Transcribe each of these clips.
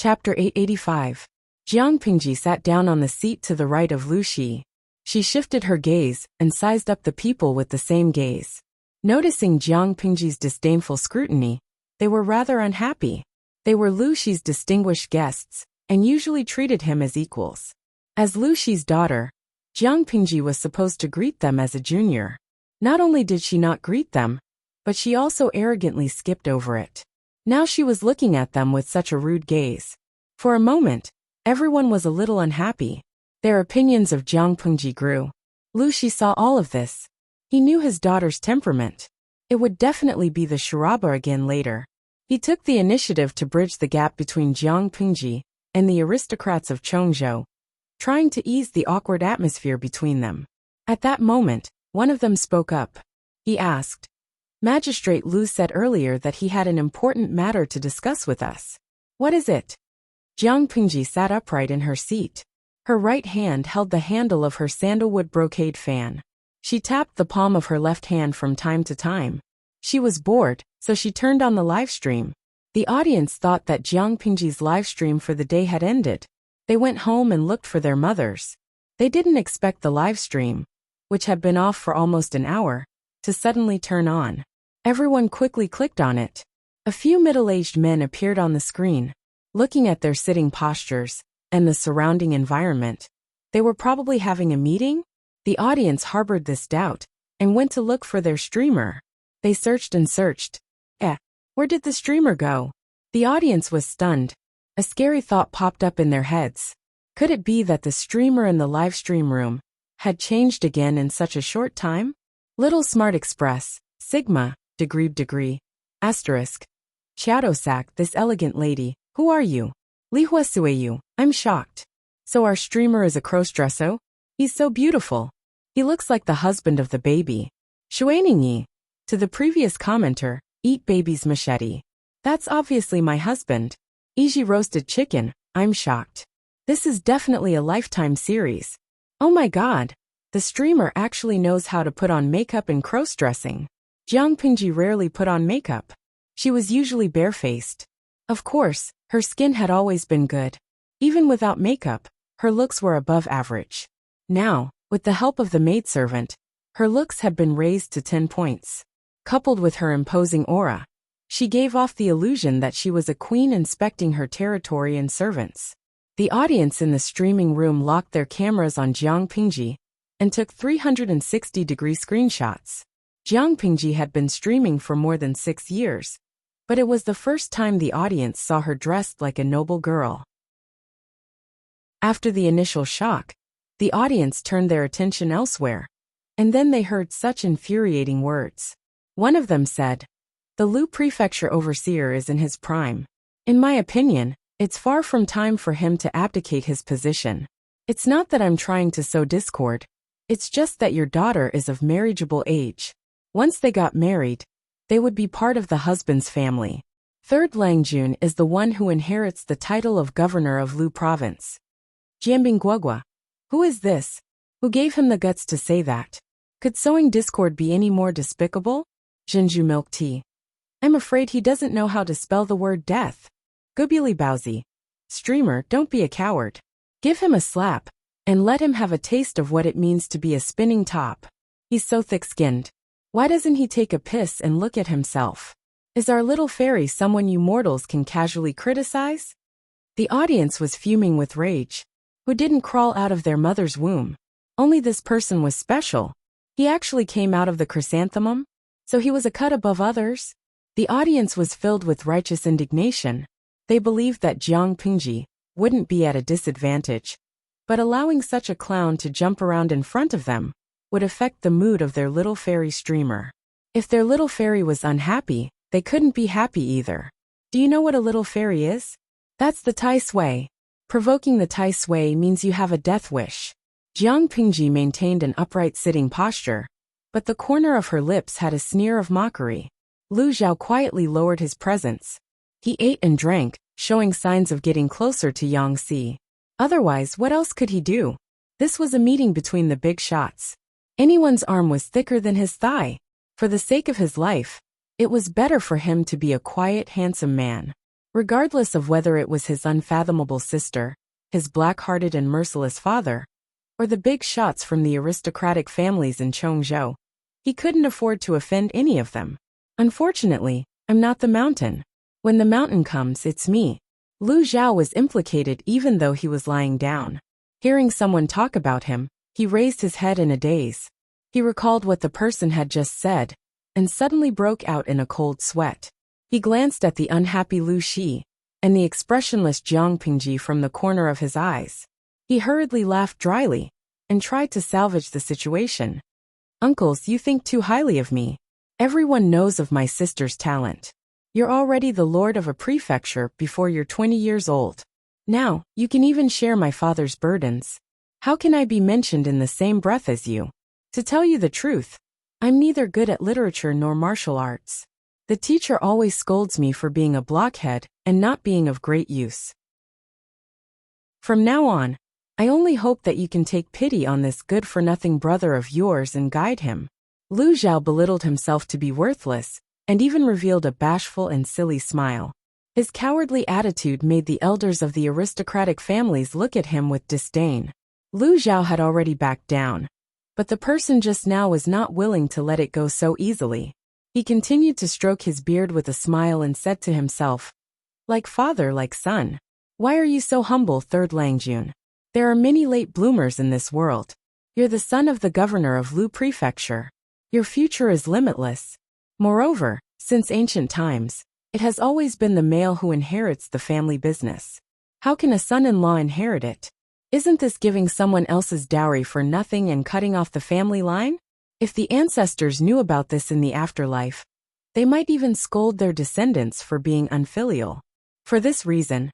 Chapter 885. Jiang Pingji sat down on the seat to the right of Lu Shi. She shifted her gaze and sized up the people with the same gaze. Noticing Jiang Pingji's disdainful scrutiny, they were rather unhappy. They were Lu Shi's distinguished guests, and usually treated him as equals. As Lu Shi's daughter, Jiang Pingji was supposed to greet them as a junior. Not only did she not greet them, but she also arrogantly skipped over it. Now she was looking at them with such a rude gaze. For a moment, everyone was a little unhappy. Their opinions of Jiang Pingji grew. Lu Shi saw all of this. He knew his daughter's temperament. It would definitely be the charaba again later. He took the initiative to bridge the gap between Jiang Pingji and the aristocrats of Chongzhou, trying to ease the awkward atmosphere between them. At that moment, one of them spoke up. He asked, "Magistrate Lu said earlier that he had an important matter to discuss with us. What is it?" Jiang Pingji sat upright in her seat. Her right hand held the handle of her sandalwood brocade fan. She tapped the palm of her left hand from time to time. She was bored, so she turned on the livestream. The audience thought that Jiang Pingji's livestream for the day had ended. They went home and looked for their mothers. They didn't expect the livestream, which had been off for almost an hour, to suddenly turn on. Everyone quickly clicked on it. A few middle-aged men appeared on the screen. Looking at their sitting postures and the surrounding environment, they were probably having a meeting? The audience harbored this doubt and went to look for their streamer. They searched and searched. Where did the streamer go? The audience was stunned. A scary thought popped up in their heads. Could it be that the streamer in the live stream room had changed again in such a short time? Little Smart Express, Sigma, degree, asterisk. Xiaodosak, this elegant lady, who are you? Li Huasueyu, I'm shocked. So our streamer is a crossdresso? He's so beautiful. He looks like the husband of the baby. Shuaningyi. To the previous commenter, eat baby's machete. That's obviously my husband. Iji roasted chicken, I'm shocked. This is definitely a lifetime series. Oh my god. The streamer actually knows how to put on makeup and cross-dressing. Jiang Pingji rarely put on makeup. She was usually barefaced. Of course, her skin had always been good. Even without makeup, her looks were above average. Now, with the help of the maidservant, her looks had been raised to 10 points. Coupled with her imposing aura, she gave off the illusion that she was a queen inspecting her territory and servants. The audience in the streaming room locked their cameras on Jiang Pingji and took 360-degree screenshots. Jiang Pingji had been streaming for more than 6 years, but it was the first time the audience saw her dressed like a noble girl. After the initial shock, the audience turned their attention elsewhere, and then they heard such infuriating words. One of them said, "The Lu Prefecture Overseer is in his prime. In my opinion, it's far from time for him to abdicate his position. It's not that I'm trying to sow discord. It's just that your daughter is of marriageable age. Once they got married, they would be part of the husband's family. Third Langjun is the one who inherits the title of governor of Lu province." Jianbing Guogua. Who is this? Who gave him the guts to say that? Could sowing discord be any more despicable? Jinju Milk Tea. I'm afraid he doesn't know how to spell the word death. Gubili Baozi. Streamer, don't be a coward. Give him a slap, and let him have a taste of what it means to be a spinning top. He's so thick-skinned. Why doesn't he take a piss and look at himself? Is our little fairy someone you mortals can casually criticize? The audience was fuming with rage. Who didn't crawl out of their mother's womb? Only this person was special. He actually came out of the chrysanthemum? So he was a cut above others? The audience was filled with righteous indignation. They believed that Jiang Pingji wouldn't be at a disadvantage, but allowing such a clown to jump around in front of them would affect the mood of their little fairy streamer. If their little fairy was unhappy, they couldn't be happy either. Do you know what a little fairy is? That's the Tai Sui. Provoking the Tai Sui means you have a death wish. Jiang Pingji maintained an upright sitting posture, but the corner of her lips had a sneer of mockery. Lu Zhao quietly lowered his presence. He ate and drank, showing signs of getting closer to Yang Si. Otherwise, what else could he do? This was a meeting between the big shots. Anyone's arm was thicker than his thigh. For the sake of his life, it was better for him to be a quiet, handsome man. Regardless of whether it was his unfathomable sister, his black-hearted and merciless father, or the big shots from the aristocratic families in Chongzhou, he couldn't afford to offend any of them. Unfortunately, I'm not the mountain. When the mountain comes, it's me. Lu Zhao was implicated even though he was lying down. Hearing someone talk about him, he raised his head in a daze. He recalled what the person had just said, and suddenly broke out in a cold sweat. He glanced at the unhappy Lu Shi, and the expressionless Jiang Pingji from the corner of his eyes. He hurriedly laughed dryly, and tried to salvage the situation. Uncles, you think too highly of me. Everyone knows of my sister's talent. You're already the lord of a prefecture before you're 20 years old. Now, you can even share my father's burdens. How can I be mentioned in the same breath as you? To tell you the truth, I'm neither good at literature nor martial arts. The teacher always scolds me for being a blockhead and not being of great use. From now on, I only hope that you can take pity on this good-for-nothing brother of yours and guide him. Lu Zhao belittled himself to be worthless, and even revealed a bashful and silly smile. His cowardly attitude made the elders of the aristocratic families look at him with disdain. Lu Zhao had already backed down, but the person just now was not willing to let it go so easily. He continued to stroke his beard with a smile and said to himself, like father, like son. Why are you so humble, Third Langjun? There are many late bloomers in this world. You're the son of the governor of Lu Prefecture. Your future is limitless. Moreover, since ancient times, it has always been the male who inherits the family business. How can a son-in-law inherit it? Isn't this giving someone else's dowry for nothing and cutting off the family line? If the ancestors knew about this in the afterlife, they might even scold their descendants for being unfilial. For this reason,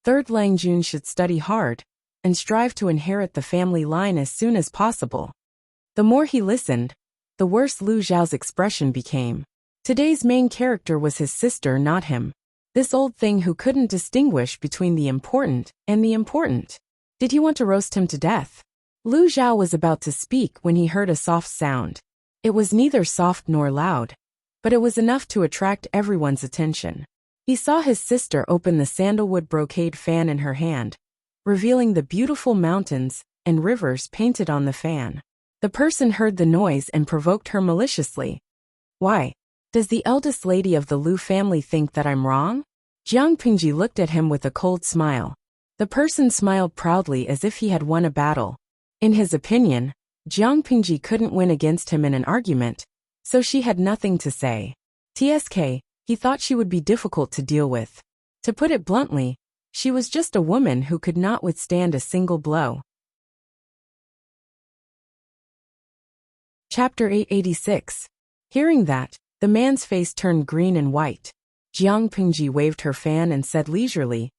Third Langjun should study hard and strive to inherit the family line as soon as possible. The more he listened, the worse Lu Zhao's expression became. Today's main character was his sister, not him. This old thing who couldn't distinguish between the important and the important. Did he want to roast him to death? Lu Zhao was about to speak when he heard a soft sound. It was neither soft nor loud, but it was enough to attract everyone's attention. He saw his sister open the sandalwood brocade fan in her hand, revealing the beautiful mountains and rivers painted on the fan. The person heard the noise and provoked her maliciously. Why? Does the eldest lady of the Lu family think that I'm wrong? Jiang Pingji looked at him with a cold smile. The person smiled proudly as if he had won a battle. In his opinion, Jiang Pingji couldn't win against him in an argument, so she had nothing to say. TSK, he thought she would be difficult to deal with. To put it bluntly, she was just a woman who could not withstand a single blow. Chapter 886. Hearing that, the man's face turned green and white. Jiang Pingji waved her fan and said leisurely,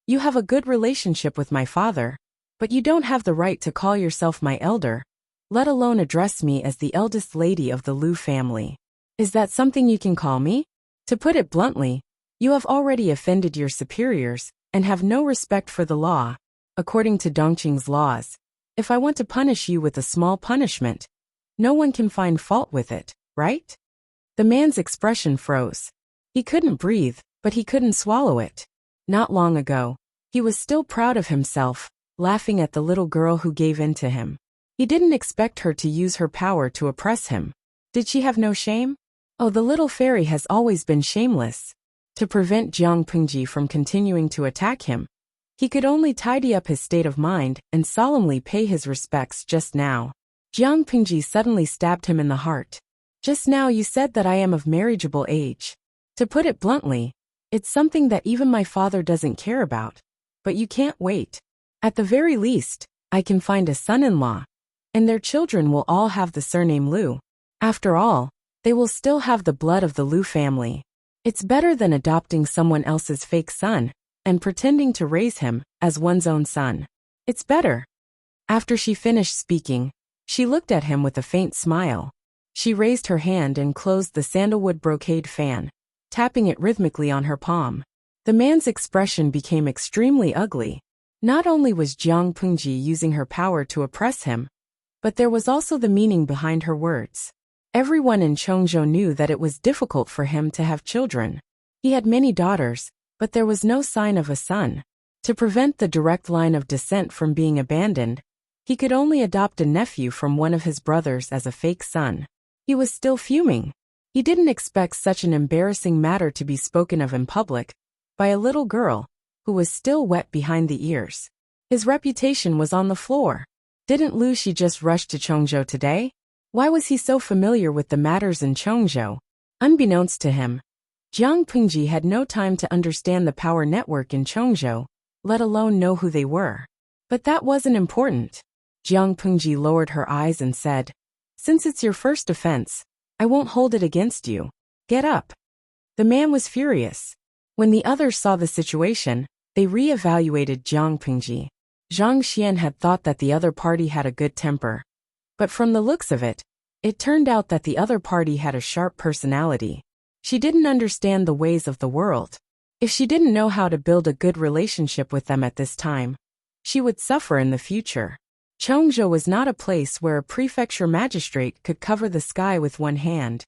You have a good relationship with my father, but you don't have the right to call yourself my elder, let alone address me as the eldest lady of the Lu family. Is that something you can call me? To put it bluntly, you have already offended your superiors and have no respect for the law. According to Dongqing's laws, if I want to punish you with a small punishment, no one can find fault with it, right? The man's expression froze. He couldn't breathe, but he couldn't swallow it. Not long ago, he was still proud of himself, laughing at the little girl who gave in to him. He didn't expect her to use her power to oppress him. Did she have no shame? Oh, the little fairy has always been shameless. To prevent Jiang Pingji from continuing to attack him, he could only tidy up his state of mind and solemnly pay his respects just now. Jiang Pingji suddenly stabbed him in the heart. Just now you said that I am of marriageable age. To put it bluntly, it's something that even my father doesn't care about. But you can't wait. At the very least, I can find a son-in-law, and their children will all have the surname Lu. After all, they will still have the blood of the Lu family. It's better than adopting someone else's fake son and pretending to raise him as one's own son. It's better. After she finished speaking, she looked at him with a faint smile. She raised her hand and closed the sandalwood brocade fan, tapping it rhythmically on her palm. The man's expression became extremely ugly. Not only was Jiang Pingji using her power to oppress him, but there was also the meaning behind her words. Everyone in Chongzhou knew that it was difficult for him to have children. He had many daughters, but there was no sign of a son. To prevent the direct line of descent from being abandoned, he could only adopt a nephew from one of his brothers as a fake son. He was still fuming. He didn't expect such an embarrassing matter to be spoken of in public by a little girl who was still wet behind the ears. His reputation was on the floor. Didn't Lu Shi just rush to Chongzhou today? Why was he so familiar with the matters in Chongzhou? Unbeknownst to him, Jiang Pingji had no time to understand the power network in Chongzhou, let alone know who they were. But that wasn't important. Jiang Pingji lowered her eyes and said, "Since it's your first offense, I won't hold it against you. Get up." The man was furious. When the others saw the situation, they re-evaluated Jiang Pingji. Zhang Xian had thought that the other party had a good temper. But from the looks of it, it turned out that the other party had a sharp personality. She didn't understand the ways of the world. If she didn't know how to build a good relationship with them at this time, she would suffer in the future. Chongzhou was not a place where a prefecture magistrate could cover the sky with one hand.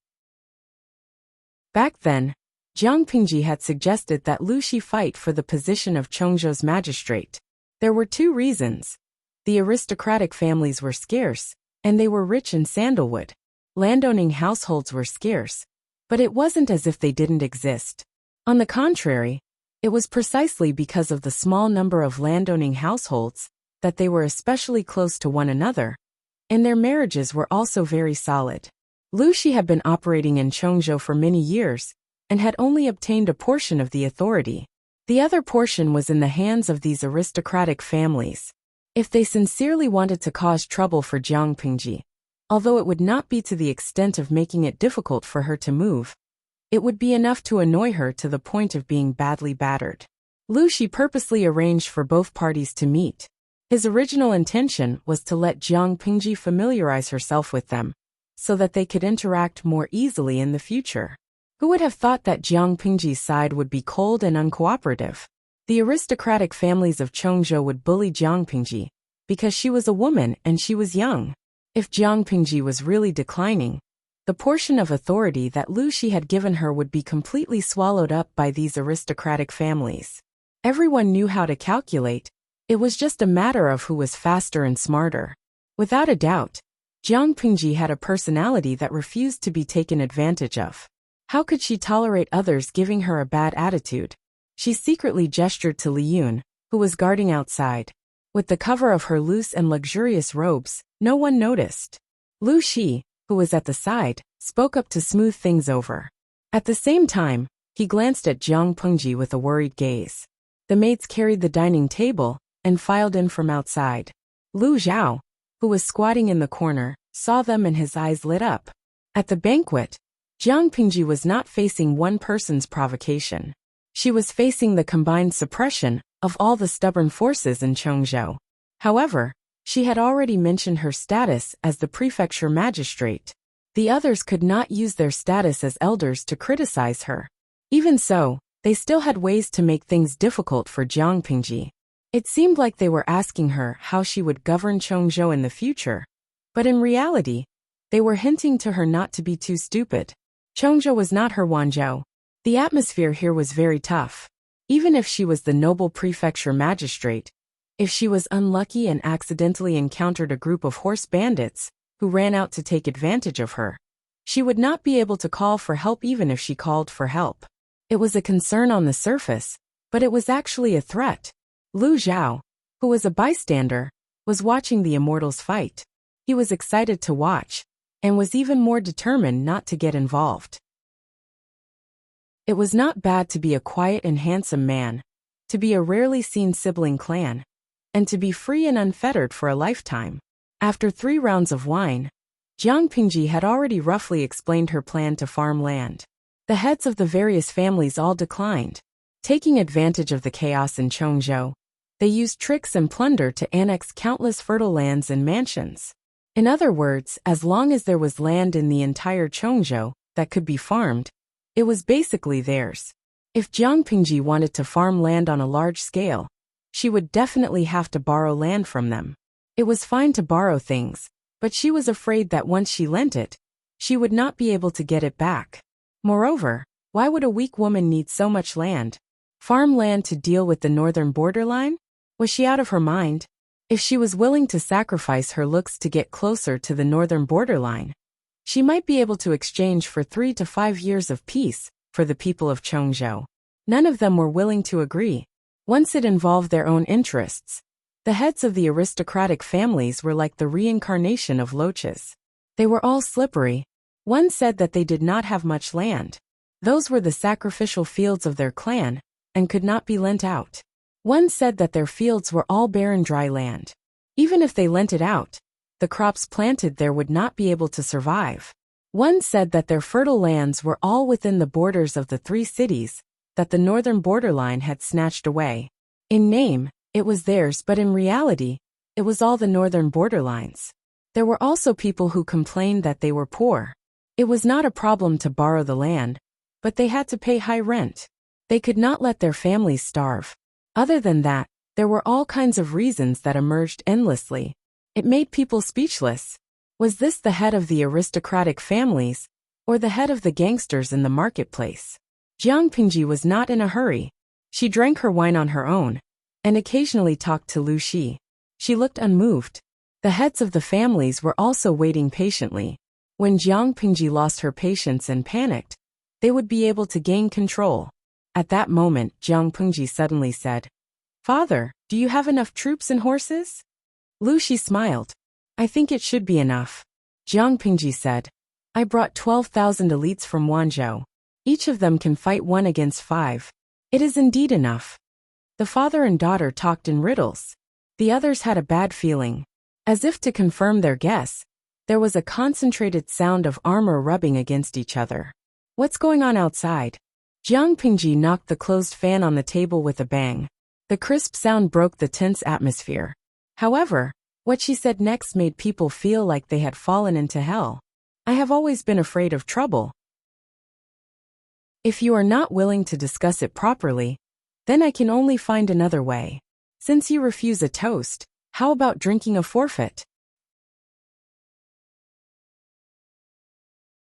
Back then, Jiang Pingji had suggested that Lu Shi fight for the position of Chongzhou's magistrate. There were two reasons. The aristocratic families were scarce, and they were rich in sandalwood. Landowning households were scarce, but it wasn't as if they didn't exist. On the contrary, it was precisely because of the small number of landowning households that they were especially close to one another, and their marriages were also very solid. Lu Shi had been operating in Chongzhou for many years, and had only obtained a portion of the authority. The other portion was in the hands of these aristocratic families. If they sincerely wanted to cause trouble for Jiang Pingji, although it would not be to the extent of making it difficult for her to move, it would be enough to annoy her to the point of being badly battered. Lu Shi purposely arranged for both parties to meet. His original intention was to let Jiang Pingji familiarize herself with them, so that they could interact more easily in the future. Who would have thought that Jiang Pingji's side would be cold and uncooperative? The aristocratic families of Chongzhou would bully Jiang Pingji because she was a woman and she was young. If Jiang Pingji was really declining, the portion of authority that Lu Shi had given her would be completely swallowed up by these aristocratic families. Everyone knew how to calculate. It was just a matter of who was faster and smarter. Without a doubt, Jiang Pingji had a personality that refused to be taken advantage of. How could she tolerate others giving her a bad attitude? She secretly gestured to Li Yun, who was guarding outside. With the cover of her loose and luxurious robes, no one noticed. Lu Shi, who was at the side, spoke up to smooth things over. At the same time, he glanced at Jiang Pingji with a worried gaze. The maids carried the dining table and filed in from outside. Lu Zhao, who was squatting in the corner, saw them and his eyes lit up. At the banquet, Jiang Pingji was not facing one person's provocation. She was facing the combined suppression of all the stubborn forces in Chongzhou. However, she had already mentioned her status as the prefecture magistrate. The others could not use their status as elders to criticize her. Even so, they still had ways to make things difficult for Jiang Pingji. It seemed like they were asking her how she would govern Chongzhou in the future, but in reality, they were hinting to her not to be too stupid. Chongzhou was not her Wanzhou. The atmosphere here was very tough. Even if she was the noble prefecture magistrate, if she was unlucky and accidentally encountered a group of horse bandits who ran out to take advantage of her, she would not be able to call for help even if she called for help. It was a concern on the surface, but it was actually a threat. Lu Zhao, who was a bystander, was watching the immortals fight. He was excited to watch, and was even more determined not to get involved. It was not bad to be a quiet and handsome man, to be a rarely seen sibling clan, and to be free and unfettered for a lifetime. After 3 rounds of wine, Jiang Pingji had already roughly explained her plan to farm land. The heads of the various families all declined. Taking advantage of the chaos in Chongzhou, they used tricks and plunder to annex countless fertile lands and mansions. In other words, as long as there was land in the entire Chongzhou that could be farmed, it was basically theirs. If Jiang Pingji wanted to farm land on a large scale, she would definitely have to borrow land from them. It was fine to borrow things, but she was afraid that once she lent it, she would not be able to get it back. Moreover, why would a weak woman need so much land? Farmland to deal with the northern borderline? Was she out of her mind? If she was willing to sacrifice her looks to get closer to the northern borderline, she might be able to exchange for 3 to 5 years of peace for the people of Chongzhou. None of them were willing to agree. Once it involved their own interests, the heads of the aristocratic families were like the reincarnation of loaches. They were all slippery. One said that they did not have much land. Those were the sacrificial fields of their clan, and could not be lent out. One said that their fields were all barren dry land. Even if they lent it out, the crops planted there would not be able to survive. One said that their fertile lands were all within the borders of the 3 cities that the northern borderline had snatched away. In name, it was theirs, but in reality, it was all the northern borderlines. There were also people who complained that they were poor. It was not a problem to borrow the land, but they had to pay high rent. They could not let their families starve. Other than that, there were all kinds of reasons that emerged endlessly. It made people speechless. Was this the head of the aristocratic families, or the head of the gangsters in the marketplace? Jiang Pingji was not in a hurry. She drank her wine on her own, and occasionally talked to Lu Shi. She looked unmoved. The heads of the families were also waiting patiently. When Jiang Pingji lost her patience and panicked, they would be able to gain control. At that moment, Jiang Pingji suddenly said, "Father, do you have enough troops and horses?" Lu Shi smiled. "I think it should be enough." Jiang Pingji said, "I brought 12,000 elites from Wanzhou. Each of them can fight 1 against 5. It is indeed enough." The father and daughter talked in riddles. The others had a bad feeling. As if to confirm their guess, there was a concentrated sound of armor rubbing against each other. "What's going on outside?" Jiang Pingji knocked the closed fan on the table with a bang. The crisp sound broke the tense atmosphere. However, what she said next made people feel like they had fallen into hell. "I have always been afraid of trouble. If you are not willing to discuss it properly, then I can only find another way. Since you refuse a toast, how about drinking a forfeit?"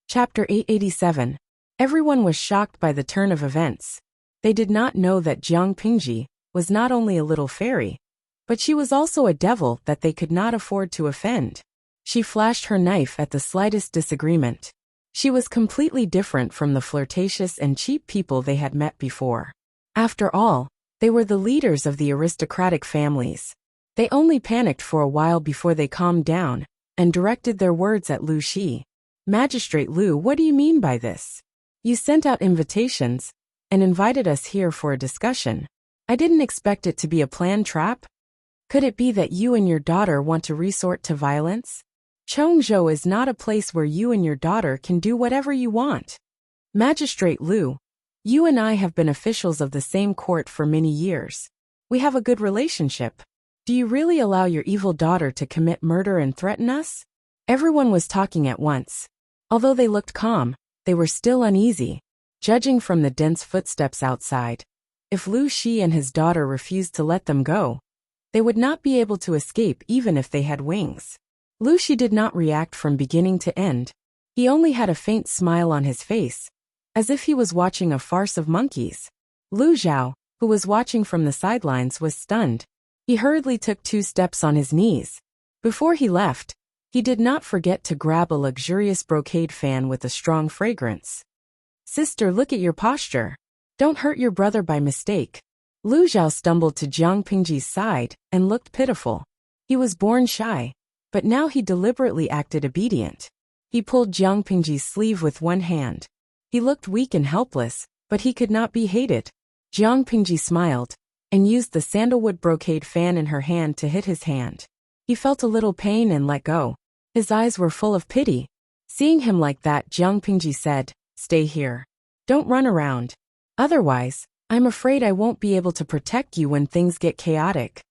Chapter 887. Everyone was shocked by the turn of events. They did not know that Jiang Pingji was not only a little fairy, but she was also a devil that they could not afford to offend. She flashed her knife at the slightest disagreement. She was completely different from the flirtatious and cheap people they had met before. After all, they were the leaders of the aristocratic families. They only panicked for a while before they calmed down and directed their words at Lu Shi. "Magistrate Lu, what do you mean by this? You sent out invitations and invited us here for a discussion. I didn't expect it to be a planned trap. Could it be that you and your daughter want to resort to violence? Chongzhou is not a place where you and your daughter can do whatever you want. Magistrate Lu, you and I have been officials of the same court for many years. We have a good relationship. Do you really allow your evil daughter to commit murder and threaten us?" Everyone was talking at once. Although they looked calm, they were still uneasy, judging from the dense footsteps outside. If Lu Shi and his daughter refused to let them go, they would not be able to escape even if they had wings. Lu Shi did not react from beginning to end. He only had a faint smile on his face, as if he was watching a farce of monkeys. Lu Zhao, who was watching from the sidelines, was stunned. He hurriedly took 2 steps on his knees. Before he left, he did not forget to grab a luxurious brocade fan with a strong fragrance. "Sister, look at your posture. Don't hurt your brother by mistake." Lu Zhao stumbled to Jiang Pingji's side and looked pitiful. He was born shy, but now he deliberately acted obedient. He pulled Jiang Pingji's sleeve with one hand. He looked weak and helpless, but he could not be hated. Jiang Pingji smiled and used the sandalwood brocade fan in her hand to hit his hand. He felt a little pain and let go. His eyes were full of pity. Seeing him like that, Jiang Pingji said, "Stay here. Don't run around. Otherwise, I'm afraid I won't be able to protect you when things get chaotic."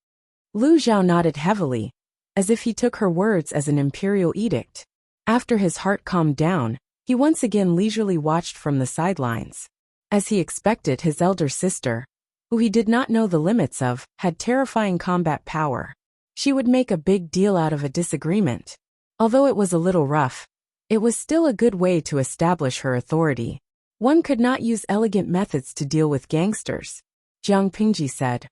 Lu Zhao nodded heavily, as if he took her words as an imperial edict. After his heart calmed down, he once again leisurely watched from the sidelines. As he expected, his elder sister, who he did not know the limits of, had terrifying combat power. She would make a big deal out of a disagreement. Although it was a little rough, it was still a good way to establish her authority. One could not use elegant methods to deal with gangsters. Jiang Pingji said.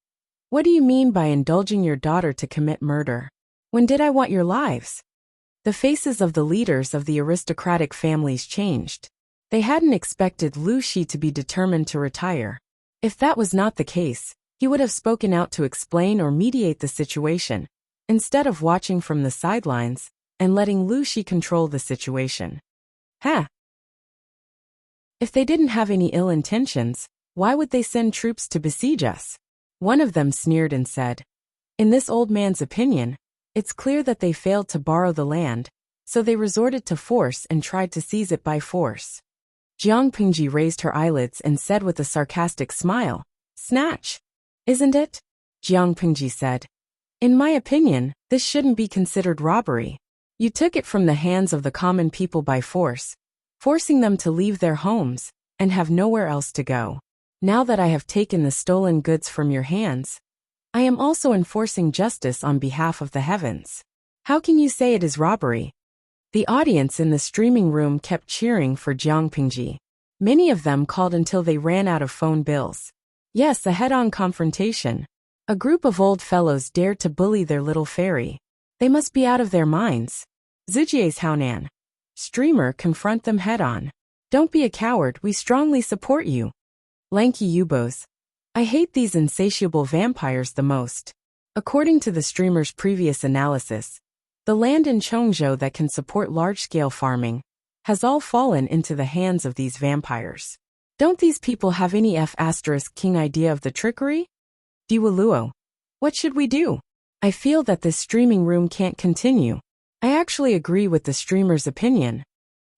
What do you mean by indulging your daughter to commit murder? When did I want your lives? The faces of the leaders of the aristocratic families changed. They hadn't expected Lu Shi to be determined to retire. If that was not the case, he would have spoken out to explain or mediate the situation, instead of watching from the sidelines and letting Lu Shi control the situation. If they didn't have any ill intentions, why would they send troops to besiege us? One of them sneered and said. In this old man's opinion, it's clear that they failed to borrow the land, so they resorted to force and tried to seize it by force. Jiang Pingji raised her eyelids and said with a sarcastic smile, Snatch. Isn't it? Jiang Pingji said. In my opinion, this shouldn't be considered robbery. You took it from the hands of the common people by force, forcing them to leave their homes and have nowhere else to go. Now that I have taken the stolen goods from your hands, I am also enforcing justice on behalf of the heavens. How can you say it is robbery? The audience in the streaming room kept cheering for Jiang Pingji. Many of them called until they ran out of phone bills. Yes, a head-on confrontation. A group of old fellows dared to bully their little fairy. They must be out of their minds. Zijie's Haonan. Streamer, confront them head-on. Don't be a coward, we strongly support you. Lanky Yubos. I hate these insatiable vampires the most. According to the streamer's previous analysis, the land in Chongzhou that can support large-scale farming has all fallen into the hands of these vampires. Don't these people have any F***king idea of the trickery? Diwaluo. What should we do? I feel that this streaming room can't continue. I actually agree with the streamer's opinion.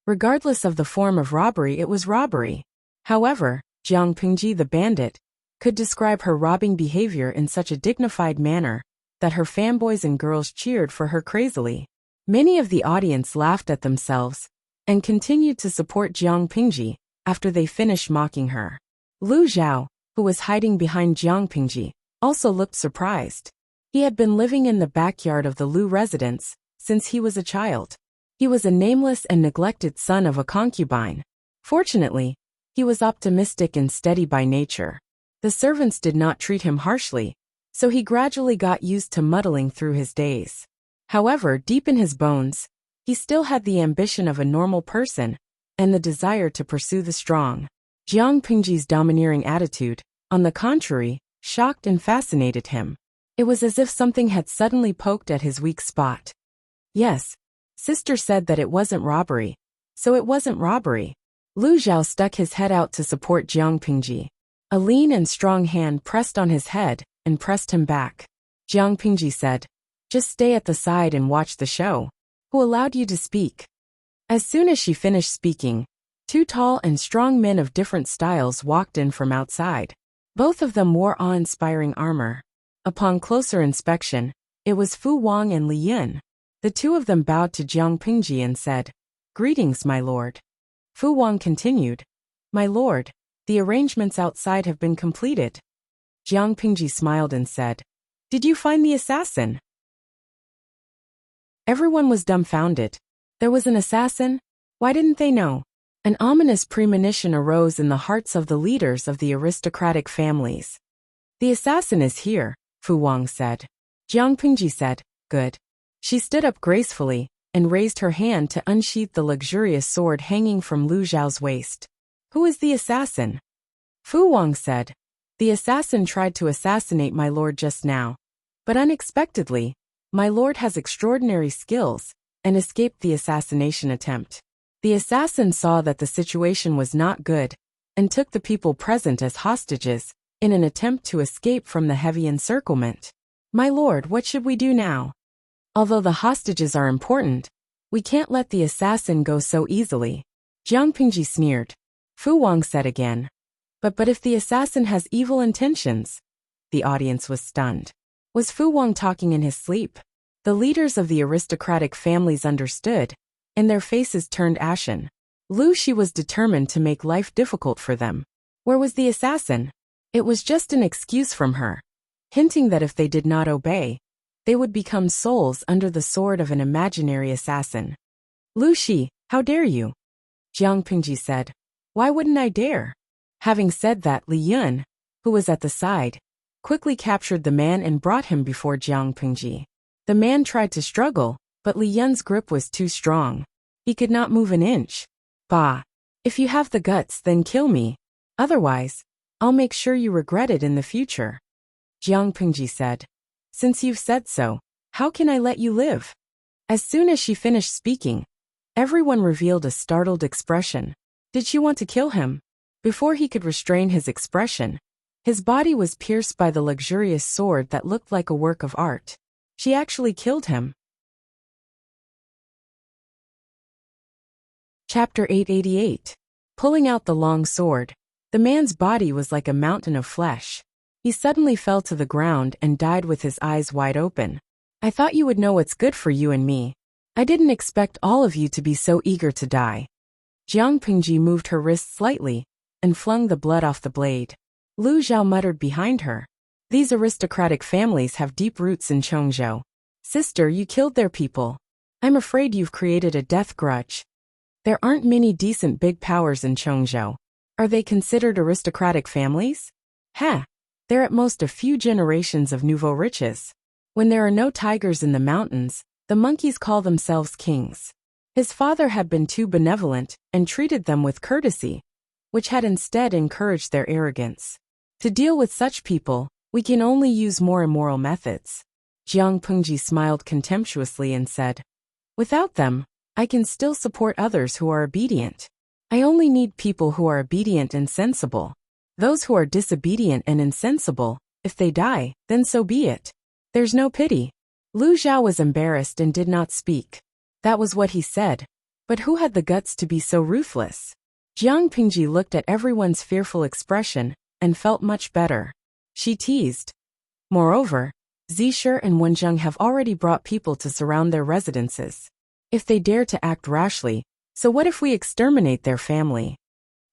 Regardless of the form of robbery, it was robbery. However, Jiang Pingji the bandit could describe her robbing behavior in such a dignified manner that her fanboys and girls cheered for her crazily. Many of the audience laughed at themselves and continued to support Jiang Pingji after they finished mocking her. Lu Zhao, who was hiding behind Jiang Pingji, also looked surprised. He had been living in the backyard of the Lu residence since he was a child. He was a nameless and neglected son of a concubine. Fortunately, he was optimistic and steady by nature. The servants did not treat him harshly, so he gradually got used to muddling through his days. However, deep in his bones, he still had the ambition of a normal person and the desire to pursue the strong. Jiang Pingji's domineering attitude, on the contrary, shocked and fascinated him. It was as if something had suddenly poked at his weak spot. Yes, sister said that it wasn't robbery, so it wasn't robbery. Lu Zhao stuck his head out to support Jiang Pingji. A lean and strong hand pressed on his head and pressed him back. Jiang Pingji said, Just stay at the side and watch the show. Who allowed you to speak? As soon as she finished speaking, two tall and strong men of different styles walked in from outside. Both of them wore awe-inspiring armor. Upon closer inspection, it was Fu Wang and Li Yun. The two of them bowed to Jiang Pingji and said, Greetings, my lord. Fu Wang continued, My lord, the arrangements outside have been completed. Jiang Pingji smiled and said, Did you find the assassin? Everyone was dumbfounded. There was an assassin? Why didn't they know? An ominous premonition arose in the hearts of the leaders of the aristocratic families. The assassin is here, Fu Wang said. Jiang Pingji said, Good. She stood up gracefully and raised her hand to unsheath the luxurious sword hanging from Lu Zhao's waist. Who is the assassin? Fu Wang said, The assassin tried to assassinate my lord just now. But unexpectedly, my lord has extraordinary skills and escaped the assassination attempt. The assassin saw that the situation was not good and took the people present as hostages in an attempt to escape from the heavy encirclement. My lord, what should we do now? Although the hostages are important, we can't let the assassin go so easily. Jiang Pingji sneered. Fu Wang said again. But if the assassin has evil intentions? The audience was stunned. Was Fu Wang talking in his sleep? The leaders of the aristocratic families understood, and their faces turned ashen. Lu Shi was determined to make life difficult for them. Where was the assassin? It was just an excuse from her, hinting that if they did not obey, they would become souls under the sword of an imaginary assassin. Lu Shi, how dare you? Jiang Pingji said. Why wouldn't I dare? Having said that, Li Yun, who who was at the side, quickly captured the man and brought him before Jiang Pingji. The man tried to struggle, but Li Yun's grip was too strong. He could not move an inch. Bah! If you have the guts, then kill me. Otherwise, I'll make sure you regret it in the future. Jiang Pingji said. Since you've said so, how can I let you live? As soon as she finished speaking, everyone revealed a startled expression. Did she want to kill him? Before he could restrain his expression, his body was pierced by the luxurious sword that looked like a work of art. She actually killed him. Chapter 888. Pulling out the long sword, the man's body was like a mountain of flesh. He suddenly fell to the ground and died with his eyes wide open. I thought you would know what's good for you and me. I didn't expect all of you to be so eager to die. Jiang Pingji moved her wrist slightly and flung the blood off the blade. Lu Zhao muttered behind her. These aristocratic families have deep roots in Chongzhou. Sister, you killed their people. I'm afraid you've created a death grudge. There aren't many decent big powers in Chongzhou. Are they considered aristocratic families? They're at most a few generations of nouveau riches. When there are no tigers in the mountains, the monkeys call themselves kings. His father had been too benevolent and treated them with courtesy, which had instead encouraged their arrogance. To deal with such people, we can only use more immoral methods. Jiang Pingji smiled contemptuously and said, without them, I can still support others who are obedient. I only need people who are obedient and sensible. Those who are disobedient and insensible, if they die, then so be it. There's no pity. Lu Zhao was embarrassed and did not speak. That was what he said. But who had the guts to be so ruthless? Jiang Pingji looked at everyone's fearful expression and felt much better. She teased. Moreover, Zisher and Wenzheng have already brought people to surround their residences. If they dare to act rashly, so what if we exterminate their family?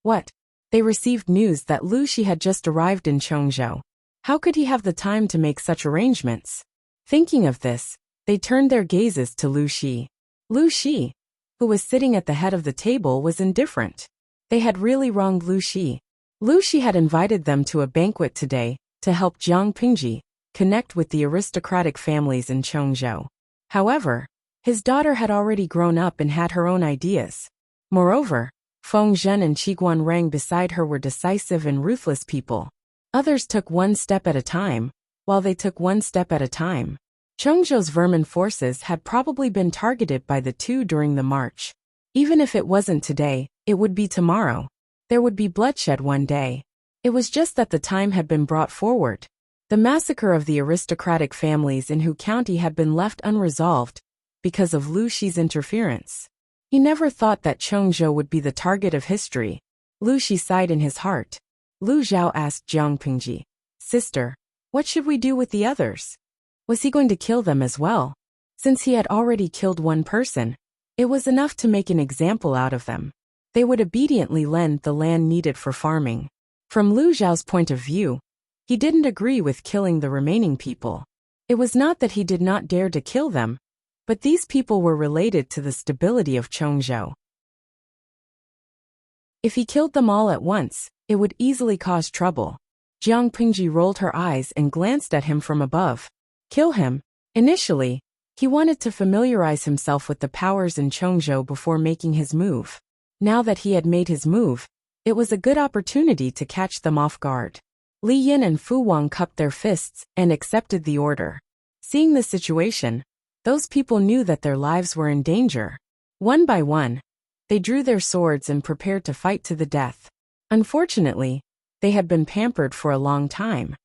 What? They received news that Lu Shi had just arrived in Chongzhou. How could he have the time to make such arrangements? Thinking of this, they turned their gazes to Lu Shi. Lu Shi, who was sitting at the head of the table, was indifferent. They had really wronged Lu Shi. Lu Shi had invited them to a banquet today to help Jiang Pingji connect with the aristocratic families in Chongzhou. However, his daughter had already grown up and had her own ideas. Moreover, Feng Zhen and Qiguan Rang beside her were decisive and ruthless people. Others took one step at a time, while they took one step at a time. Chongzhou's vermin forces had probably been targeted by the two during the march. Even if it wasn't today, it would be tomorrow. There would be bloodshed one day. It was just that the time had been brought forward. The massacre of the aristocratic families in Hu County had been left unresolved because of Lu Shi's interference. He never thought that Chongzhou would be the target of history. Lu Shi sighed in his heart. Lu Zhao asked Jiang Pingji, Sister, what should we do with the others? Was he going to kill them as well? Since he had already killed one person, it was enough to make an example out of them. They would obediently lend the land needed for farming. From Lu Zhao's point of view, he didn't agree with killing the remaining people. It was not that he did not dare to kill them, but these people were related to the stability of Chongzhou. If he killed them all at once, it would easily cause trouble. Jiang Pingji rolled her eyes and glanced at him from above. Kill him? Initially, he wanted to familiarize himself with the powers in Chongzhou before making his move. Now that he had made his move, it was a good opportunity to catch them off guard. Li Yin and Fu Wang cupped their fists and accepted the order. Seeing the situation, those people knew that their lives were in danger. One by one, they drew their swords and prepared to fight to the death. Unfortunately, they had been pampered for a long time,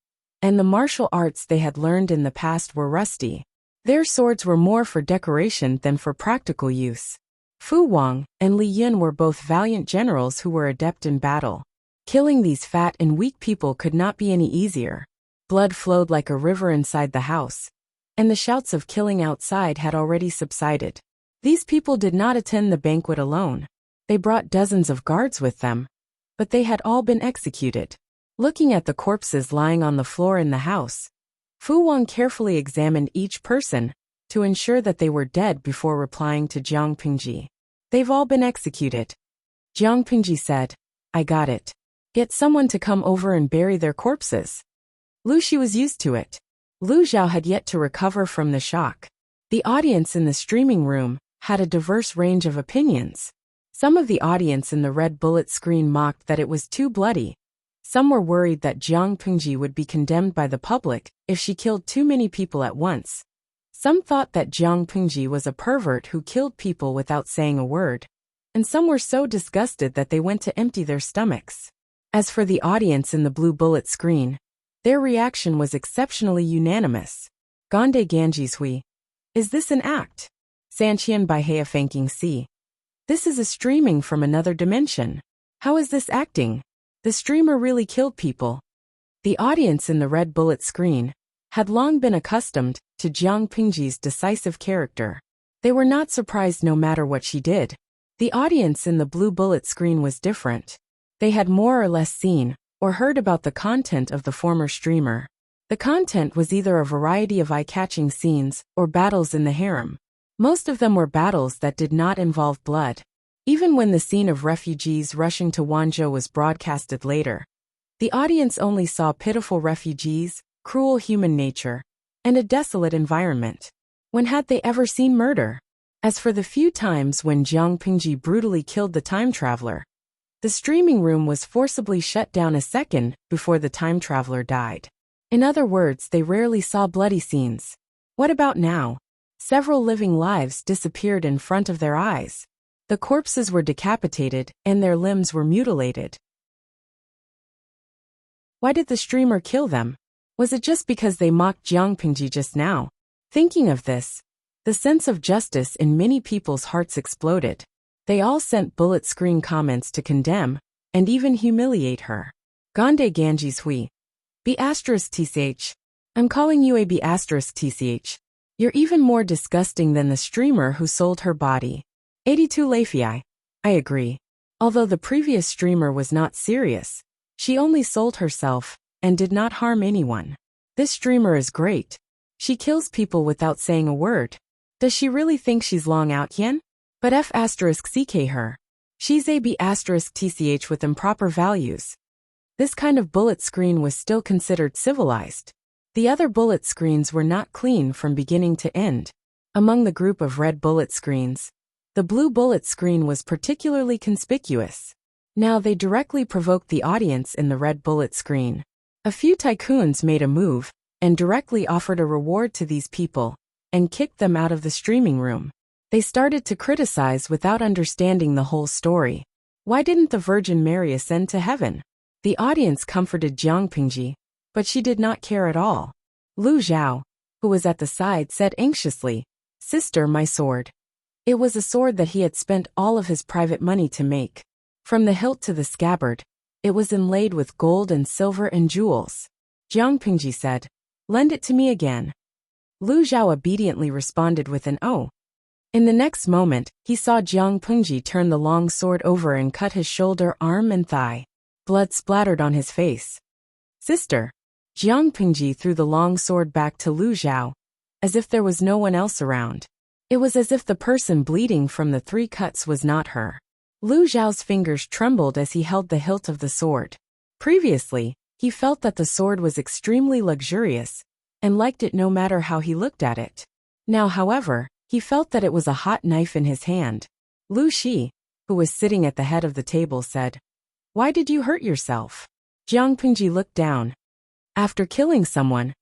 and the martial arts they had learned in the past were rusty. Their swords were more for decoration than for practical use. Fu Wang and Li Yin were both valiant generals who were adept in battle. Killing these fat and weak people could not be any easier. Blood flowed like a river inside the house, and the shouts of killing outside had already subsided. These people did not attend the banquet alone. They brought dozens of guards with them, but they had all been executed. Looking at the corpses lying on the floor in the house, Fu Wang carefully examined each person to ensure that they were dead before replying to Jiang Pingji. They've all been executed. Jiang Pingji said, I got it. Get someone to come over and bury their corpses. Lu Shi was used to it. Lu Zhao had yet to recover from the shock. The audience in the streaming room had a diverse range of opinions. Some of the audience in the red bullet screen mocked that it was too bloody. Some were worried that Jiang Pingji would be condemned by the public if she killed too many people at once. Some thought that Jiang Pingji was a pervert who killed people without saying a word. And some were so disgusted that they went to empty their stomachs. As for the audience in the blue bullet screen, their reaction was exceptionally unanimous. Gande Ganji Hui. Is this an act? Sanqian by Heifengking Si. This is a streaming from another dimension. How is this acting? The streamer really killed people. The audience in the red bullet screen had long been accustomed to Jiang Pingji's decisive character. They were not surprised no matter what she did. The audience in the blue bullet screen was different. They had more or less seen or heard about the content of the former streamer. The content was either a variety of eye-catching scenes or battles in the harem. Most of them were battles that did not involve blood. Even when the scene of refugees rushing to Wanzhou was broadcasted later, the audience only saw pitiful refugees, cruel human nature, and a desolate environment. When had they ever seen murder? As for the few times when Jiang Pingji brutally killed the time traveler, the streaming room was forcibly shut down a second before the time traveler died. In other words, they rarely saw bloody scenes. What about now? Several living lives disappeared in front of their eyes. The corpses were decapitated and their limbs were mutilated. Why did the streamer kill them? Was it just because they mocked Jiang Pingji just now? Thinking of this, the sense of justice in many people's hearts exploded. They all sent bullet screen comments to condemn and even humiliate her. Gande Ganji Hui. B*TCH. I'm calling you a B*TCH. You're even more disgusting than the streamer who sold her body. 82 Leifei. I agree. Although the previous streamer was not serious, she only sold herself and did not harm anyone. This streamer is great. She kills people without saying a word. Does she really think she's long out yen? But F*CK her. She's a B*TCH with improper values. This kind of bullet screen was still considered civilized. The other bullet screens were not clean from beginning to end. Among the group of red bullet screens, the blue bullet screen was particularly conspicuous. Now they directly provoked the audience in the red bullet screen. A few tycoons made a move and directly offered a reward to these people and kicked them out of the streaming room. They started to criticize without understanding the whole story. Why didn't the Virgin Mary ascend to heaven? The audience comforted Jiang Pingji, but she did not care at all. Lu Zhao, who was at the side, said anxiously, "Sister, my sword." It was a sword that he had spent all of his private money to make. From the hilt to the scabbard, it was inlaid with gold and silver and jewels. Jiang Pingji said, "Lend it to me again." Lu Zhao obediently responded with an "oh." In the next moment, he saw Jiang Pingji turn the long sword over and cut his shoulder, arm and thigh. Blood splattered on his face. "Sister." Jiang Pingji threw the long sword back to Lu Zhao, as if there was no one else around. It was as if the person bleeding from the 3 cuts was not her. Lu Zhao's fingers trembled as he held the hilt of the sword. Previously, he felt that the sword was extremely luxurious and liked it no matter how he looked at it. Now, however, he felt that it was a hot knife in his hand. Lu Shi, who was sitting at the head of the table, said, "Why did you hurt yourself?" Jiang Pingji looked down. "After killing someone,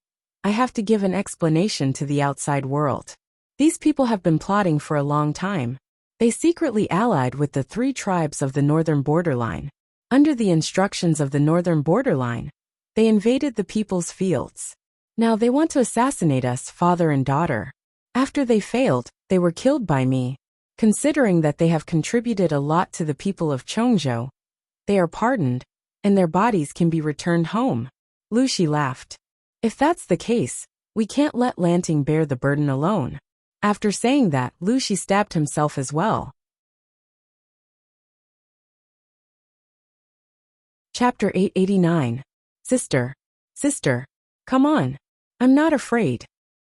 I have to give an explanation to the outside world. These people have been plotting for a long time. They secretly allied with the 3 tribes of the northern borderline. Under the instructions of the northern borderline, they invaded the people's fields. Now they want to assassinate us, father and daughter. After they failed, they were killed by me. Considering that they have contributed a lot to the people of Chongzhou, they are pardoned, and their bodies can be returned home." Lu Shi laughed. "If that's the case, we can't let Lanting bear the burden alone." After saying that, Lu Shi stabbed himself as well. Chapter 889. Sister. Sister. Come on. I'm not afraid.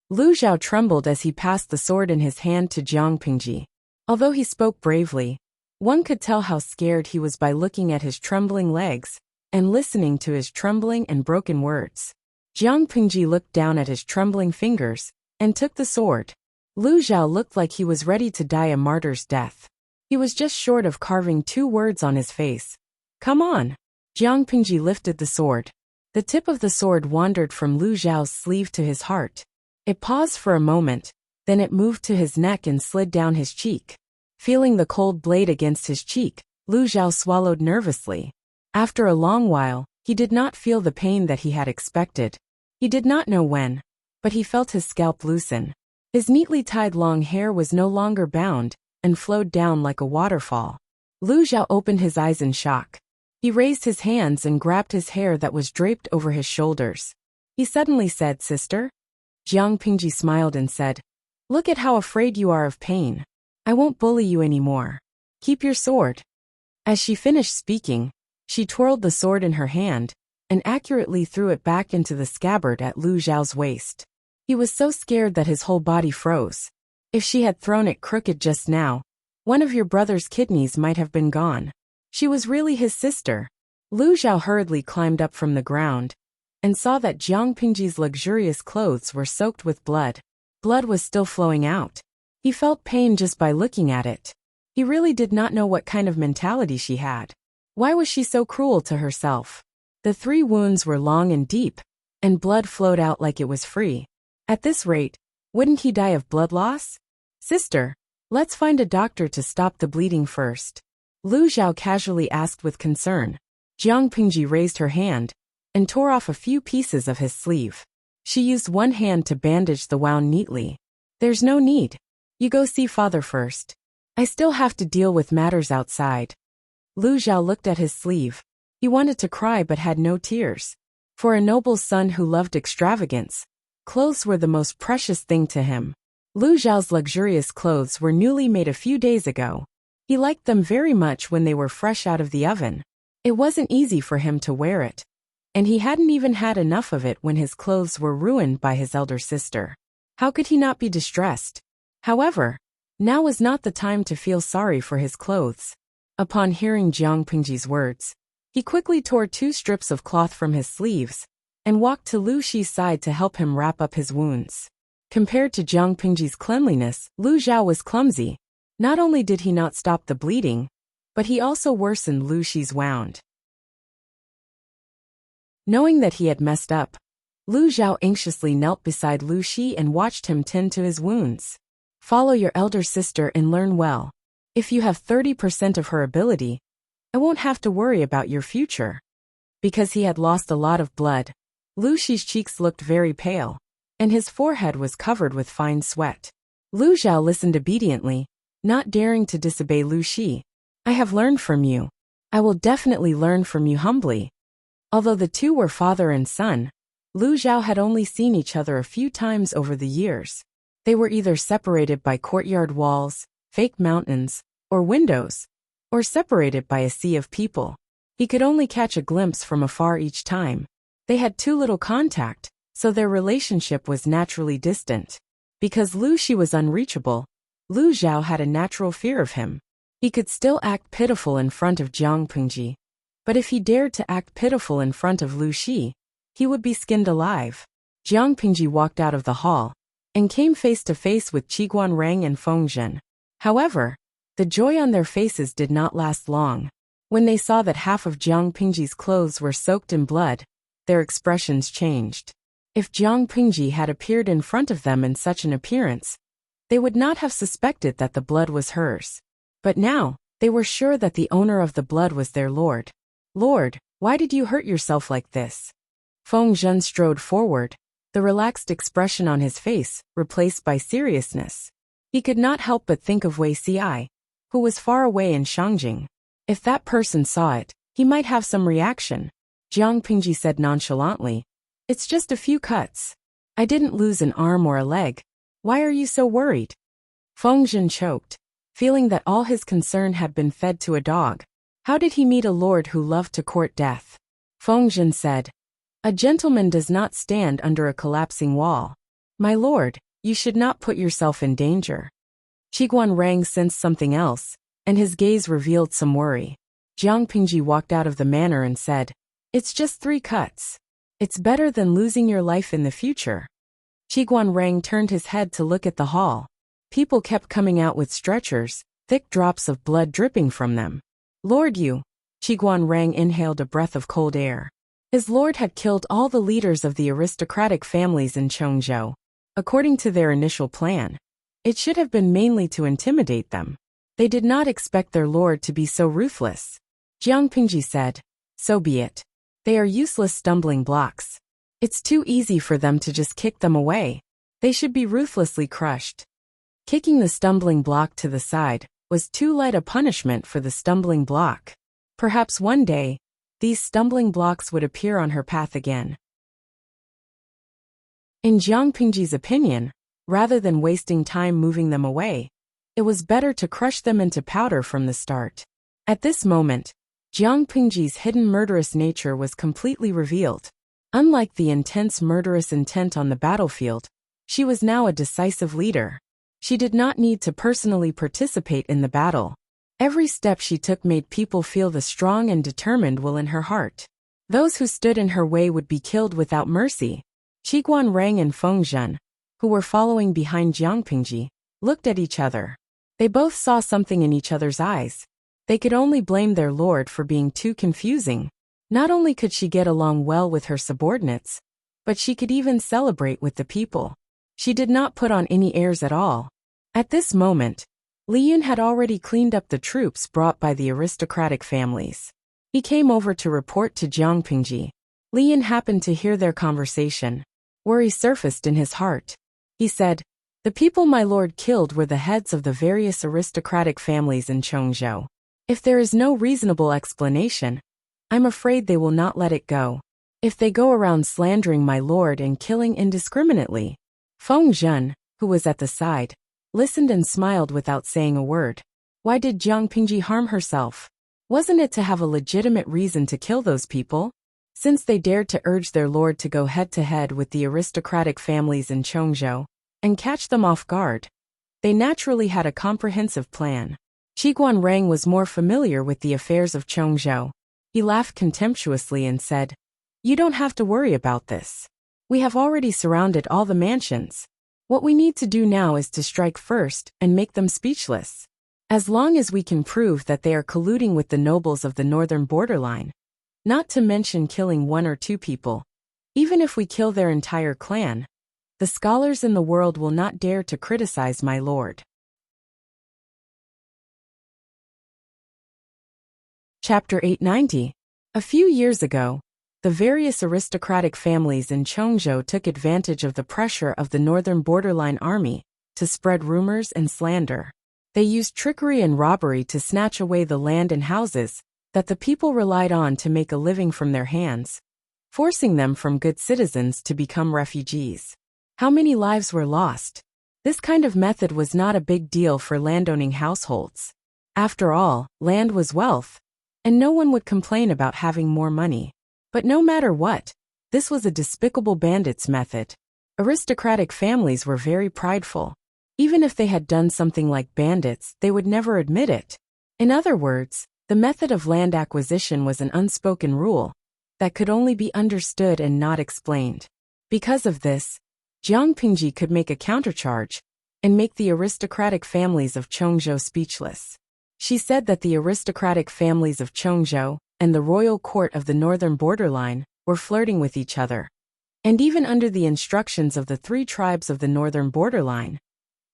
Lu Zhao trembled as he passed the sword in his hand to Jiang Pingji. Although he spoke bravely, one could tell how scared he was by looking at his trembling legs and listening to his trembling and broken words. Jiang Pingji looked down at his trembling fingers and took the sword. Lu Zhao looked like he was ready to die a martyr's death. He was just short of carving 2 words on his face. Come on! Jiang Pingji lifted the sword. The tip of the sword wandered from Lu Zhao's sleeve to his heart. It paused for a moment, then it moved to his neck and slid down his cheek. Feeling the cold blade against his cheek, Lu Zhao swallowed nervously. After a long while, he did not feel the pain that he had expected. He did not know when, but he felt his scalp loosen. His neatly tied long hair was no longer bound and flowed down like a waterfall. Lu Zhao opened his eyes in shock. He raised his hands and grabbed his hair that was draped over his shoulders. He suddenly said, "Sister?" Jiang Pingji smiled and said, "Look at how afraid you are of pain. I won't bully you anymore. Keep your sword." As she finished speaking, she twirled the sword in her hand and accurately threw it back into the scabbard at Lu Zhao's waist. He was so scared that his whole body froze. If she had thrown it crooked just now, one of your brother's kidneys might have been gone. She was really his sister. Lu Zhao hurriedly climbed up from the ground and saw that Jiang Pingji's luxurious clothes were soaked with blood. Blood was still flowing out. He felt pain just by looking at it. He really did not know what kind of mentality she had. Why was she so cruel to herself? The 3 wounds were long and deep, and blood flowed out like it was free. At this rate, wouldn't he die of blood loss? "Sister, let's find a doctor to stop the bleeding first," Lu Zhao casually asked with concern. Jiang Pingji raised her hand and tore off a few pieces of his sleeve. She used one hand to bandage the wound neatly. "There's no need. You go see father first. I still have to deal with matters outside." Lu Zhao looked at his sleeve. He wanted to cry but had no tears. For a noble son who loved extravagance, clothes were the most precious thing to him. Lu Zhao's luxurious clothes were newly made a few days ago. He liked them very much when they were fresh out of the oven. It wasn't easy for him to wear it, and he hadn't even had enough of it when his clothes were ruined by his elder sister. How could he not be distressed? However, now was not the time to feel sorry for his clothes. Upon hearing Jiang Pingji's words, he quickly tore 2 strips of cloth from his sleeves and walked to Lu Xi's side to help him wrap up his wounds. Compared to Jiang Pingji's cleanliness, Lu Zhao was clumsy. Not only did he not stop the bleeding, but he also worsened Lu Xi's wound. Knowing that he had messed up, Lu Zhao anxiously knelt beside Lu Xi and watched him tend to his wounds. "Follow your elder sister and learn well. If you have 30% of her ability, I won't have to worry about your future." Because he had lost a lot of blood, Lu Xi's cheeks looked very pale, and his forehead was covered with fine sweat. Lu Zhao listened obediently, not daring to disobey Lu Xi. "I have learned from you. I will definitely learn from you humbly." Although the 2 were father and son, Lu Zhao had only seen each other a few times over the years. They were either separated by courtyard walls, fake mountains, or windows, or separated by a sea of people. He could only catch a glimpse from afar each time. They had too little contact, so their relationship was naturally distant. Because Lu Xi was unreachable, Lu Zhao had a natural fear of him. He could still act pitiful in front of Jiang Pingji, but if he dared to act pitiful in front of Lu Xi, he would be skinned alive. Jiang Pingji walked out of the hall and came face to face with Qiguan Rang and Feng Zhen. However, the joy on their faces did not last long. When they saw that half of Jiang Pingji's clothes were soaked in blood, their expressions changed. If Jiang Pingji had appeared in front of them in such an appearance, they would not have suspected that the blood was hers. But now, they were sure that the owner of the blood was their lord. "Lord, why did you hurt yourself like this?" Feng Zhen strode forward, the relaxed expression on his face replaced by seriousness. He could not help but think of Wei Ci, who was far away in Shangjing. If that person saw it, he might have some reaction. Jiang Pingji said nonchalantly, "It's just a few cuts. I didn't lose an arm or a leg. Why are you so worried?" Feng Zhen choked, feeling that all his concern had been fed to a dog. How did he meet a lord who loved to court death? Feng Zhen said, "A gentleman does not stand under a collapsing wall. My lord, you should not put yourself in danger." Qiguan Rang sensed something else, and his gaze revealed some worry. Jiang Pingji walked out of the manor and said, It's just 3 cuts. It's better than losing your life in the future. Qiguanrang turned his head to look at the hall. People kept coming out with stretchers, thick drops of blood dripping from them. Lord Yu. Qiguanrang inhaled a breath of cold air. His lord had killed all the leaders of the aristocratic families in Chongzhou. According to their initial plan, it should have been mainly to intimidate them. They did not expect their lord to be so ruthless. Jiang Pingji said, "So be it. They are useless stumbling blocks. It's too easy for them to just kick them away. They should be ruthlessly crushed." Kicking the stumbling block to the side was too light a punishment for the stumbling block. Perhaps one day, these stumbling blocks would appear on her path again. In Jiang Pingji's opinion, rather than wasting time moving them away, it was better to crush them into powder from the start. At this moment, Jiang Pingji's hidden murderous nature was completely revealed. Unlike the intense murderous intent on the battlefield, she was now a decisive leader. She did not need to personally participate in the battle. Every step she took made people feel the strong and determined will in her heart. Those who stood in her way would be killed without mercy. Qiguanrang and Feng Zhen, who were following behind Jiang Pingji, looked at each other. They both saw something in each other's eyes. They could only blame their lord for being too confusing. Not only could she get along well with her subordinates, but she could even celebrate with the people. She did not put on any airs at all. At this moment, Li Yun had already cleaned up the troops brought by the aristocratic families. He came over to report to Jiang Pingji. Li Yun happened to hear their conversation. Worry surfaced in his heart. He said, "The people my lord killed were the heads of the various aristocratic families in Chongzhou. If there is no reasonable explanation, I'm afraid they will not let it go. If they go around slandering my lord and killing indiscriminately." Feng Zhen, who was at the side, listened and smiled without saying a word. Why did Jiang Pingji harm herself? Wasn't it to have a legitimate reason to kill those people? Since they dared to urge their lord to go head-to-head with the aristocratic families in Chongzhou and catch them off guard, they naturally had a comprehensive plan. Qiguanrang was more familiar with the affairs of Chongzhou. He laughed contemptuously and said, "You don't have to worry about this. We have already surrounded all the mansions. What we need to do now is to strike first and make them speechless. As long as we can prove that they are colluding with the nobles of the northern borderline, not to mention killing 1 or 2 people, even if we kill their entire clan, the scholars in the world will not dare to criticize my lord." Chapter 890. A few years ago, the various aristocratic families in Chongzhou took advantage of the pressure of the northern borderline army to spread rumors and slander. They used trickery and robbery to snatch away the land and houses that the people relied on to make a living from their hands, forcing them from good citizens to become refugees. How many lives were lost? This kind of method was not a big deal for landowning households. After all, land was wealth, and no one would complain about having more money. But no matter what, this was a despicable bandits' method. Aristocratic families were very prideful. Even if they had done something like bandits, they would never admit it. In other words, the method of land acquisition was an unspoken rule that could only be understood and not explained. Because of this, Jiang Pingji could make a countercharge and make the aristocratic families of Chongzhou speechless. She said that the aristocratic families of Chongzhou and the royal court of the northern borderline were flirting with each other. And even under the instructions of the 3 tribes of the northern borderline,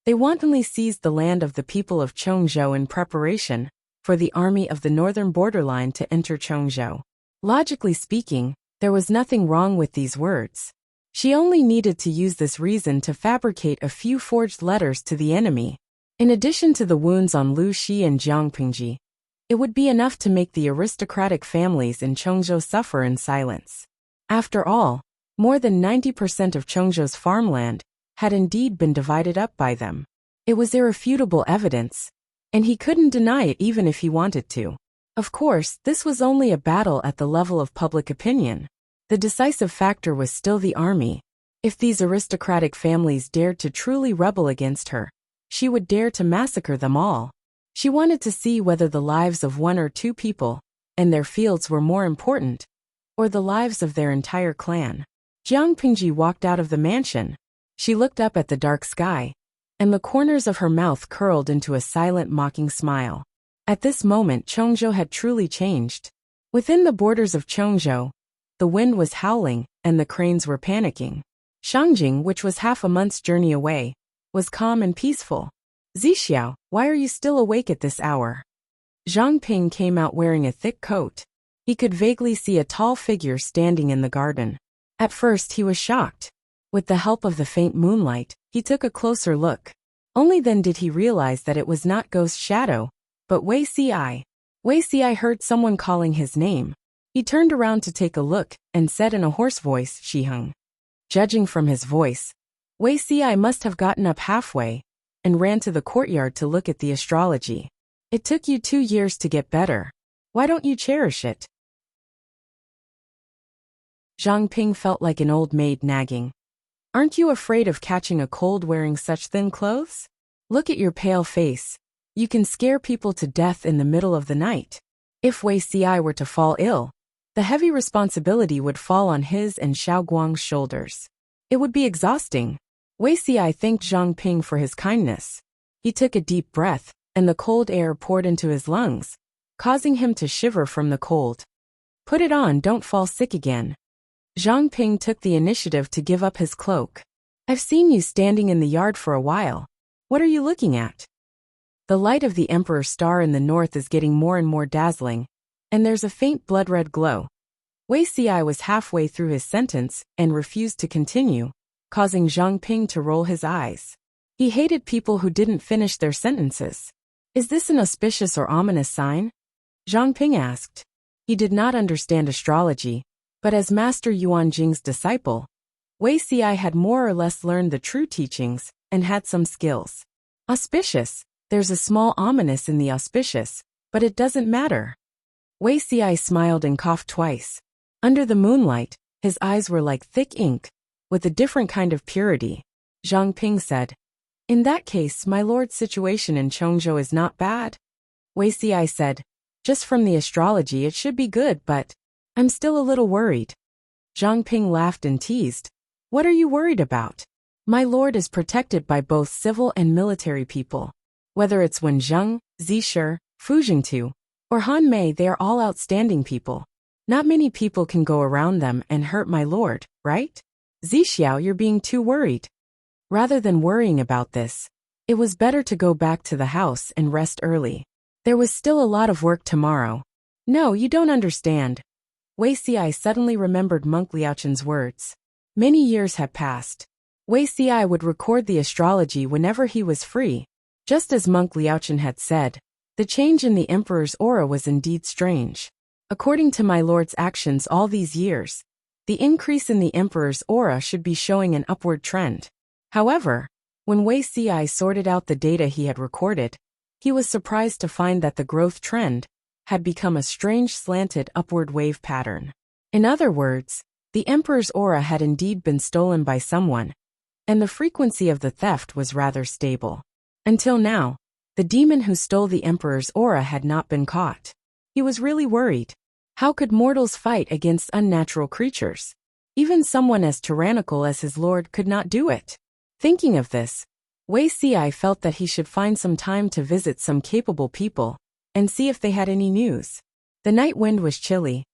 they wantonly seized the land of the people of Chongzhou in preparation for the army of the northern borderline to enter Chongzhou. Logically speaking, there was nothing wrong with these words. She only needed to use this reason to fabricate a few forged letters to the enemy. In addition to the wounds on Lu Shi and Jiang Pingji, it would be enough to make the aristocratic families in Chongzhou suffer in silence. After all, more than 90% of Chongzhou's farmland had indeed been divided up by them. It was irrefutable evidence, and he couldn't deny it even if he wanted to. Of course, this was only a battle at the level of public opinion. The decisive factor was still the army. If these aristocratic families dared to truly rebel against her, she would dare to massacre them all. She wanted to see whether the lives of 1 or 2 people and their fields were more important, or the lives of their entire clan. Jiang Pingji walked out of the mansion. She looked up at the dark sky, and the corners of her mouth curled into a silent mocking smile. At this moment Chongzhou had truly changed. Within the borders of Chongzhou, the wind was howling, and the cranes were panicking. Shangjing, which was half a month's journey away, was calm and peaceful. Zixiao, why are you still awake at this hour? Zhang Ping came out wearing a thick coat. He could vaguely see a tall figure standing in the garden. At first he was shocked. With the help of the faint moonlight, he took a closer look. Only then did he realize that it was not Ghost Shadow, but Wei Ci. Wei Ci heard someone calling his name. He turned around to take a look, and said in a hoarse voice, Shiheng. Judging from his voice, Wei Ci must have gotten up halfway, and ran to the courtyard to look at the astrology. It took you 2 years to get better. Why don't you cherish it? Zhang Ping felt like an old maid nagging. Aren't you afraid of catching a cold wearing such thin clothes? Look at your pale face. You can scare people to death in the middle of the night. If Wei Ci were to fall ill, the heavy responsibility would fall on his and Xiao Guang's shoulders. It would be exhausting. Wei Ci thanked Zhang Ping for his kindness. He took a deep breath, and the cold air poured into his lungs, causing him to shiver from the cold. Put it on, don't fall sick again. Zhang Ping took the initiative to give up his cloak. I've seen you standing in the yard for a while. What are you looking at? The light of the Emperor's star in the north is getting more and more dazzling, and there's a faint blood-red glow. Wei Ci was halfway through his sentence and refused to continue, causing Zhang Ping to roll his eyes. He hated people who didn't finish their sentences. Is this an auspicious or ominous sign? Zhang Ping asked. He did not understand astrology, but as Master Yuan Jing's disciple, Wei Ci had more or less learned the true teachings and had some skills. Auspicious. There's a small ominous in the auspicious, but it doesn't matter. Wei Ci smiled and coughed twice. Under the moonlight, his eyes were like thick ink, with a different kind of purity. Zhang Ping said, In that case, my lord's situation in Chongzhou is not bad. Wei Ci said, Just from the astrology it should be good, but I'm still a little worried. Zhang Ping laughed and teased, What are you worried about? My lord is protected by both civil and military people. Whether it's Wenzheng, Zisher, Fu Jingtu, or Han Mei, they are all outstanding people. Not many people can go around them and hurt my lord, right? Zixiao, you're being too worried. Rather than worrying about this, it was better to go back to the house and rest early. There was still a lot of work tomorrow. No, you don't understand. Wei Ci suddenly remembered Monk Liaochen's words. Many years had passed. Wei Ci would record the astrology whenever he was free. Just as Monk Liaochen had said, the change in the Emperor's aura was indeed strange. According to my lord's actions all these years, the increase in the Emperor's aura should be showing an upward trend. However, when Wei Ci sorted out the data he had recorded, he was surprised to find that the growth trend had become a strange slanted upward wave pattern. In other words, the Emperor's aura had indeed been stolen by someone, and the frequency of the theft was rather stable. Until now, the demon who stole the Emperor's aura had not been caught. He was really worried. How could mortals fight against unnatural creatures? Even someone as tyrannical as his lord could not do it. Thinking of this, Wei Ci felt that he should find some time to visit some capable people and see if they had any news. The night wind was chilly.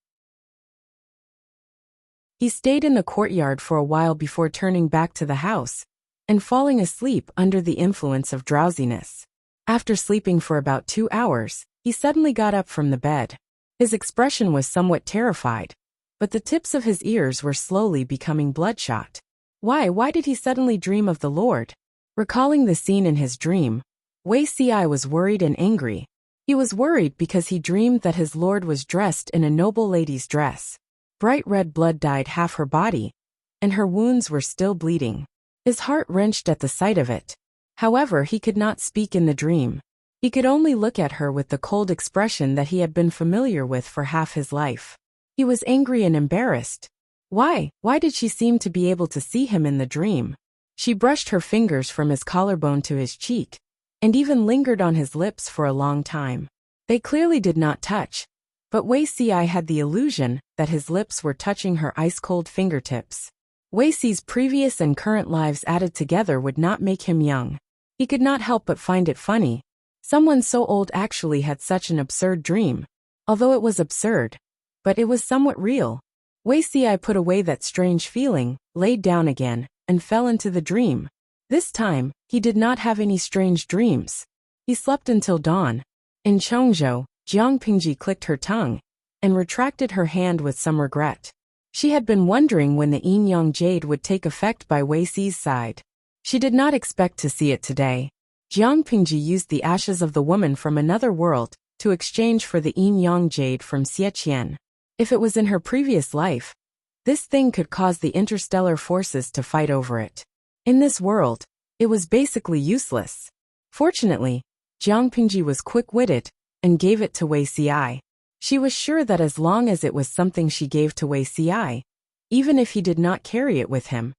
He stayed in the courtyard for a while before turning back to the house and falling asleep under the influence of drowsiness. After sleeping for about 2 hours, he suddenly got up from the bed. His expression was somewhat terrified, but the tips of his ears were slowly becoming bloodshot. Why did he suddenly dream of the Lord? Recalling the scene in his dream, Wei Ci was worried and angry. He was worried because he dreamed that his lord was dressed in a noble lady's dress. Bright red blood dyed half her body, and her wounds were still bleeding. His heart wrenched at the sight of it. However, he could not speak in the dream. He could only look at her with the cold expression that he had been familiar with for half his life. He was angry and embarrassed. Why did she seem to be able to see him in the dream? She brushed her fingers from his collarbone to his cheek, and even lingered on his lips for a long time. They clearly did not touch, But Wei Xi had the illusion that his lips were touching her ice-cold fingertips. Wei Xi's previous and current lives added together would not make him young. He could not help but find it funny. Someone so old actually had such an absurd dream. Although it was absurd, but it was somewhat real. Wei Xi put away that strange feeling, laid down again, and fell into the dream. This time, he did not have any strange dreams. He slept until dawn. In Chongzhou, Jiang Pingji clicked her tongue and retracted her hand with some regret. She had been wondering when the yin-yang jade would take effect by Wei Xi's side. She did not expect to see it today. Jiang Pingji used the ashes of the woman from another world to exchange for the yin-yang jade from Xieqian. If it was in her previous life, this thing could cause the interstellar forces to fight over it. In this world, it was basically useless. Fortunately, Jiang Pingji was quick-witted and gave it to Wei Xi. She was sure that as long as it was something she gave to Wei Xi, even if he did not carry it with him,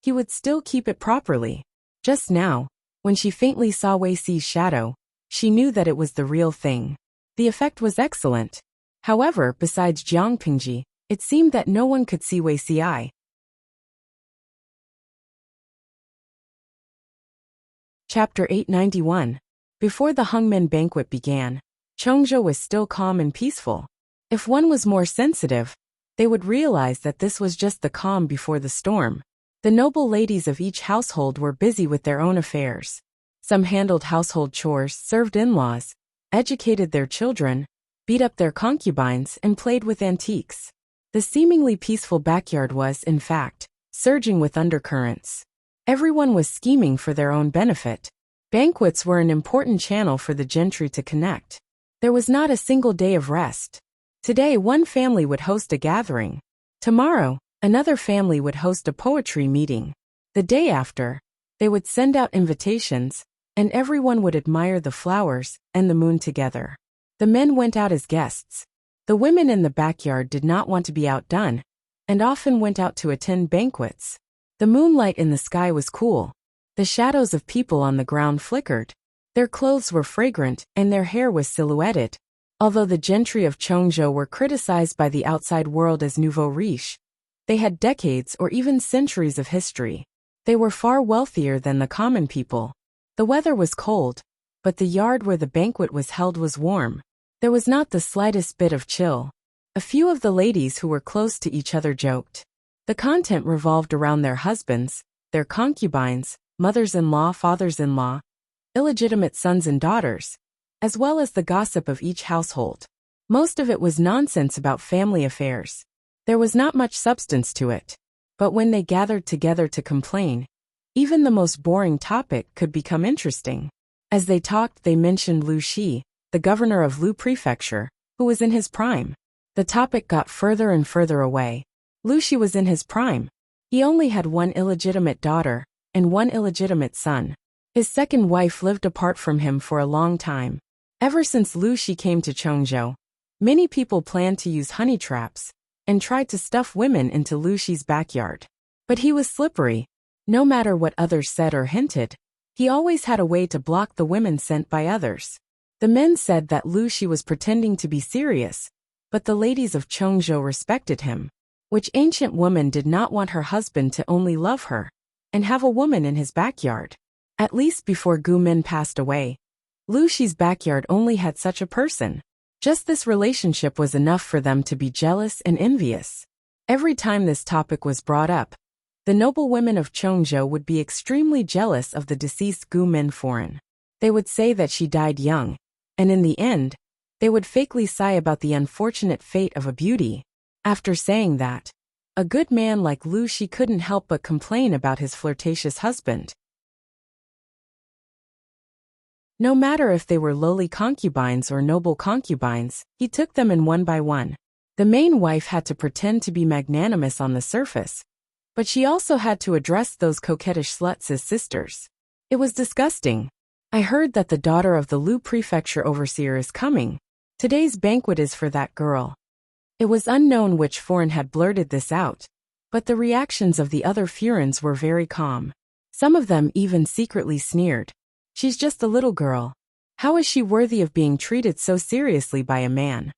he would still keep it properly. Just now, when she faintly saw Wei Xi's shadow, she knew that it was the real thing. The effect was excellent. However, besides Jiang Pingji, it seemed that no one could see Wei Xi. Chapter 891. Before the Hungmen banquet began, Chongzhou was still calm and peaceful. If one was more sensitive, they would realize that this was just the calm before the storm. The noble ladies of each household were busy with their own affairs. Some handled household chores, served in-laws, educated their children, beat up their concubines, and played with antiques. The seemingly peaceful backyard was, in fact, surging with undercurrents. Everyone was scheming for their own benefit. Banquets were an important channel for the gentry to connect. There was not a single day of rest. Today one family would host a gathering. Tomorrow, another family would host a poetry meeting. The day after, they would send out invitations, and everyone would admire the flowers and the moon together. The men went out as guests. The women in the backyard did not want to be outdone, and often went out to attend banquets. The moonlight in the sky was cool. The shadows of people on the ground flickered. Their clothes were fragrant, and their hair was silhouetted. Although the gentry of Chongzhou were criticized by the outside world as nouveau riche, they had decades or even centuries of history. They were far wealthier than the common people. The weather was cold, but the yard where the banquet was held was warm. There was not the slightest bit of chill. A few of the ladies who were close to each other joked. The content revolved around their husbands, their concubines, mothers-in-law, fathers-in-law, illegitimate sons and daughters, as well as the gossip of each household. Most of it was nonsense about family affairs. There was not much substance to it. But when they gathered together to complain, even the most boring topic could become interesting. As they talked, they mentioned Lu Shi, the governor of Lu Prefecture, who was in his prime. The topic got further and further away. Lu Shi was in his prime. He only had one illegitimate daughter and one illegitimate son. His second wife lived apart from him for a long time. Ever since Lu Shi came to Chongzhou, many people planned to use honey traps and tried to stuff women into Lu Shi's backyard. But he was slippery. No matter what others said or hinted, he always had a way to block the women sent by others. The men said that Lu Shi was pretending to be serious, but the ladies of Chongzhou respected him. Which ancient woman did not want her husband to only love her and have a woman in his backyard? At least before Gu Min passed away, Lu Shi's backyard only had such a person. Just this relationship was enough for them to be jealous and envious. Every time this topic was brought up, the noble women of Chongzhou would be extremely jealous of the deceased Gu Min foreign. They would say that she died young, and in the end, they would fakely sigh about the unfortunate fate of a beauty. After saying that, a good man like Lu Shi couldn't help but complain about his flirtatious husband. No matter if they were lowly concubines or noble concubines, he took them in one by one. The main wife had to pretend to be magnanimous on the surface, but she also had to address those coquettish sluts as sisters. It was disgusting. I heard that the daughter of the Lu Prefecture overseer is coming. Today's banquet is for that girl. It was unknown which foreign had blurted this out, but the reactions of the other Furins were very calm. Some of them even secretly sneered. She's just a little girl. How is she worthy of being treated so seriously by a man?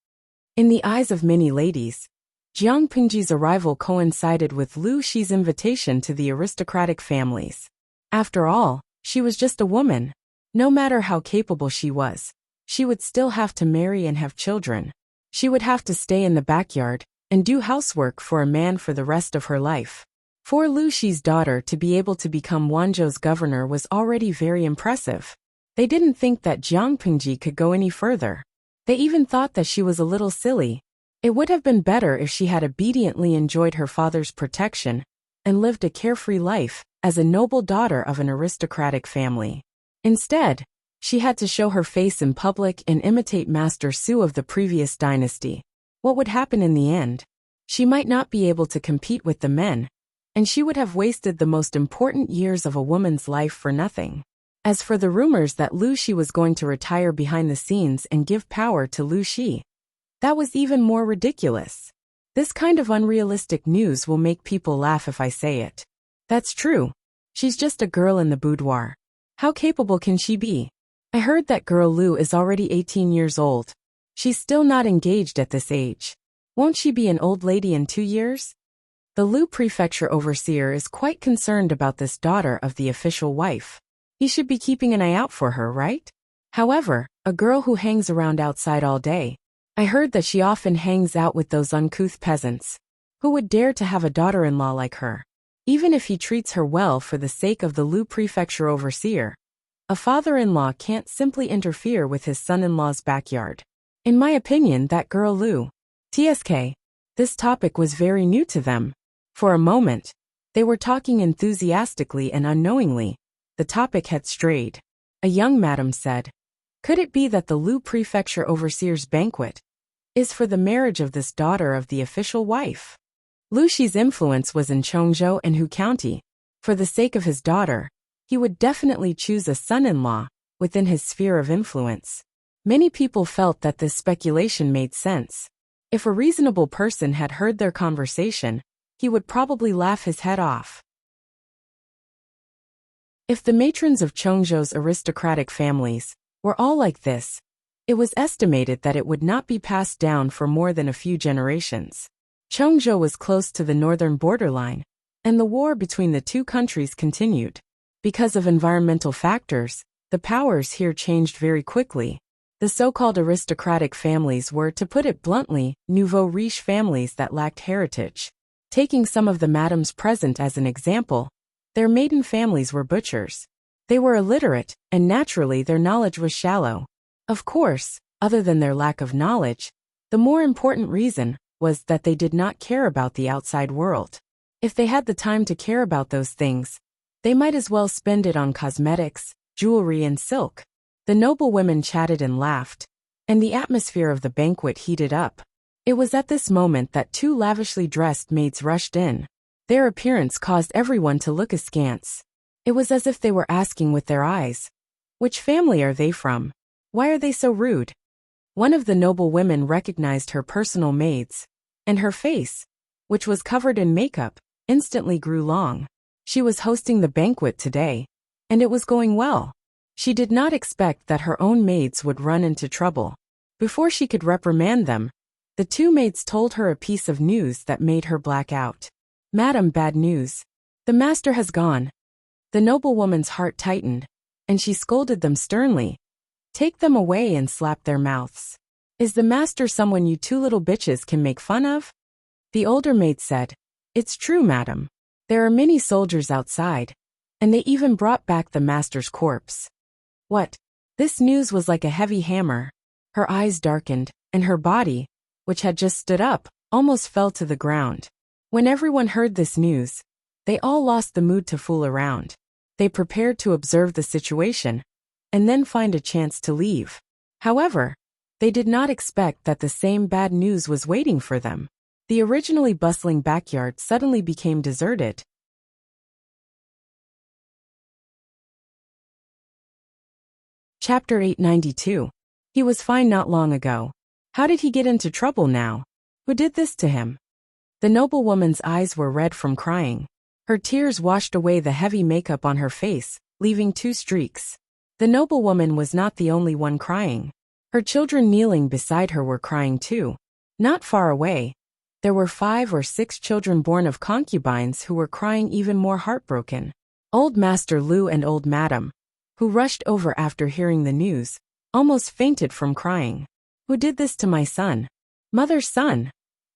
In the eyes of many ladies, Jiang Pingji's arrival coincided with Lu Shi's invitation to the aristocratic families. After all, she was just a woman. No matter how capable she was, she would still have to marry and have children. She would have to stay in the backyard and do housework for a man for the rest of her life. For Lu Shi's daughter to be able to become Wanzhou's governor was already very impressive. They didn't think that Jiang Pingji could go any further. They even thought that she was a little silly. It would have been better if she had obediently enjoyed her father's protection and lived a carefree life as a noble daughter of an aristocratic family. Instead, she had to show her face in public and imitate Master Su of the previous dynasty. What would happen in the end? She might not be able to compete with the men, and she would have wasted the most important years of a woman's life for nothing. As for the rumors that Lu Shi was going to retire behind the scenes and give power to Lu Shi, that was even more ridiculous. This kind of unrealistic news will make people laugh if I say it. That's true. She's just a girl in the boudoir. How capable can she be? I heard that girl Lu is already 18 years old. She's still not engaged at this age. Won't she be an old lady in 2 years? The Lu prefecture overseer is quite concerned about this daughter of the official wife. He should be keeping an eye out for her, right? However, a girl who hangs around outside all day, I heard that she often hangs out with those uncouth peasants. Who would dare to have a daughter-in-law like her? Even if he treats her well for the sake of the Lu prefecture overseer, a father-in-law can't simply interfere with his son-in-law's backyard. In my opinion, that girl Lu, TSK, this topic was very new to them. For a moment, they were talking enthusiastically and unknowingly, the topic had strayed. A young madam said, "Could it be that the Lu prefecture overseer's banquet is for the marriage of this daughter of the official wife?" Lu Shi's influence was in Chongzhou and Hu County. For the sake of his daughter, he would definitely choose a son-in-law within his sphere of influence. Many people felt that this speculation made sense. If a reasonable person had heard their conversation, he would probably laugh his head off. If the matrons of Chongzhou's aristocratic families were all like this, it was estimated that it would not be passed down for more than a few generations. Chongzhou was close to the northern borderline, and the war between the two countries continued. Because of environmental factors, the powers here changed very quickly. The so-called aristocratic families were, to put it bluntly, nouveau riche families that lacked heritage. Taking some of the madams present as an example, their maiden families were butchers. They were illiterate, and naturally their knowledge was shallow. Of course, other than their lack of knowledge, the more important reason was that they did not care about the outside world. If they had the time to care about those things, they might as well spend it on cosmetics, jewelry and silk. The noble women chatted and laughed, and the atmosphere of the banquet heated up. It was at this moment that two lavishly dressed maids rushed in. Their appearance caused everyone to look askance. It was as if they were asking with their eyes, "Which family are they from? Why are they so rude?" One of the noble women recognized her personal maids, and her face, which was covered in makeup, instantly grew long. She was hosting the banquet today, and it was going well. She did not expect that her own maids would run into trouble. Before she could reprimand them, the two maids told her a piece of news that made her black out. "Madam, bad news. The master has gone." The noblewoman's heart tightened, and she scolded them sternly. "Take them away and slap their mouths. Is the master someone you two little bitches can make fun of?" The older maid said, "It's true, madam. There are many soldiers outside, and they even brought back the master's corpse." What? This news was like a heavy hammer. Her eyes darkened, and her body, which had just stood up, almost fell to the ground. When everyone heard this news, they all lost the mood to fool around. They prepared to observe the situation, and then find a chance to leave. However, they did not expect that the same bad news was waiting for them. The originally bustling backyard suddenly became deserted. Chapter 892. He was fine not long ago. How did he get into trouble now? Who did this to him? The noblewoman's eyes were red from crying. Her tears washed away the heavy makeup on her face, leaving 2 streaks. The noblewoman was not the only one crying. Her children kneeling beside her were crying too. Not far away, there were 5 or 6 children born of concubines who were crying even more heartbroken. Old Master Lu and Old Madam, who rushed over after hearing the news, almost fainted from crying. Who did this to my son? Mother's son.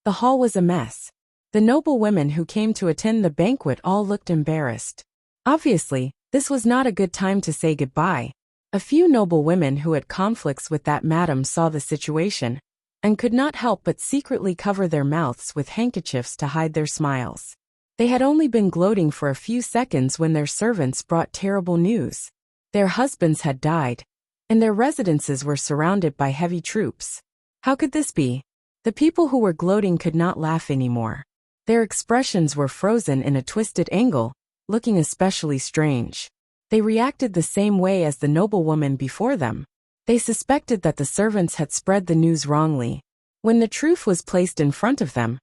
The hall was a mess. The noble women who came to attend the banquet all looked embarrassed. Obviously, this was not a good time to say goodbye. A few noble women who had conflicts with that madam saw the situation, and could not help but secretly cover their mouths with handkerchiefs to hide their smiles. They had only been gloating for a few seconds when their servants brought terrible news. Their husbands had died, and their residences were surrounded by heavy troops. How could this be? The people who were gloating could not laugh anymore. Their expressions were frozen in a twisted angle, looking especially strange. They reacted the same way as the noblewoman before them. They suspected that the servants had spread the news wrongly. When the truth was placed in front of them,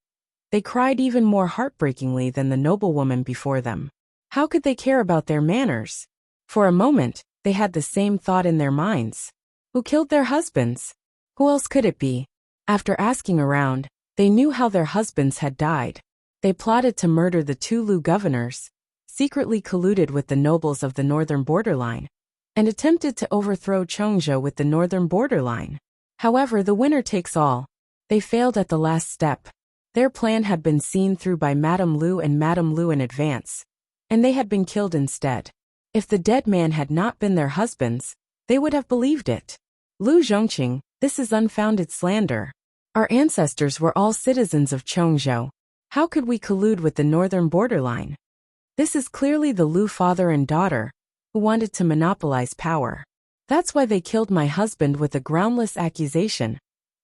they cried even more heartbreakingly than the noblewoman before them. How could they care about their manners? For a moment, they had the same thought in their minds. Who killed their husbands? Who else could it be? After asking around, they knew how their husbands had died. They plotted to murder the 2 Lu governors, secretly colluded with the nobles of the northern borderline, and attempted to overthrow Chongzhou with the northern borderline. However, the winner takes all. They failed at the last step. Their plan had been seen through by Madame Lu and Madame Lu in advance, and they had been killed instead. If the dead man had not been their husbands, they would have believed it. Lu Zhongqing, this is unfounded slander. Our ancestors were all citizens of Chongzhou. How could we collude with the northern borderline? This is clearly the Lu father and daughter, who wanted to monopolize power. That's why they killed my husband with a groundless accusation.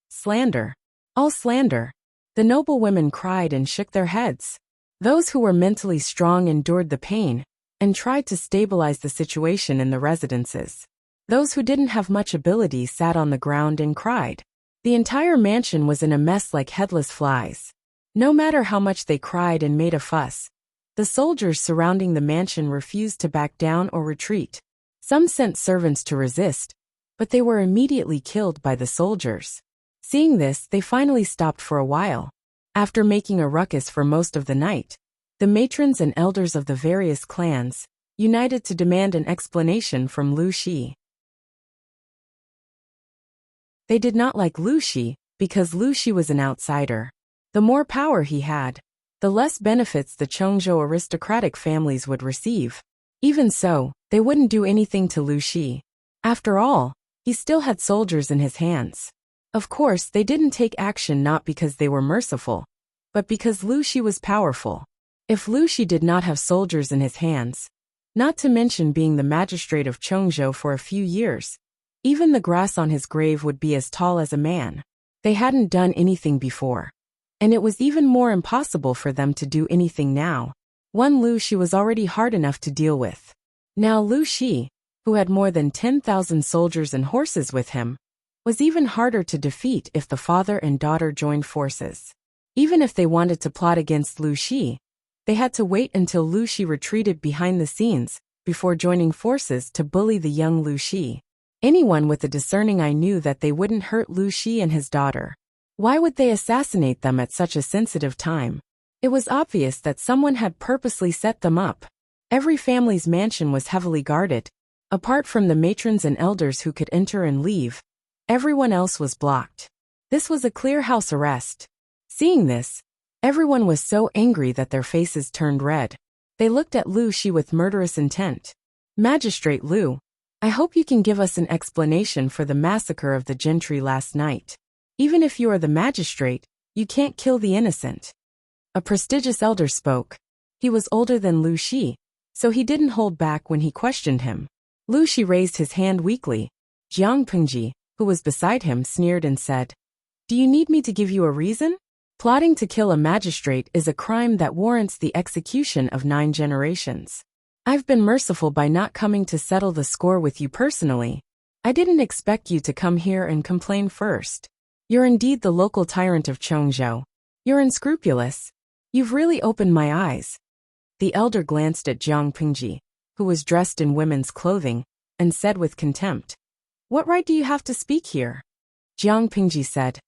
Slander. All slander. The noble women cried and shook their heads. Those who were mentally strong endured the pain, and tried to stabilize the situation in the residences. Those who didn't have much ability sat on the ground and cried. The entire mansion was in a mess like headless flies. No matter how much they cried and made a fuss, the soldiers surrounding the mansion refused to back down or retreat. Some sent servants to resist, but they were immediately killed by the soldiers. Seeing this, they finally stopped for a while. After making a ruckus for most of the night, the matrons and elders of the various clans united to demand an explanation from Lu Shi. They did not like Lu Shi because Lu Shi was an outsider. The more power he had, the less benefits the Chongzhou aristocratic families would receive. Even so, they wouldn't do anything to Lu Shi. After all, he still had soldiers in his hands. Of course, they didn't take action not because they were merciful, but because Lu Shi was powerful. If Lu Shi did not have soldiers in his hands, not to mention being the magistrate of Chongzhou for a few years, even the grass on his grave would be as tall as a man. They hadn't done anything before, and it was even more impossible for them to do anything now. One Lu Shi was already hard enough to deal with. Now Lu Shi, who had more than 10,000 soldiers and horses with him, was even harder to defeat if the father and daughter joined forces. Even if they wanted to plot against Lu Shi, they had to wait until Lu Shi retreated behind the scenes before joining forces to bully the young Lu Shi. Anyone with a discerning eye knew that they wouldn't hurt Lu Shi and his daughter. Why would they assassinate them at such a sensitive time? It was obvious that someone had purposely set them up. Every family's mansion was heavily guarded. Apart from the matrons and elders who could enter and leave, everyone else was blocked. This was a clear house arrest. Seeing this, everyone was so angry that their faces turned red. They looked at Lu Shi with murderous intent. Magistrate Lu, I hope you can give us an explanation for the massacre of the gentry last night. Even if you are the magistrate, you can't kill the innocent. A prestigious elder spoke. He was older than Lu Shi, so he didn't hold back when he questioned him. Lu Shi raised his hand weakly. Jiang Pengji, who was beside him, sneered and said, "Do you need me to give you a reason? Plotting to kill a magistrate is a crime that warrants the execution of 9 generations. I've been merciful by not coming to settle the score with you personally. I didn't expect you to come here and complain first. You're indeed the local tyrant of Chongzhou. You're unscrupulous. You've really opened my eyes." The elder glanced at Jiang Pengji, who was dressed in women's clothing, and said with contempt, "What right do you have to speak here?" Jiang Pengji said,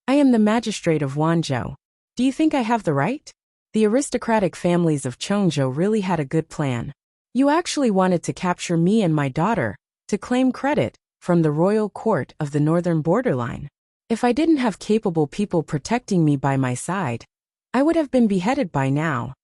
I am the magistrate of Wanzhou. Do you think I have the right? The aristocratic families of Chongzhou really had a good plan. You actually wanted to capture me and my daughter, to claim credit from the royal court of the northern borderline. If I didn't have capable people protecting me by my side, I would have been beheaded by now.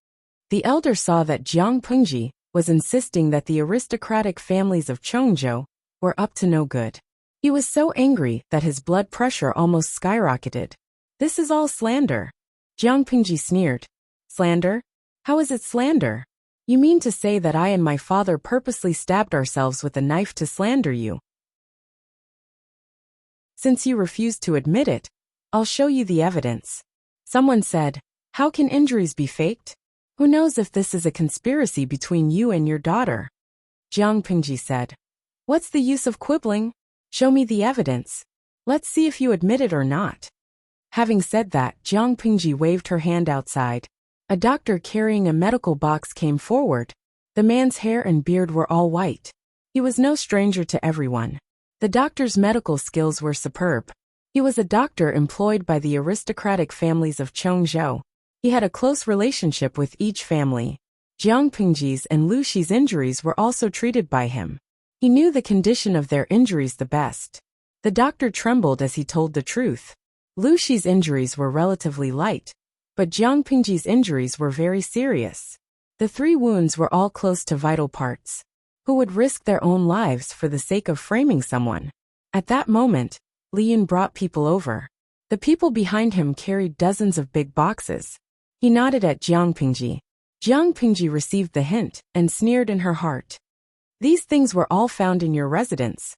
The elder saw that Jiang Pengji was insisting that the aristocratic families of Chongzhou were up to no good. He was so angry that his blood pressure almost skyrocketed. This is all slander. Jiang Pengji sneered. Slander? How is it slander? You mean to say that I and my father purposely stabbed ourselves with a knife to slander you? Since you refuse to admit it, I'll show you the evidence. Someone said, how can injuries be faked? Who knows if this is a conspiracy between you and your daughter? Jiang Pengji said. What's the use of quibbling? Show me the evidence. Let's see if you admit it or not. Having said that, Jiang Pengji waved her hand outside. A doctor carrying a medical box came forward. The man's hair and beard were all white. He was no stranger to everyone. The doctor's medical skills were superb. He was a doctor employed by the aristocratic families of Chongzhou. He had a close relationship with each family. Jiang Pengji's and Lu Shi's injuries were also treated by him. He knew the condition of their injuries the best. The doctor trembled as he told the truth. Lu Shi's injuries were relatively light, but Jiang Pengji's injuries were very serious. The 3 wounds were all close to vital parts. Who would risk their own lives for the sake of framing someone? At that moment, Li Yun brought people over. The people behind him carried dozens of big boxes. He nodded at Jiang Pengji. Jiang Pengji received the hint and sneered in her heart. These things were all found in your residence.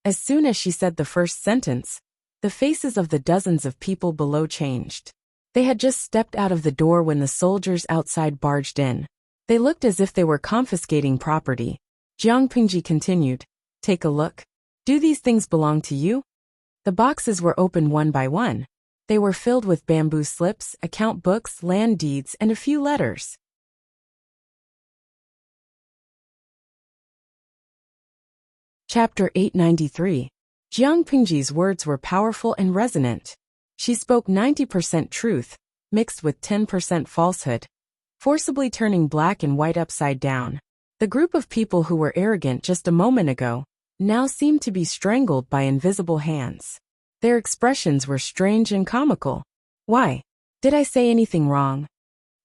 As soon as she said the first sentence, the faces of the dozens of people below changed. They had just stepped out of the door when the soldiers outside barged in. They looked as if they were confiscating property. Jiang Pengji continued, take a look. Do these things belong to you? The boxes were opened one by one. They were filled with bamboo slips, account books, land deeds, and a few letters. Chapter 893. Jiang Pengji's words were powerful and resonant. She spoke 90% truth, mixed with 10% falsehood, forcibly turning black and white upside down. The group of people who were arrogant just a moment ago now seemed to be strangled by invisible hands. Their expressions were strange and comical. Why? Did I say anything wrong?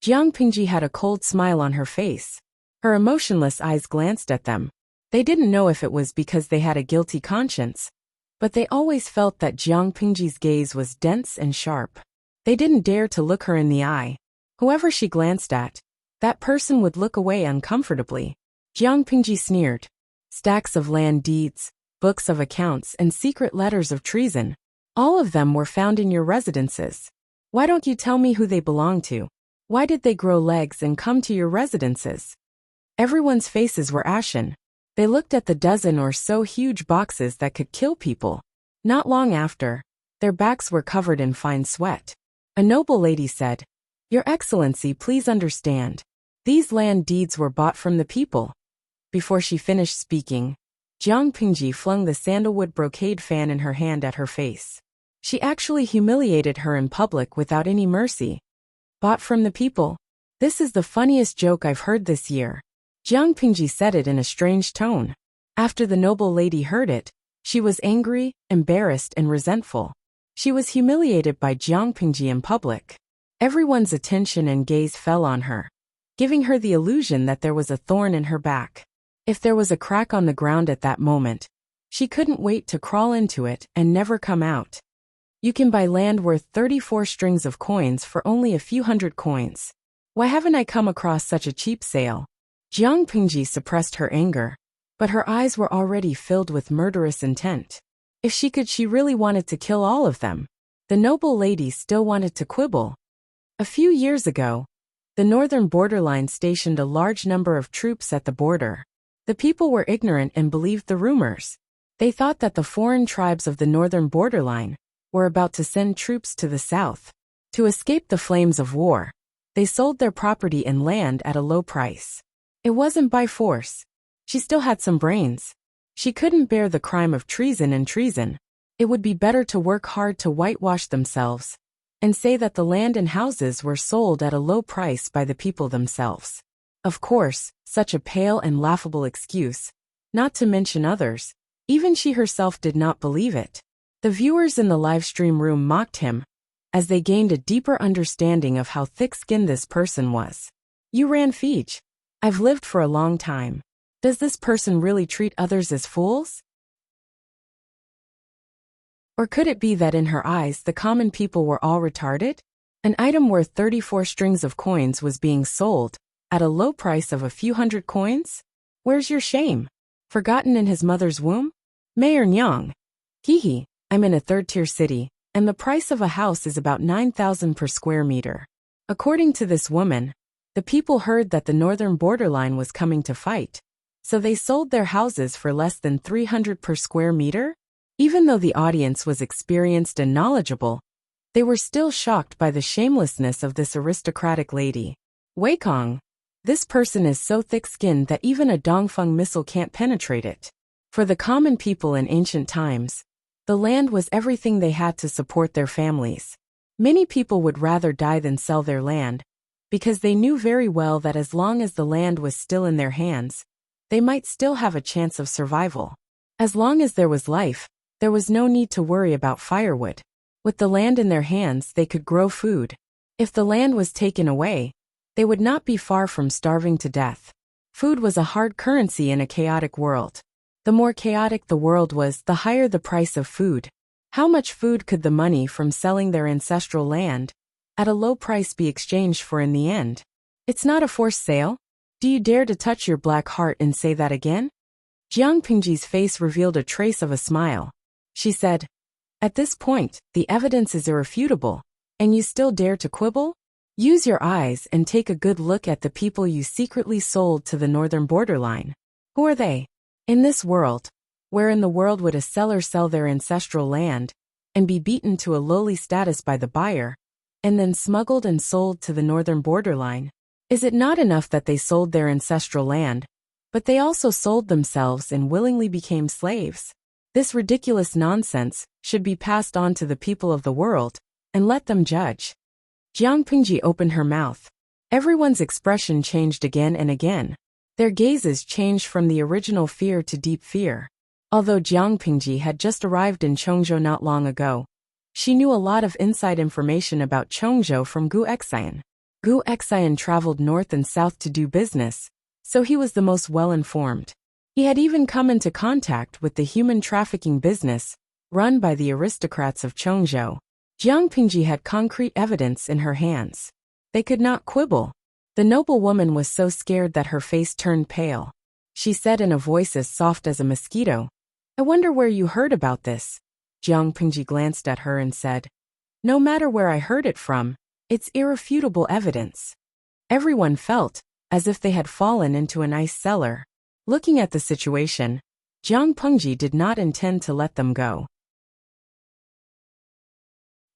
Jiang Pengji had a cold smile on her face. Her emotionless eyes glanced at them. They didn't know if it was because they had a guilty conscience, but they always felt that Jiang Pengji's gaze was dense and sharp. They didn't dare to look her in the eye. Whoever she glanced at, that person would look away uncomfortably. Jiang Pengji sneered. Stacks of land deeds, books of accounts, and secret letters of treason. All of them were found in your residences. Why don't you tell me who they belong to? Why did they grow legs and come to your residences? Everyone's faces were ashen. They looked at the dozen or so huge boxes that could kill people. Not long after, their backs were covered in fine sweat. A noble lady said, Your Excellency, please understand. These land deeds were bought from the people. Before she finished speaking, Jiang Pengji flung the sandalwood brocade fan in her hand at her face. She actually humiliated her in public without any mercy. Bought from the people? This is the funniest joke I've heard this year. Jiang Pengji said it in a strange tone. After the noble lady heard it, she was angry, embarrassed, and resentful. She was humiliated by Jiang Pengji in public. Everyone's attention and gaze fell on her, giving her the illusion that there was a thorn in her back. If there was a crack on the ground at that moment, she couldn't wait to crawl into it and never come out. You can buy land worth 34 strings of coins for only a few hundred coins. Why haven't I come across such a cheap sale? Jiang Pengji suppressed her anger, but her eyes were already filled with murderous intent. If she could, she really wanted to kill all of them. The noble lady still wanted to quibble. A few years ago, the northern borderline stationed a large number of troops at the border. The people were ignorant and believed the rumors. They thought that the foreign tribes of the northern borderline were about to send troops to the south. To escape the flames of war, they sold their property and land at a low price. It wasn't by force. She still had some brains. She couldn't bear the crime of treason and treason. It would be better to work hard to whitewash themselves and say that the land and houses were sold at a low price by the people themselves. Of course, such a pale and laughable excuse, not to mention others, even she herself did not believe it. The viewers in the livestream room mocked him, as they gained a deeper understanding of how thick-skinned this person was. You ran Fij. I've lived for a long time. Does this person really treat others as fools? Or could it be that in her eyes the common people were all retarded? An item worth 34 strings of coins was being sold, at a low price of a few hundred coins? Where's your shame? Forgotten in his mother's womb? Mayor Nyang. Hehe, I'm in a third-tier city, and the price of a house is about 9,000 per square meter. According to this woman, the people heard that the northern borderline was coming to fight, so they sold their houses for less than 300 per square meter? Even though the audience was experienced and knowledgeable, they were still shocked by the shamelessness of this aristocratic lady. Wei Kong. This person is so thick-skinned that even a Dongfeng missile can't penetrate it. For the common people in ancient times, the land was everything they had to support their families. Many people would rather die than sell their land, because they knew very well that as long as the land was still in their hands, they might still have a chance of survival. As long as there was life, there was no need to worry about firewood. With the land in their hands, they could grow food. If the land was taken away, they would not be far from starving to death. Food was a hard currency in a chaotic world. The more chaotic the world was, the higher the price of food. How much food could the money from selling their ancestral land at a low price be exchanged for in the end? It's not a forced sale? Do you dare to touch your black heart and say that again? Jiang Pingji's face revealed a trace of a smile. She said, at this point, the evidence is irrefutable, and you still dare to quibble? Use your eyes and take a good look at the people you secretly sold to the northern borderline. Who are they? In this world, where in the world would a seller sell their ancestral land and be beaten to a lowly status by the buyer, and then smuggled and sold to the northern borderline? Is it not enough that they sold their ancestral land, but they also sold themselves and willingly became slaves? This ridiculous nonsense should be passed on to the people of the world, and let them judge. Jiang Pingji opened her mouth. Everyone's expression changed again and again. Their gazes changed from the original fear to deep fear. Although Jiang Pingji had just arrived in Chongzhou not long ago, she knew a lot of inside information about Chongzhou from Gu Xian. Gu Xian traveled north and south to do business, so he was the most well-informed. He had even come into contact with the human trafficking business run by the aristocrats of Chongzhou. Jiang Pingji had concrete evidence in her hands. They could not quibble. The noble woman was so scared that her face turned pale. She said in a voice as soft as a mosquito, I wonder where you heard about this. Jiang Pingji glanced at her and said, no matter where I heard it from, it's irrefutable evidence. Everyone felt as if they had fallen into an ice cellar. Looking at the situation, Jiang Pingji did not intend to let them go.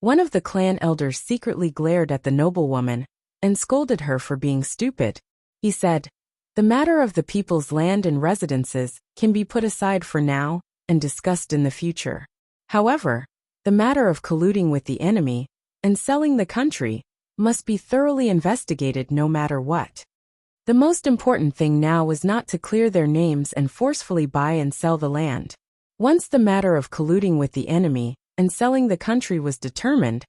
One of the clan elders secretly glared at the noblewoman and scolded her for being stupid. He said, the matter of the people's land and residences can be put aside for now and discussed in the future. However, the matter of colluding with the enemy and selling the country must be thoroughly investigated no matter what. The most important thing now was not to clear their names and forcefully buy and sell the land. Once the matter of colluding with the enemy and selling the country was determined,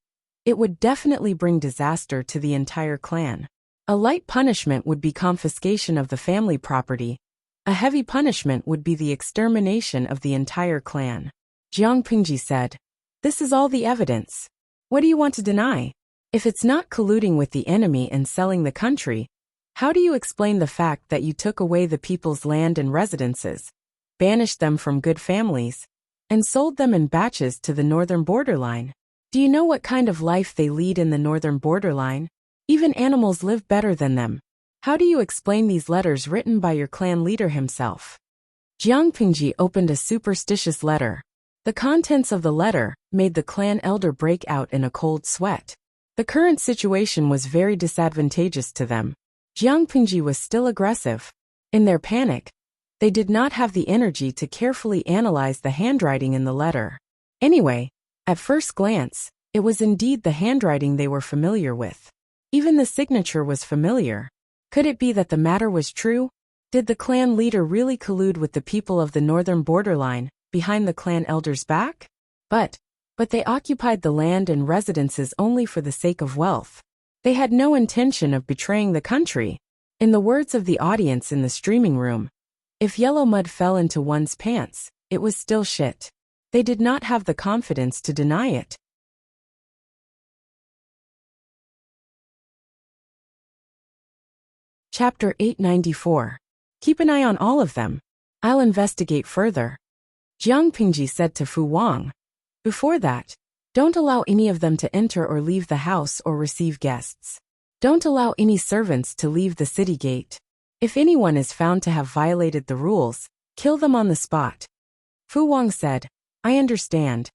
it would definitely bring disaster to the entire clan. A light punishment would be confiscation of the family property. A heavy punishment would be the extermination of the entire clan. Jiang Pingji said, this is all the evidence. What do you want to deny? If it's not colluding with the enemy and selling the country, how do you explain the fact that you took away the people's land and residences, banished them from good families, and sold them in batches to the northern borderline? Do you know what kind of life they lead in the northern borderline? Even animals live better than them. How do you explain these letters written by your clan leader himself? Jiang Pingji opened a superstitious letter. The contents of the letter made the clan elder break out in a cold sweat. The current situation was very disadvantageous to them. Jiang Pingji was still aggressive. In their panic, they did not have the energy to carefully analyze the handwriting in the letter. Anyway, at first glance, it was indeed the handwriting they were familiar with. Even the signature was familiar. Could it be that the matter was true? Did the clan leader really collude with the people of the northern borderline, behind the clan elder's back? But they occupied the land and residences only for the sake of wealth. They had no intention of betraying the country. In the words of the audience in the streaming room, if yellow mud fell into one's pants, it was still shit. They did not have the confidence to deny it. Chapter 894. Keep an eye on all of them. I'll investigate further. Jiang Pingji said to Fu Wang. Before that, don't allow any of them to enter or leave the house or receive guests. Don't allow any servants to leave the city gate. If anyone is found to have violated the rules, kill them on the spot. Fu Wang said, I understand.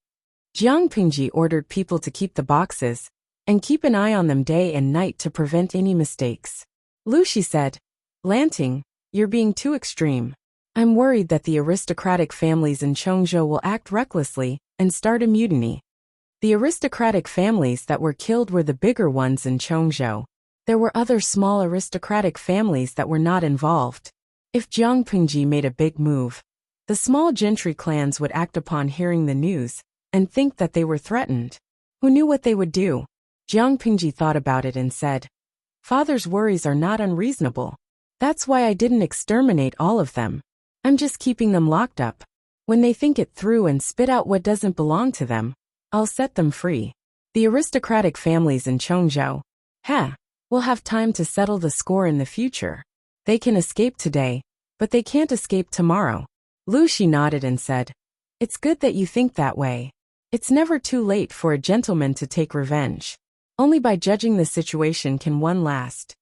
Jiang Pingji ordered people to keep the boxes and keep an eye on them day and night to prevent any mistakes. Lu Shi said, Lanting, you're being too extreme. I'm worried that the aristocratic families in Chongzhou will act recklessly and start a mutiny. The aristocratic families that were killed were the bigger ones in Chongzhou. There were other small aristocratic families that were not involved. If Jiang Pingji made a big move, the small gentry clans would act upon hearing the news and think that they were threatened. Who knew what they would do? Jiang Pingji thought about it and said, Father's worries are not unreasonable. That's why I didn't exterminate all of them. I'm just keeping them locked up. When they think it through and spit out what doesn't belong to them, I'll set them free. The aristocratic families in Chongzhou, will have time to settle the score in the future. They can escape today, but they can't escape tomorrow. Lu Shi nodded and said, It's good that you think that way. It's never too late for a gentleman to take revenge. Only by judging the situation can one last.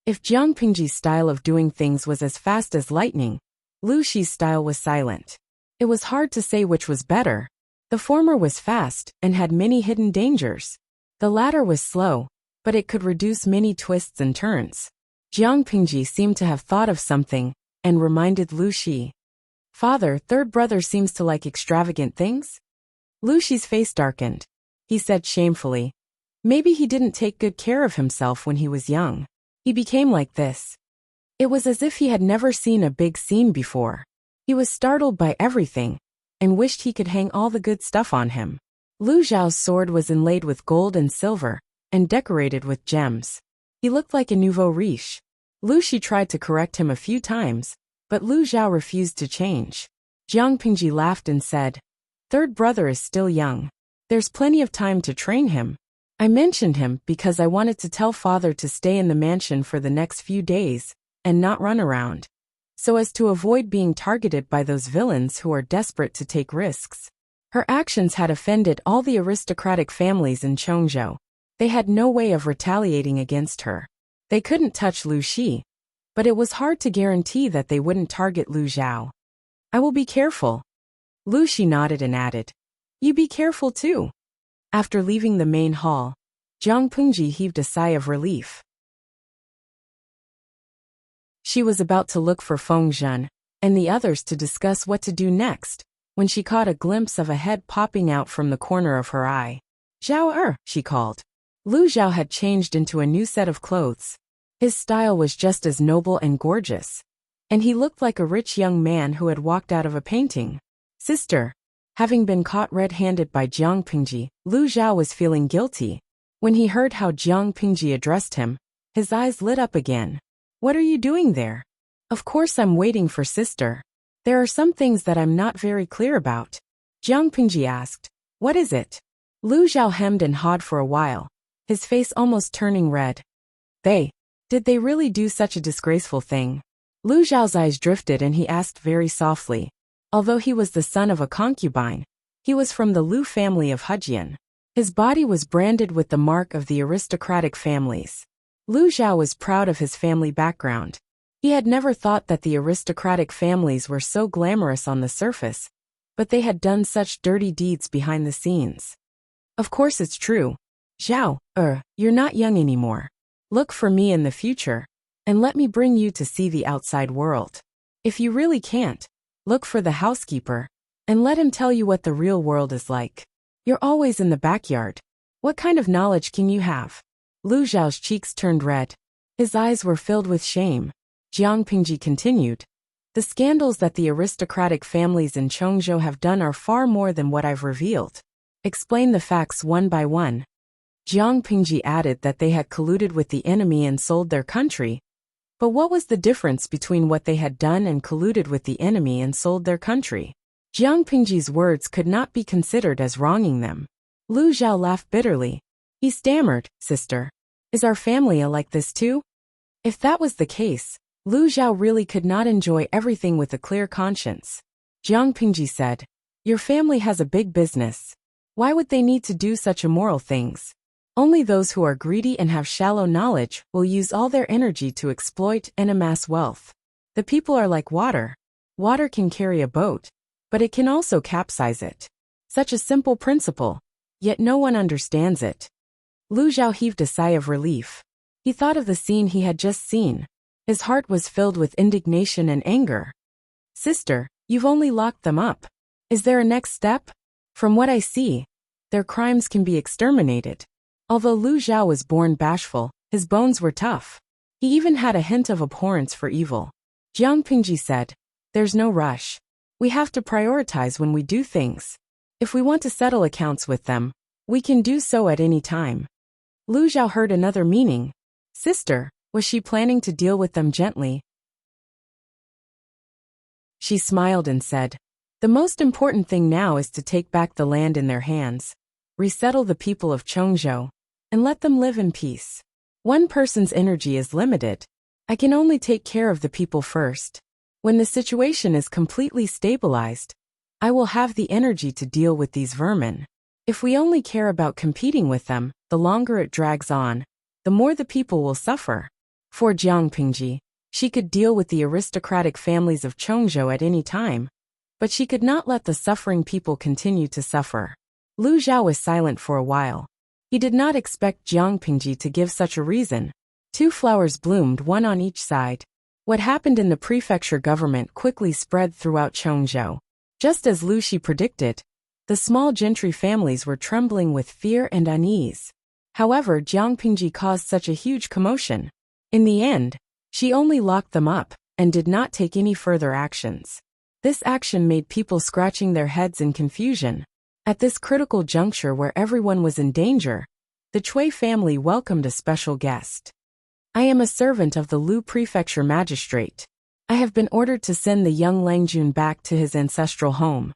If Jiang Pingji's style of doing things was as fast as lightning, Lu Shi's style was silent. It was hard to say which was better. The former was fast and had many hidden dangers. The latter was slow, but it could reduce many twists and turns. Jiang Pingji seemed to have thought of something and reminded Lu Shi. Father, third brother seems to like extravagant things? Lu Shi's face darkened. He said shamefully, Maybe he didn't take good care of himself when he was young. He became like this. It was as if he had never seen a big scene before. He was startled by everything and wished he could hang all the good stuff on him. Lu Zhao's sword was inlaid with gold and silver and decorated with gems. He looked like a nouveau riche. Lu Shi tried to correct him a few times, but Lu Zhao refused to change. Jiang Pingji laughed and said, Third brother is still young. There's plenty of time to train him. I mentioned him because I wanted to tell father to stay in the mansion for the next few days and not run around, so as to avoid being targeted by those villains who are desperate to take risks. Her actions had offended all the aristocratic families in Chongzhou. They had no way of retaliating against her. They couldn't touch Lu Shi, but it was hard to guarantee that they wouldn't target Lu Zhao. I will be careful. Lu Shi nodded and added, You be careful too. After leaving the main hall, Jiang Pingji heaved a sigh of relief. She was about to look for Feng Zhen and the others to discuss what to do next, when she caught a glimpse of a head popping out from the corner of her eye. Zhao she called. Lu Zhao had changed into a new set of clothes. His style was just as noble and gorgeous, and he looked like a rich young man who had walked out of a painting. Sister. Having been caught red-handed by Jiang Pingji, Lu Zhao was feeling guilty. When he heard how Jiang Pingji addressed him, his eyes lit up again. What are you doing there? Of course I'm waiting for sister. There are some things that I'm not very clear about. Jiang Pingji asked. What is it? Lu Zhao hemmed and hawed for a while, his face almost turning red. Did they really do such a disgraceful thing? Lu Zhao's eyes drifted and he asked very softly. Although he was the son of a concubine, he was from the Lu family of Hejian. His body was branded with the mark of the aristocratic families. Lu Zhao was proud of his family background. He had never thought that the aristocratic families were so glamorous on the surface, but they had done such dirty deeds behind the scenes. Of course it's true. Zhao, you're not young anymore. Look for me in the future, and let me bring you to see the outside world. If you really can't, look for the housekeeper. and let him tell you what the real world is like. You're always in the backyard. What kind of knowledge can you have? Lu Zhao's cheeks turned red. His eyes were filled with shame. Jiang Pingji continued. The scandals that the aristocratic families in Chongzhou have done are far more than what I've revealed. Explain the facts one by one. Jiang Pingji added that they had colluded with the enemy and sold their country. But what was the difference between what they had done and colluded with the enemy and sold their country? Jiang Pingji's words could not be considered as wronging them. Lu Zhao laughed bitterly. He stammered, Sister, is our family like this too? If that was the case, Lu Zhao really could not enjoy everything with a clear conscience. Jiang Pingji said, Your family has a big business. Why would they need to do such immoral things? Only those who are greedy and have shallow knowledge will use all their energy to exploit and amass wealth. The people are like water. Water can carry a boat, but it can also capsize it. Such a simple principle, yet no one understands it. Lu Zhao heaved a sigh of relief. He thought of the scene he had just seen. His heart was filled with indignation and anger. Sister, you've only locked them up. Is there a next step? From what I see, their crimes can be exterminated. Although Lu Zhao was born bashful, his bones were tough. He even had a hint of abhorrence for evil. Jiang Pingji said, There's no rush. We have to prioritize when we do things. If we want to settle accounts with them, we can do so at any time. Lu Zhao heard another meaning. Sister, was she planning to deal with them gently? She smiled and said, The most important thing now is to take back the land in their hands, resettle the people of Chongzhou, and let them live in peace. One person's energy is limited. I can only take care of the people first. When the situation is completely stabilized, I will have the energy to deal with these vermin. If we only care about competing with them, the longer it drags on, the more the people will suffer. For Jiang Pingji, she could deal with the aristocratic families of Chongzhou at any time, but she could not let the suffering people continue to suffer. Lu Zhao was silent for a while. He did not expect Jiang Pingji to give such a reason. 2 flowers bloomed, one on each side. What happened in the prefecture government quickly spread throughout Chongzhou. Just as Lu Shi predicted, the small gentry families were trembling with fear and unease. However, Jiang Pingji caused such a huge commotion. In the end, she only locked them up and did not take any further actions. This action made people scratching their heads in confusion. At this critical juncture where everyone was in danger, the Cui family welcomed a special guest. I am a servant of the Lu Prefecture magistrate. I have been ordered to send the young Langjun back to his ancestral home.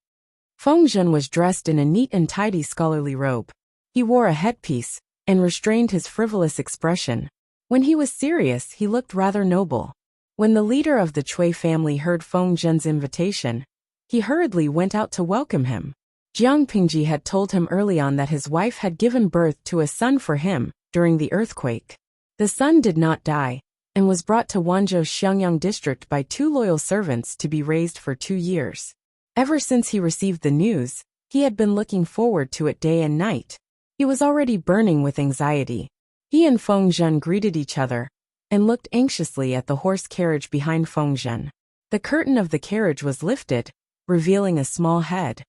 Fengzhen was dressed in a neat and tidy scholarly robe. He wore a headpiece and restrained his frivolous expression. When he was serious, he looked rather noble. When the leader of the Cui family heard Fengzhen's invitation, he hurriedly went out to welcome him. Jiang Pingji had told him early on that his wife had given birth to a son for him during the earthquake. The son did not die, and was brought to Wanzhou's Xiangyang district by 2 loyal servants to be raised for 2 years. Ever since he received the news, he had been looking forward to it day and night. He was already burning with anxiety. He and Fengzhen greeted each other, and looked anxiously at the horse carriage behind Fengzhen. The curtain of the carriage was lifted, revealing a small head.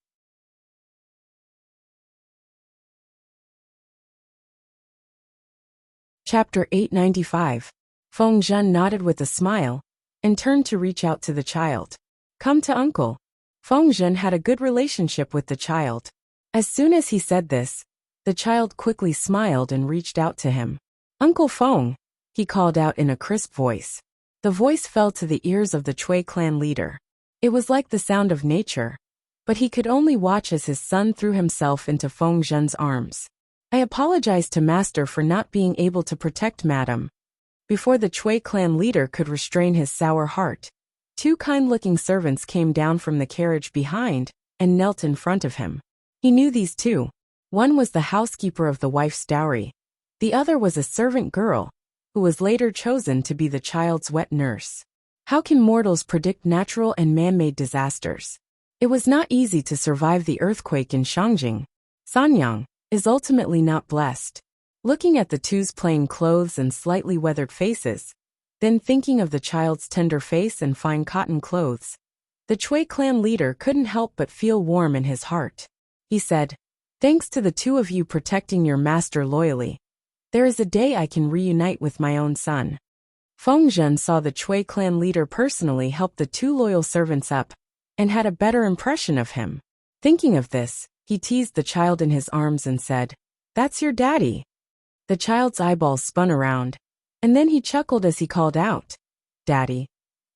Chapter 895. Fengzhen nodded with a smile, and turned to reach out to the child. Come to uncle. Fengzhen had a good relationship with the child. As soon as he said this, the child quickly smiled and reached out to him. Uncle Feng, he called out in a crisp voice. The voice fell to the ears of the Cui clan leader. It was like the sound of nature, but he could only watch as his son threw himself into Fengzhen's arms. I apologize to master for not being able to protect madam. Before the Cui clan leader could restrain his sour heart, 2 kind-looking servants came down from the carriage behind and knelt in front of him. He knew these 2. One was the housekeeper of the wife's dowry. The other was a servant girl, who was later chosen to be the child's wet nurse. How can mortals predict natural and man-made disasters? It was not easy to survive the earthquake in Shangjing. Sanyang is ultimately not blessed. Looking at the 2's plain clothes and slightly weathered faces, then thinking of the child's tender face and fine cotton clothes, The Chui clan leader couldn't help but feel warm in his heart. He said, "Thanks to the two of you protecting your master loyally, there is a day I can reunite with my own son." Feng Zhen saw the Chui clan leader personally help the two loyal servants up, and had a better impression of him. Thinking of this, he teased the child in his arms and said, "That's your daddy." The child's eyeballs spun around, and then he chuckled as he called out, "Daddy,"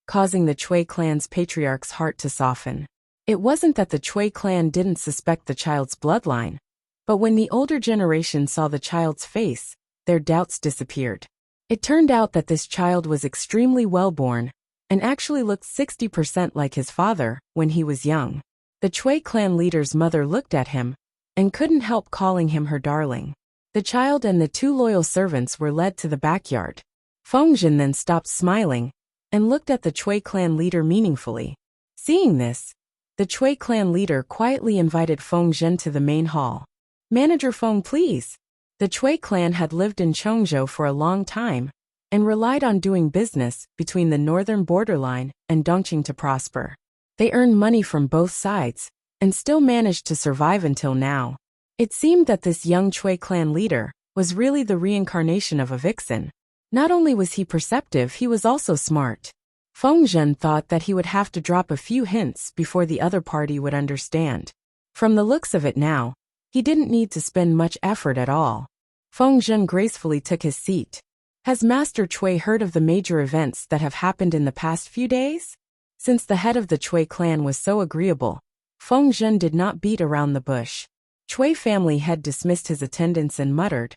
causing the Chui clan's patriarch's heart to soften. It wasn't that the Chui clan didn't suspect the child's bloodline, but when the older generation saw the child's face, their doubts disappeared. It turned out that this child was extremely well-born, and actually looked 60% like his father when he was young. The Chui clan leader's mother looked at him, and couldn't help calling him her darling. The child and the two loyal servants were led to the backyard. Feng Zhen then stopped smiling, and looked at the Chui clan leader meaningfully. Seeing this, the Chui clan leader quietly invited Feng Zhen to the main hall. "Manager Feng, please." The Chui clan had lived in Chongzhou for a long time, and relied on doing business between the northern borderline and Dongqing to prosper. They earned money from both sides, and still managed to survive until now. It seemed that this young Chui clan leader was really the reincarnation of a vixen. Not only was he perceptive, he was also smart. Feng Zhen thought that he would have to drop a few hints before the other party would understand. From the looks of it now, he didn't need to spend much effort at all. Feng Zhen gracefully took his seat. "Has Master Chui heard of the major events that have happened in the past few days?" Since the head of the Chui clan was so agreeable, Feng Zhen did not beat around the bush. Chui family head dismissed his attendance and muttered,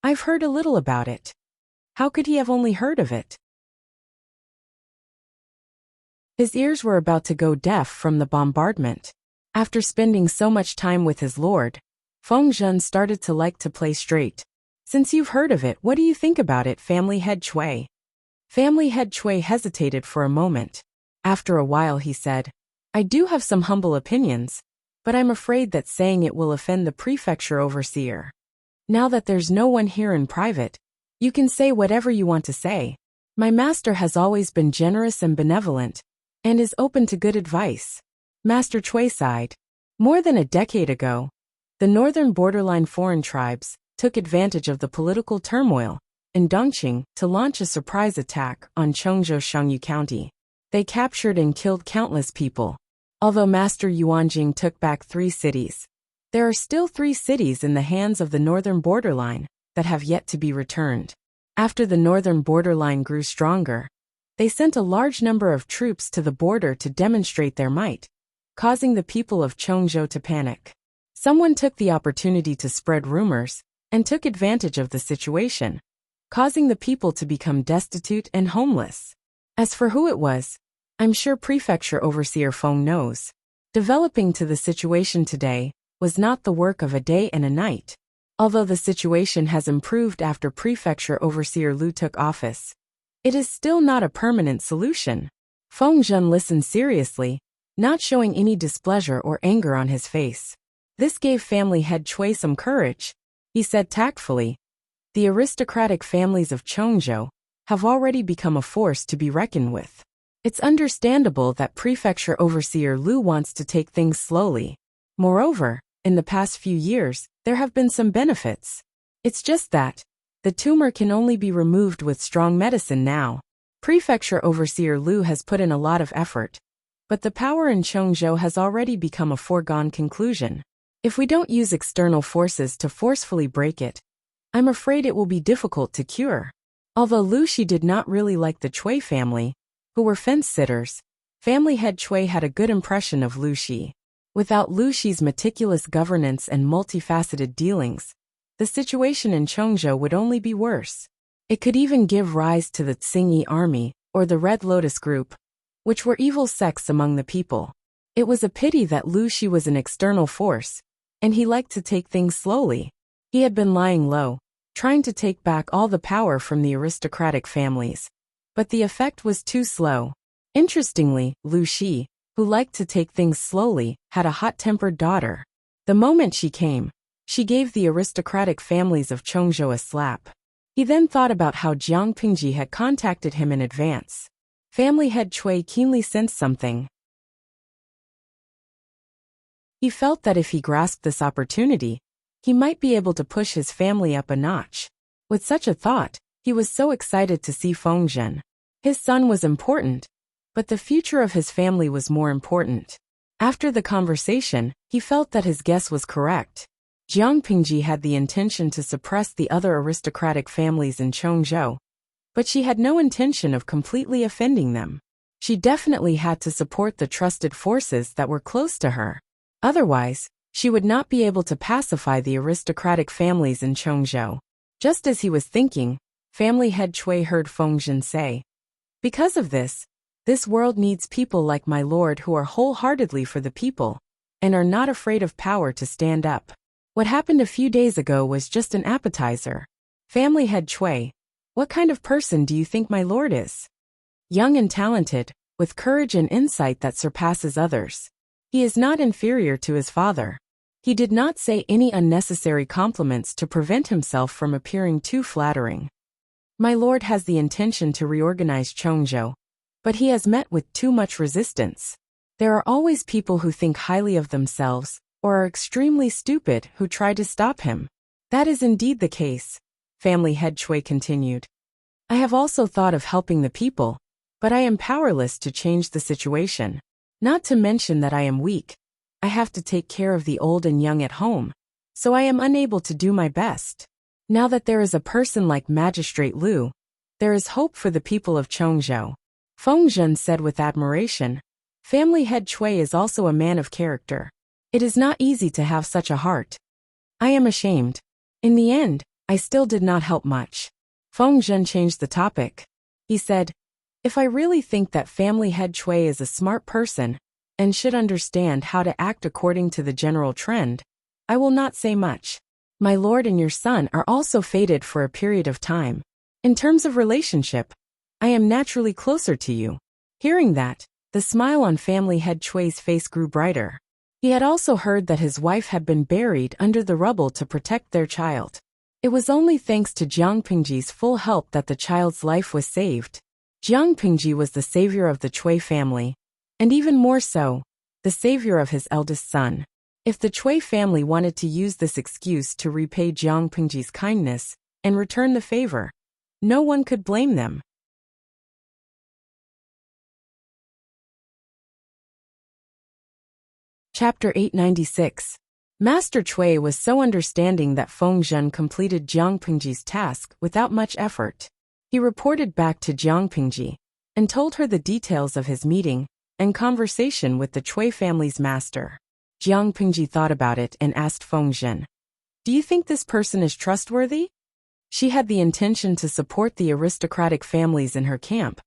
"I've heard a little about it." How could he have only heard of it? His ears were about to go deaf from the bombardment. After spending so much time with his lord, Feng Zhen started to like to play straight. "Since you've heard of it, what do you think about it, family head Chui?" Family head Chui hesitated for a moment. After a while he said, "I do have some humble opinions, but I'm afraid that saying it will offend the prefecture overseer. Now that there's no one here in private, you can say whatever you want to say. My master has always been generous and benevolent, and is open to good advice." Master Chui sighed. More than a decade ago, the northern borderline foreign tribes took advantage of the political turmoil in Dongqing to launch a surprise attack on Chongzhou Shangyu County. They captured and killed countless people. Although Master Yuanjing took back 3 cities, there are still 3 cities in the hands of the northern borderline that have yet to be returned. After the northern borderline grew stronger, they sent a large number of troops to the border to demonstrate their might, causing the people of Chongzhou to panic. Someone took the opportunity to spread rumors, and took advantage of the situation, causing the people to become destitute and homeless. As for who it was, I'm sure Prefecture Overseer Feng knows. Developing to the situation today was not the work of a day and a night. Although the situation has improved after Prefecture Overseer Lu took office, it is still not a permanent solution. Feng Zhen listened seriously, not showing any displeasure or anger on his face. This gave family head Chui some courage. He said tactfully, "The aristocratic families of Chongzhou have already become a force to be reckoned with. It's understandable that Prefecture Overseer Lu wants to take things slowly. Moreover, in the past few years, there have been some benefits. It's just that the tumor can only be removed with strong medicine now. Prefecture Overseer Lu has put in a lot of effort, but the power in Chongzhou has already become a foregone conclusion. If we don't use external forces to forcefully break it, I'm afraid it will be difficult to cure." Although Lu Shi did not really like the Chui family, who were fence-sitters, family head Chui had a good impression of Lu Shi. Without Lu Shi's meticulous governance and multifaceted dealings, the situation in Chongzhou would only be worse. It could even give rise to the Tsingyi army, or the Red Lotus group, which were evil sects among the people. It was a pity that Lu Shi was an external force, and he liked to take things slowly. He had been lying low, trying to take back all the power from the aristocratic families. But the effect was too slow. Interestingly, Lu Shi, who liked to take things slowly, had a hot-tempered daughter. The moment she came, she gave the aristocratic families of Chongzhou a slap. He then thought about how Jiang Pingji had contacted him in advance. Family head Chui keenly sensed something. He felt that if he grasped this opportunity, he might be able to push his family up a notch. With such a thought, he was so excited to see Fengzhen. His son was important, but the future of his family was more important. After the conversation, he felt that his guess was correct. Jiang Pingji had the intention to suppress the other aristocratic families in Chongzhou, but she had no intention of completely offending them. She definitely had to support the trusted forces that were close to her. Otherwise, she would not be able to pacify the aristocratic families in Chongzhou. Just as he was thinking, family head Cui heard Fengzhen say, "Because of this world needs people like my lord who are wholeheartedly for the people, and are not afraid of power to stand up." What happened a few days ago was just an appetizer. Family head Cui, what kind of person do you think my lord is? Young and talented, with courage and insight that surpasses others. He is not inferior to his father. He did not say any unnecessary compliments to prevent himself from appearing too flattering. My lord has the intention to reorganize Chongzhou, but he has met with too much resistance. There are always people who think highly of themselves, or are extremely stupid who try to stop him. That is indeed the case, family head Cui continued. I have also thought of helping the people, but I am powerless to change the situation. Not to mention that I am weak. I have to take care of the old and young at home, so I am unable to do my best. Now that there is a person like Magistrate Liu, there is hope for the people of Chongzhou. Fengzhen said with admiration. Family head Cui is also a man of character. It is not easy to have such a heart. I am ashamed. In the end, I still did not help much. Fengzhen changed the topic. He said, if I really think that family head Cui is a smart person, and should understand how to act according to the general trend, I will not say much. My lord and your son are also fated for a period of time. In terms of relationship, I am naturally closer to you. Hearing that, the smile on family head Cui's face grew brighter. He had also heard that his wife had been buried under the rubble to protect their child. It was only thanks to Jiang Pingji's full help that the child's life was saved. Jiang Pingji was the savior of the Cui family, and even more so, the savior of his eldest son. If the Cui family wanted to use this excuse to repay Jiang Pingji's kindness and return the favor, no one could blame them. Chapter 896. Master Cui was so understanding that Fengzhen completed Jiang Pingji's task without much effort. He reported back to Jiang Pingji and told her the details of his meeting and conversation with the Cui family's master. Jiang Pingji thought about it and asked Fengzhen, "Do you think this person is trustworthy?" She had the intention to support the aristocratic families in her camp,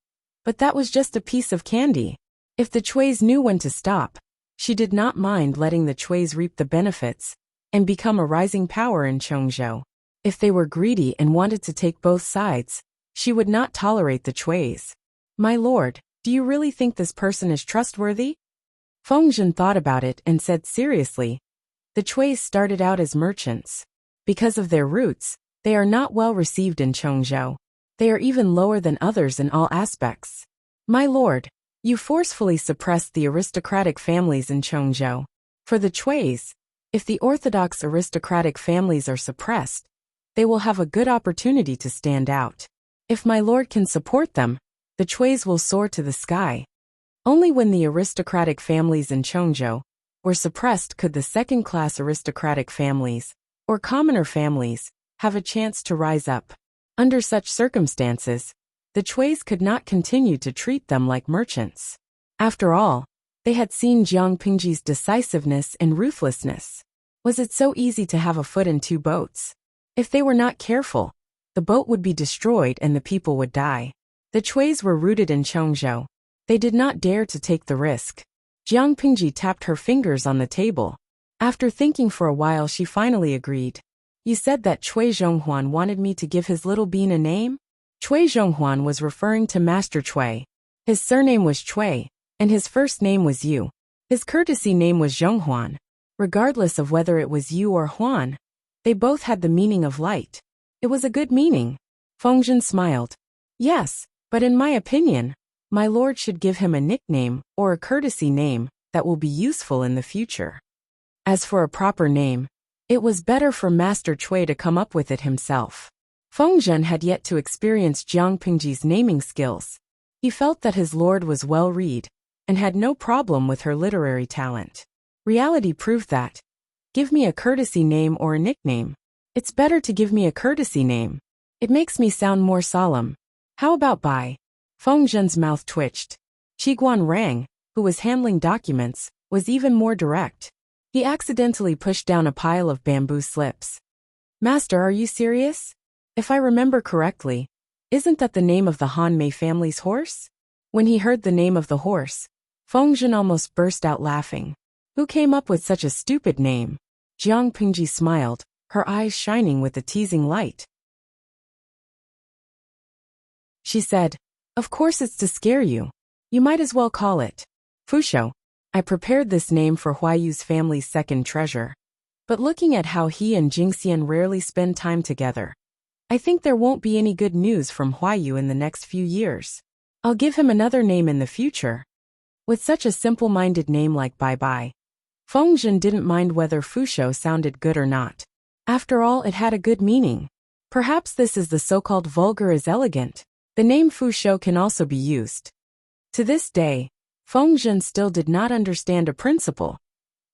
but that was just a piece of candy. If the Cuis knew when to stop, she did not mind letting the Cuis reap the benefits and become a rising power in Chongzhou. If they were greedy and wanted to take both sides, she would not tolerate the Cuis. My lord, do you really think this person is trustworthy? Fengzhen thought about it and said seriously, the Cuis started out as merchants. Because of their roots, they are not well received in Chongzhou. They are even lower than others in all aspects. My lord, you forcefully suppressed the aristocratic families in Chongzhou. For the Cuis, if the orthodox aristocratic families are suppressed, they will have a good opportunity to stand out. If my lord can support them, the Cuis will soar to the sky. Only when the aristocratic families in Chongzhou were suppressed could the second-class aristocratic families, or commoner families, have a chance to rise up. Under such circumstances, the Cuis could not continue to treat them like merchants. After all, they had seen Jiang Pingji's decisiveness and ruthlessness. Was it so easy to have a foot in two boats? If they were not careful, the boat would be destroyed and the people would die. The Cuis were rooted in Chongzhou. They did not dare to take the risk. Jiang Pingji tapped her fingers on the table. After thinking for a while, she finally agreed. You said that Cui Zhonghuan wanted me to give his little bean a name? Cui Zhonghuan was referring to Master Cui. His surname was Cui, and his first name was Yu. His courtesy name was Zhonghuan. Regardless of whether it was Yu or Huan, they both had the meaning of light. It was a good meaning. Fengzhen smiled. Yes, but in my opinion, my lord should give him a nickname or a courtesy name that will be useful in the future. As for a proper name, it was better for Master Cui to come up with it himself. Feng Zhen had yet to experience Jiang Pingji's naming skills. He felt that his lord was well-read, and had no problem with her literary talent. Reality proved that. Give me a courtesy name or a nickname. It's better to give me a courtesy name. It makes me sound more solemn. How about Bai? Feng Zhen's mouth twitched. Qiguan Rang, who was handling documents, was even more direct. He accidentally pushed down a pile of bamboo slips. Master, are you serious? If I remember correctly, isn't that the name of the Han Mei family's horse? When he heard the name of the horse, Feng Zhen almost burst out laughing. Who came up with such a stupid name? Jiang Pingji smiled, her eyes shining with a teasing light. She said, "Of course it's to scare you. You might as well call it Fushou. I prepared this name for Huayu's family's second treasure. But looking at how he and Jingxian rarely spend time together, I think there won't be any good news from Huayu in the next few years. I'll give him another name in the future." With such a simple-minded name like Bai Bai, Feng Zhen didn't mind whether Fushou sounded good or not. After all, it had a good meaning. Perhaps this is the so-called vulgar is elegant. The name Fushou can also be used. To this day, Feng Zhen still did not understand a principle.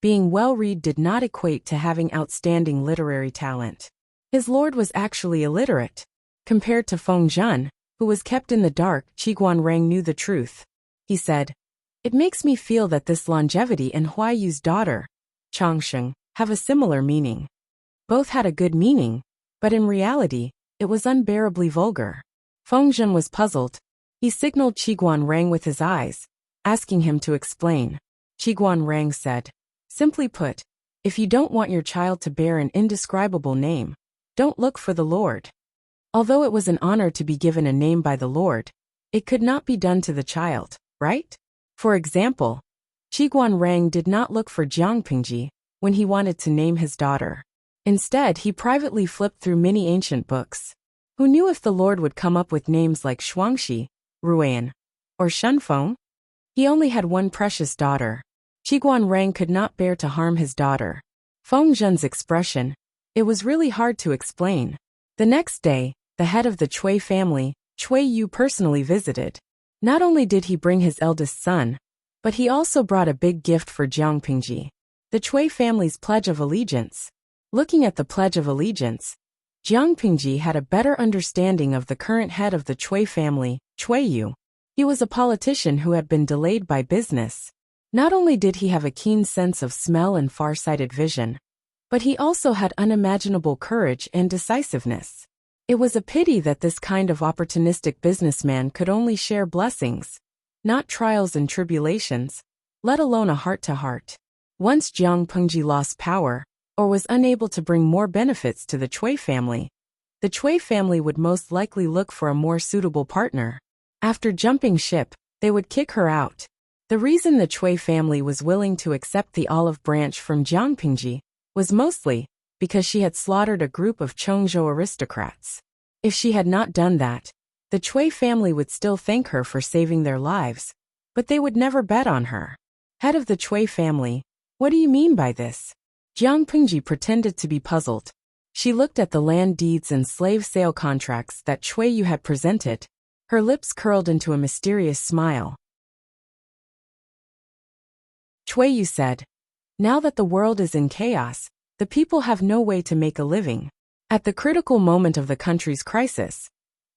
Being well-read did not equate to having outstanding literary talent. His lord was actually illiterate. Compared to Feng Zhen, who was kept in the dark, Qiguan Rang knew the truth. He said, "It makes me feel that this longevity and Huayu's daughter, Changsheng, have a similar meaning." Both had a good meaning, but in reality, it was unbearably vulgar. Feng Zhen was puzzled. He signaled Qiguan Rang with his eyes, asking him to explain. Qiguan Rang said, "Simply put, if you don't want your child to bear an indescribable name, don't look for the Lord." Although it was an honor to be given a name by the Lord, it could not be done to the child, right? For example, Qiguan Rang did not look for Jiang Pingji when he wanted to name his daughter. Instead, he privately flipped through many ancient books. Who knew if the Lord would come up with names like Shuangxi, Ruan, or Shunfeng? He only had one precious daughter. Qiguan Rang could not bear to harm his daughter. Feng Zhen's expression, it was really hard to explain. The next day, the head of the Cui family, Cui Yu, personally visited. Not only did he bring his eldest son, but he also brought a big gift for Jiang Pingji. The Cui family's Pledge of Allegiance. Looking at the Pledge of Allegiance, Jiang Pingji had a better understanding of the current head of the Cui family, Cui Yu. He was a politician who had been delayed by business. Not only did he have a keen sense of smell and far-sighted vision, but he also had unimaginable courage and decisiveness. It was a pity that this kind of opportunistic businessman could only share blessings, not trials and tribulations, let alone a heart-to-heart. Once Jiang Pingji lost power, or was unable to bring more benefits to the Cui family, the Cui family would most likely look for a more suitable partner. After jumping ship, they would kick her out. The reason the Cui family was willing to accept the olive branch from Jiang Pingji was mostly because she had slaughtered a group of Chongzhou aristocrats. If she had not done that, the Cui family would still thank her for saving their lives, but they would never bet on her. Head of the Cui family, what do you mean by this? Jiang Pingji pretended to be puzzled. She looked at the land deeds and slave sale contracts that Cui Yu had presented. Her lips curled into a mysterious smile. Cui Yu said, "Now that the world is in chaos, the people have no way to make a living. At the critical moment of the country's crisis,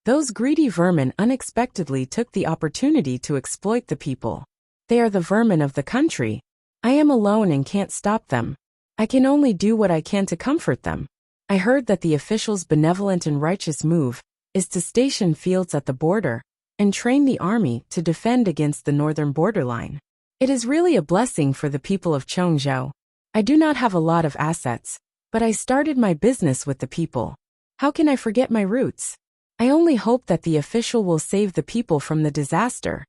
those greedy vermin unexpectedly took the opportunity to exploit the people. They are the vermin of the country. I am alone and can't stop them. I can only do what I can to comfort them. I heard that the officials' benevolent and righteous move is to station fields at the border and train the army to defend against the northern borderline. It is really a blessing for the people of Chongzhou. I do not have a lot of assets, but I started my business with the people. How can I forget my roots? I only hope that the official will save the people from the disaster."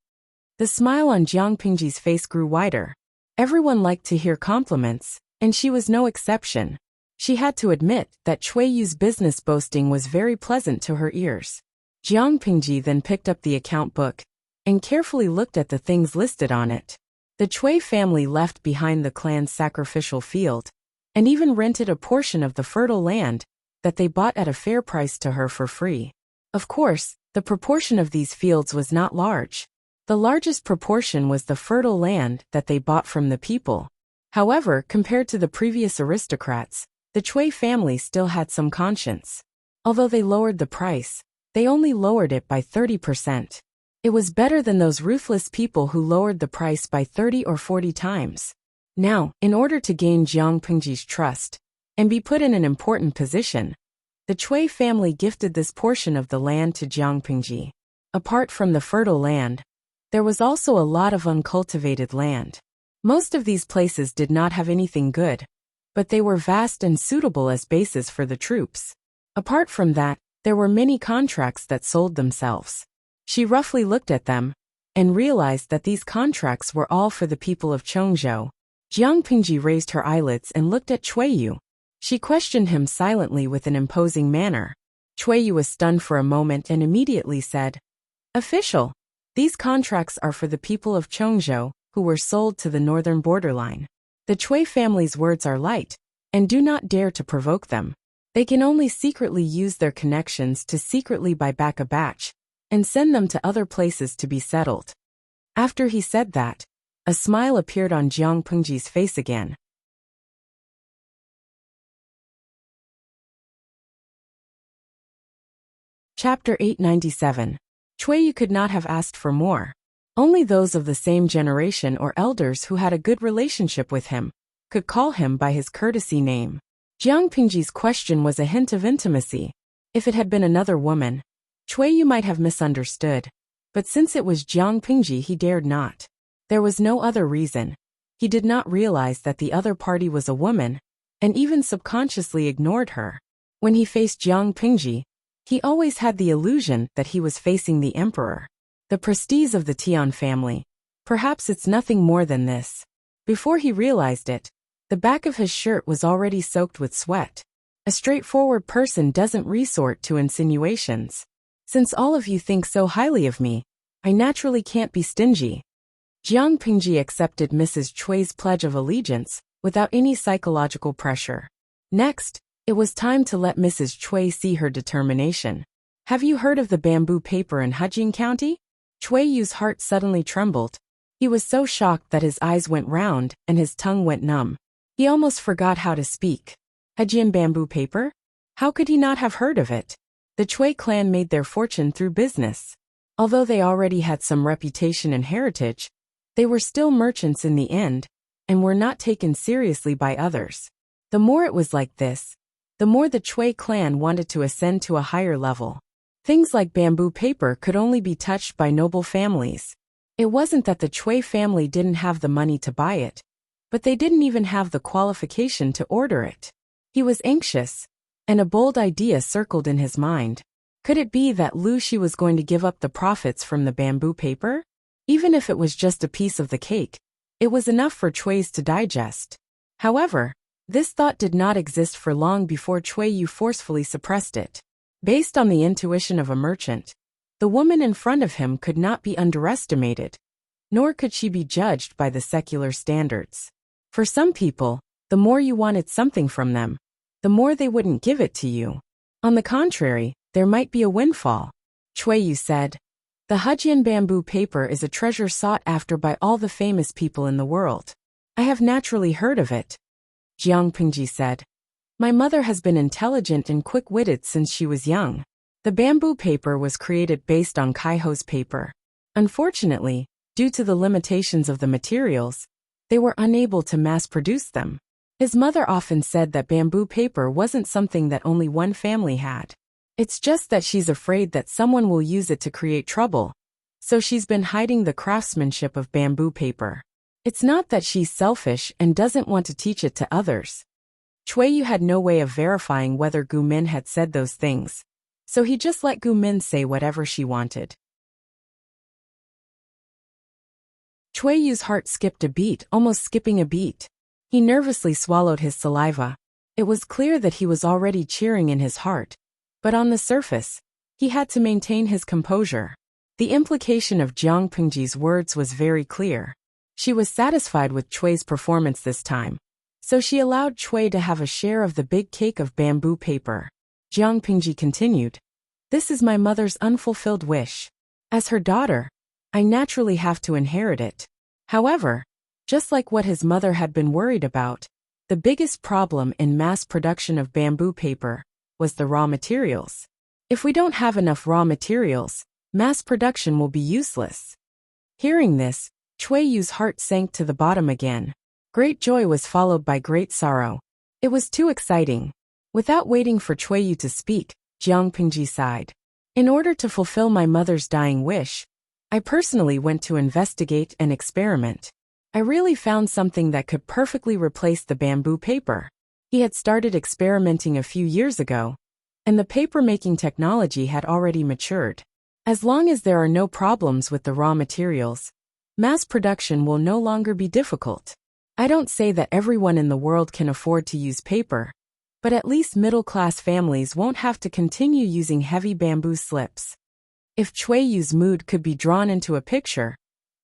The smile on Jiang Pingji's face grew wider. Everyone liked to hear compliments, and she was no exception. She had to admit that Cui Yu's business boasting was very pleasant to her ears. Jiang Pingji then picked up the account book and carefully looked at the things listed on it. The Cui family left behind the clan's sacrificial field and even rented a portion of the fertile land that they bought at a fair price to her for free. Of course, the proportion of these fields was not large. The largest proportion was the fertile land that they bought from the people. However, compared to the previous aristocrats, the Cui family still had some conscience. Although they lowered the price, they only lowered it by 30%. It was better than those ruthless people who lowered the price by 30 or 40 times. Now, in order to gain Jiang Pingji's trust and be put in an important position, the Cui family gifted this portion of the land to Jiang Pingji. Apart from the fertile land, there was also a lot of uncultivated land. Most of these places did not have anything good, but they were vast and suitable as bases for the troops. Apart from that, there were many contracts that sold themselves. She roughly looked at them and realized that these contracts were all for the people of Chongzhou. Jiang Pingji raised her eyelids and looked at Chuiyu. She questioned him silently with an imposing manner. Chuiyu was stunned for a moment and immediately said, "Official, these contracts are for the people of Chongzhou, who were sold to the northern borderline. The Cui family's words are light, and do not dare to provoke them. They can only secretly use their connections to secretly buy back a batch, and send them to other places to be settled." After he said that, a smile appeared on Jiang Pingji's face again. Chapter 897. Chuiyu could not have asked for more. Only those of the same generation or elders who had a good relationship with him could call him by his courtesy name. Jiang Pingji's question was a hint of intimacy. If it had been another woman, Chuiyu might have misunderstood, but since it was Jiang Pingji, he dared not. There was no other reason. He did not realize that the other party was a woman, and even subconsciously ignored her. When he faced Jiang Pingji, he always had the illusion that he was facing the emperor. The prestige of the Tian family. Perhaps it's nothing more than this. Before he realized it, the back of his shirt was already soaked with sweat. A straightforward person doesn't resort to insinuations. Since all of you think so highly of me, I naturally can't be stingy. Jiang Pingji accepted Mrs. Chui's pledge of allegiance without any psychological pressure. Next, it was time to let Mrs. Chui see her determination. Have you heard of the bamboo paper in Hejing County? Chuiyu's heart suddenly trembled. He was so shocked that his eyes went round and his tongue went numb. He almost forgot how to speak. Hejing bamboo paper? How could he not have heard of it? The Chui clan made their fortune through business. Although they already had some reputation and heritage, they were still merchants in the end, and were not taken seriously by others. The more it was like this, the more the Chui clan wanted to ascend to a higher level. Things like bamboo paper could only be touched by noble families. It wasn't that the Chui family didn't have the money to buy it, but they didn't even have the qualification to order it. He was anxious, and a bold idea circled in his mind. Could it be that Lu Shi was going to give up the profits from the bamboo paper? Even if it was just a piece of the cake, it was enough for Chui's to digest. However, this thought did not exist for long before Chuiyu forcefully suppressed it. Based on the intuition of a merchant, the woman in front of him could not be underestimated, nor could she be judged by the secular standards. For some people, the more you wanted something from them, the more they wouldn't give it to you. On the contrary, there might be a windfall. Chuiyu said, "The Hejing bamboo paper is a treasure sought after by all the famous people in the world. I have naturally heard of it." Jiang Pingji said, "My mother has been intelligent and quick-witted since she was young. The bamboo paper was created based on Kaiho's paper. Unfortunately, due to the limitations of the materials, they were unable to mass-produce them. His mother often said that bamboo paper wasn't something that only one family had. It's just that she's afraid that someone will use it to create trouble, so she's been hiding the craftsmanship of bamboo paper. It's not that she's selfish and doesn't want to teach it to others." Chuiyu had no way of verifying whether Gu Min had said those things, so he just let Gu Min say whatever she wanted. Chuiyu's heart skipped a beat, almost skipping a beat. He nervously swallowed his saliva. It was clear that he was already cheering in his heart, but on the surface, he had to maintain his composure. The implication of Jiang Pingji's words was very clear. She was satisfied with Chui's performance this time, So she allowed Chui to have a share of the big cake of bamboo paper. Jiang Pingji continued, "This is my mother's unfulfilled wish. As her daughter, I naturally have to inherit it." However, just like what his mother had been worried about, the biggest problem in mass production of bamboo paper was the raw materials. If we don't have enough raw materials, mass production will be useless. Hearing this, Chui Yu's heart sank to the bottom again. Great joy was followed by great sorrow. It was too exciting. Without waiting for Chui Yu to speak, Jiang Pingji sighed. "In order to fulfill my mother's dying wish, I personally went to investigate and experiment. I really found something that could perfectly replace the bamboo paper." He had started experimenting a few years ago, and the paper-making technology had already matured. As long as there are no problems with the raw materials, mass production will no longer be difficult. I don't say that everyone in the world can afford to use paper, but at least middle-class families won't have to continue using heavy bamboo slips. If Chui Yu's mood could be drawn into a picture,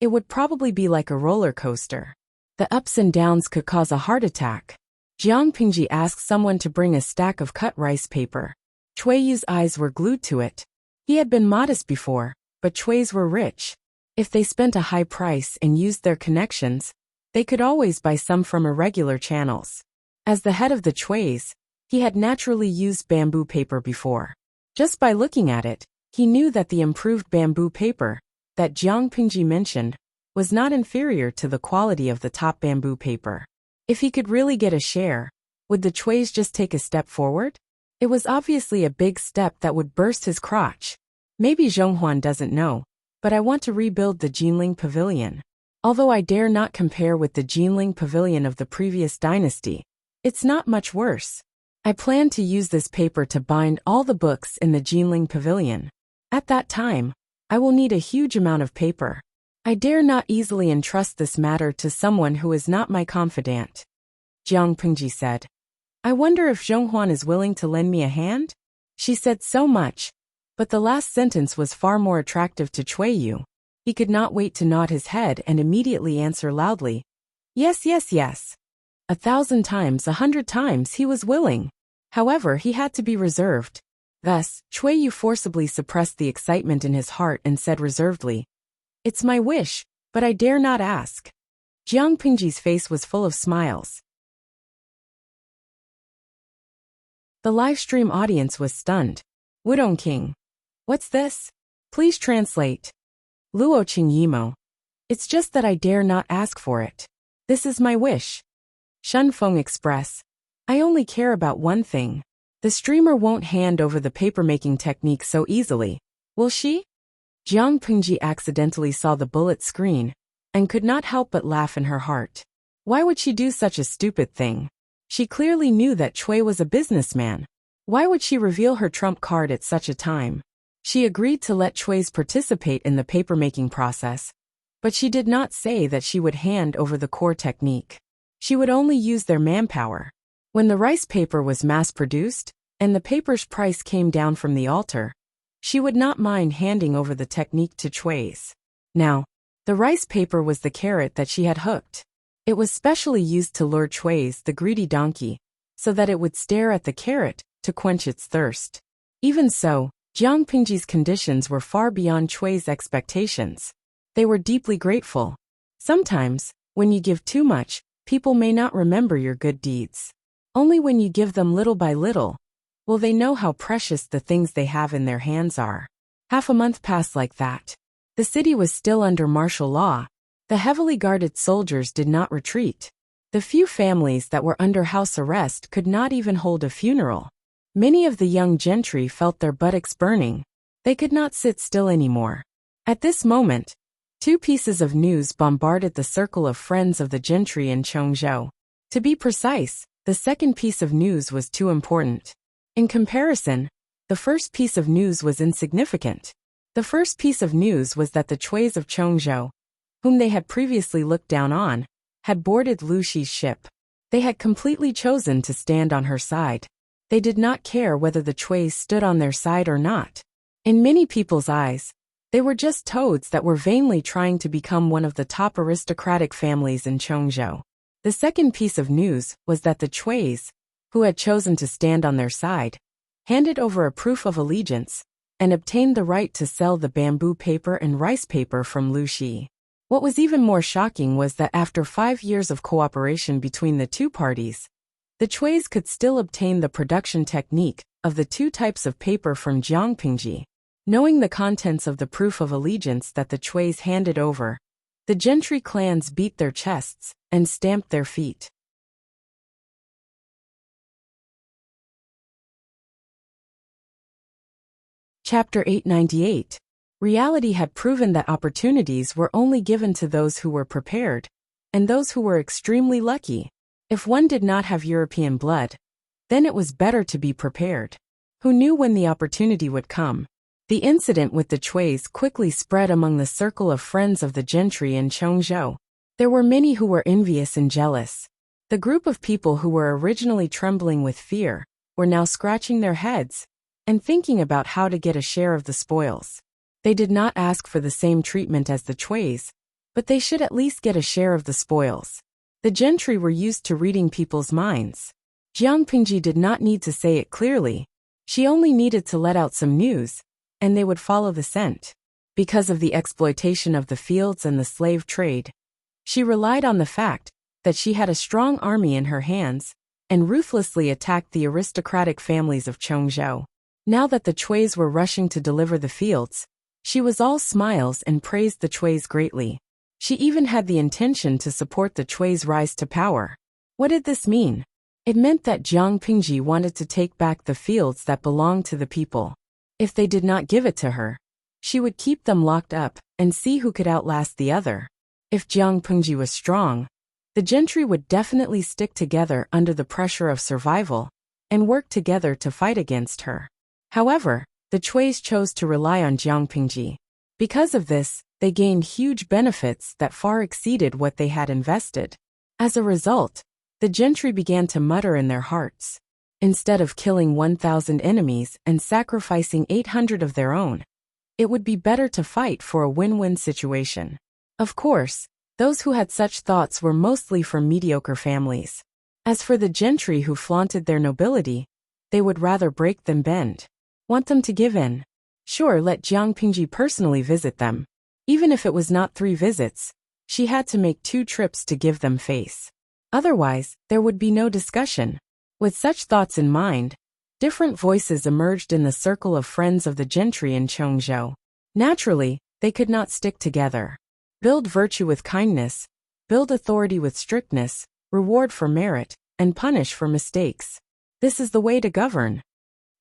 it would probably be like a roller coaster. The ups and downs could cause a heart attack. Jiang Pingji asked someone to bring a stack of cut rice paper. Chui Yu's eyes were glued to it. He had been modest before, but Chui's were rich. If they spent a high price and used their connections, they could always buy some from irregular channels. As the head of the Chuis, he had naturally used bamboo paper before. Just by looking at it, he knew that the improved bamboo paper that Jiang Pingji mentioned was not inferior to the quality of the top bamboo paper. If he could really get a share, would the Chuis just take a step forward? It was obviously a big step that would burst his crotch. Maybe Zhonghuan doesn't know, but I want to rebuild the Jinling Pavilion. Although I dare not compare with the Jinling Pavilion of the previous dynasty, it's not much worse. I plan to use this paper to bind all the books in the Jinling Pavilion. At that time, I will need a huge amount of paper. I dare not easily entrust this matter to someone who is not my confidant. Jiang Pingji said, "I wonder if Zhonghuan is willing to lend me a hand?" She said so much, but the last sentence was far more attractive to Chui Yu. He could not wait to nod his head and immediately answer loudly, "Yes, yes, yes." 1,000 times, 100 times he was willing. However, he had to be reserved. Thus, Chui Yu forcibly suppressed the excitement in his heart and said reservedly, "It's my wish, but I dare not ask." Jiang Pingji's face was full of smiles. The livestream audience was stunned. Wudong King. What's this? Please translate. Luo Qing Yimo. It's just that I dare not ask for it. This is my wish. Shunfeng Express. I only care about one thing. The streamer won't hand over the papermaking technique so easily, will she? Jiang Pingji accidentally saw the bullet screen and could not help but laugh in her heart. Why would she do such a stupid thing? She clearly knew that Chui was a businessman. Why would she reveal her trump card at such a time? She agreed to let Chuis participate in the papermaking process, but she did not say that she would hand over the core technique. She would only use their manpower. When the rice paper was mass-produced, and the paper's price came down from the altar, she would not mind handing over the technique to Chuis. Now, the rice paper was the carrot that she had hooked. It was specially used to lure Chuis, the greedy donkey, so that it would stare at the carrot to quench its thirst. Even so, Jiang Pingji's conditions were far beyond Chui's expectations. They were deeply grateful. Sometimes, when you give too much, people may not remember your good deeds. Only when you give them little by little, will they know how precious the things they have in their hands are. Half a month passed like that. The city was still under martial law. The heavily guarded soldiers did not retreat. The few families that were under house arrest could not even hold a funeral. Many of the young gentry felt their buttocks burning. They could not sit still anymore. At this moment, two pieces of news bombarded the circle of friends of the gentry in Chongzhou. To be precise, the second piece of news was too important. In comparison, the first piece of news was insignificant. The first piece of news was that the Chuis of Chongzhou, whom they had previously looked down on, had boarded Lu Shi's ship. They had completely chosen to stand on her side. They did not care whether the Chuis stood on their side or not. In many people's eyes, they were just toads that were vainly trying to become one of the top aristocratic families in Chongzhou. The second piece of news was that the Chuis, who had chosen to stand on their side, handed over a proof of allegiance and obtained the right to sell the bamboo paper and rice paper from Wuxia. What was even more shocking was that after 5 years of cooperation between the two parties, the Chuis could still obtain the production technique of the two types of paper from Jiangpingji. Knowing the contents of the proof of allegiance that the Chuis handed over, the gentry clans beat their chests and stamped their feet. Chapter 898. Reality had proven that opportunities were only given to those who were prepared, and those who were extremely lucky. If one did not have European blood, then it was better to be prepared. Who knew when the opportunity would come? The incident with the Chuis quickly spread among the circle of friends of the gentry in Chongzhou. There were many who were envious and jealous. The group of people who were originally trembling with fear were now scratching their heads and thinking about how to get a share of the spoils. They did not ask for the same treatment as the Chuis, but they should at least get a share of the spoils. The gentry were used to reading people's minds. Jiangpingji did not need to say it clearly. She only needed to let out some news, and they would follow the scent. Because of the exploitation of the fields and the slave trade, she relied on the fact that she had a strong army in her hands and ruthlessly attacked the aristocratic families of Chongzhou. Now that the Chuis were rushing to deliver the fields, she was all smiles and praised the Chuis greatly. She even had the intention to support the Chuis' rise to power. What did this mean? It meant that Jiangpingji wanted to take back the fields that belonged to the people. If they did not give it to her, she would keep them locked up and see who could outlast the other. If Jiangpingji was strong, the gentry would definitely stick together under the pressure of survival and work together to fight against her. However, the Chuis chose to rely on Jiangpingji. Because of this, they gained huge benefits that far exceeded what they had invested. As a result, the gentry began to mutter in their hearts. Instead of killing 1,000 enemies and sacrificing 800 of their own, it would be better to fight for a win-win situation. Of course, those who had such thoughts were mostly from mediocre families. As for the gentry who flaunted their nobility, they would rather break than bend. Want them to give in? Sure, let Jiangpingji personally visit them. Even if it was not 3 visits, she had to make 2 trips to give them face. Otherwise, there would be no discussion. With such thoughts in mind, different voices emerged in the circle of friends of the gentry in Chongzhou. Naturally, they could not stick together. Build virtue with kindness, build authority with strictness, reward for merit, and punish for mistakes. This is the way to govern.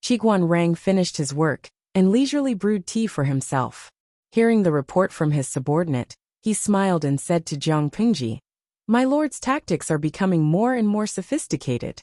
Qiguan Rang finished his work and leisurely brewed tea for himself. Hearing the report from his subordinate, he smiled and said to Jiangpingji, "My lord's tactics are becoming more and more sophisticated."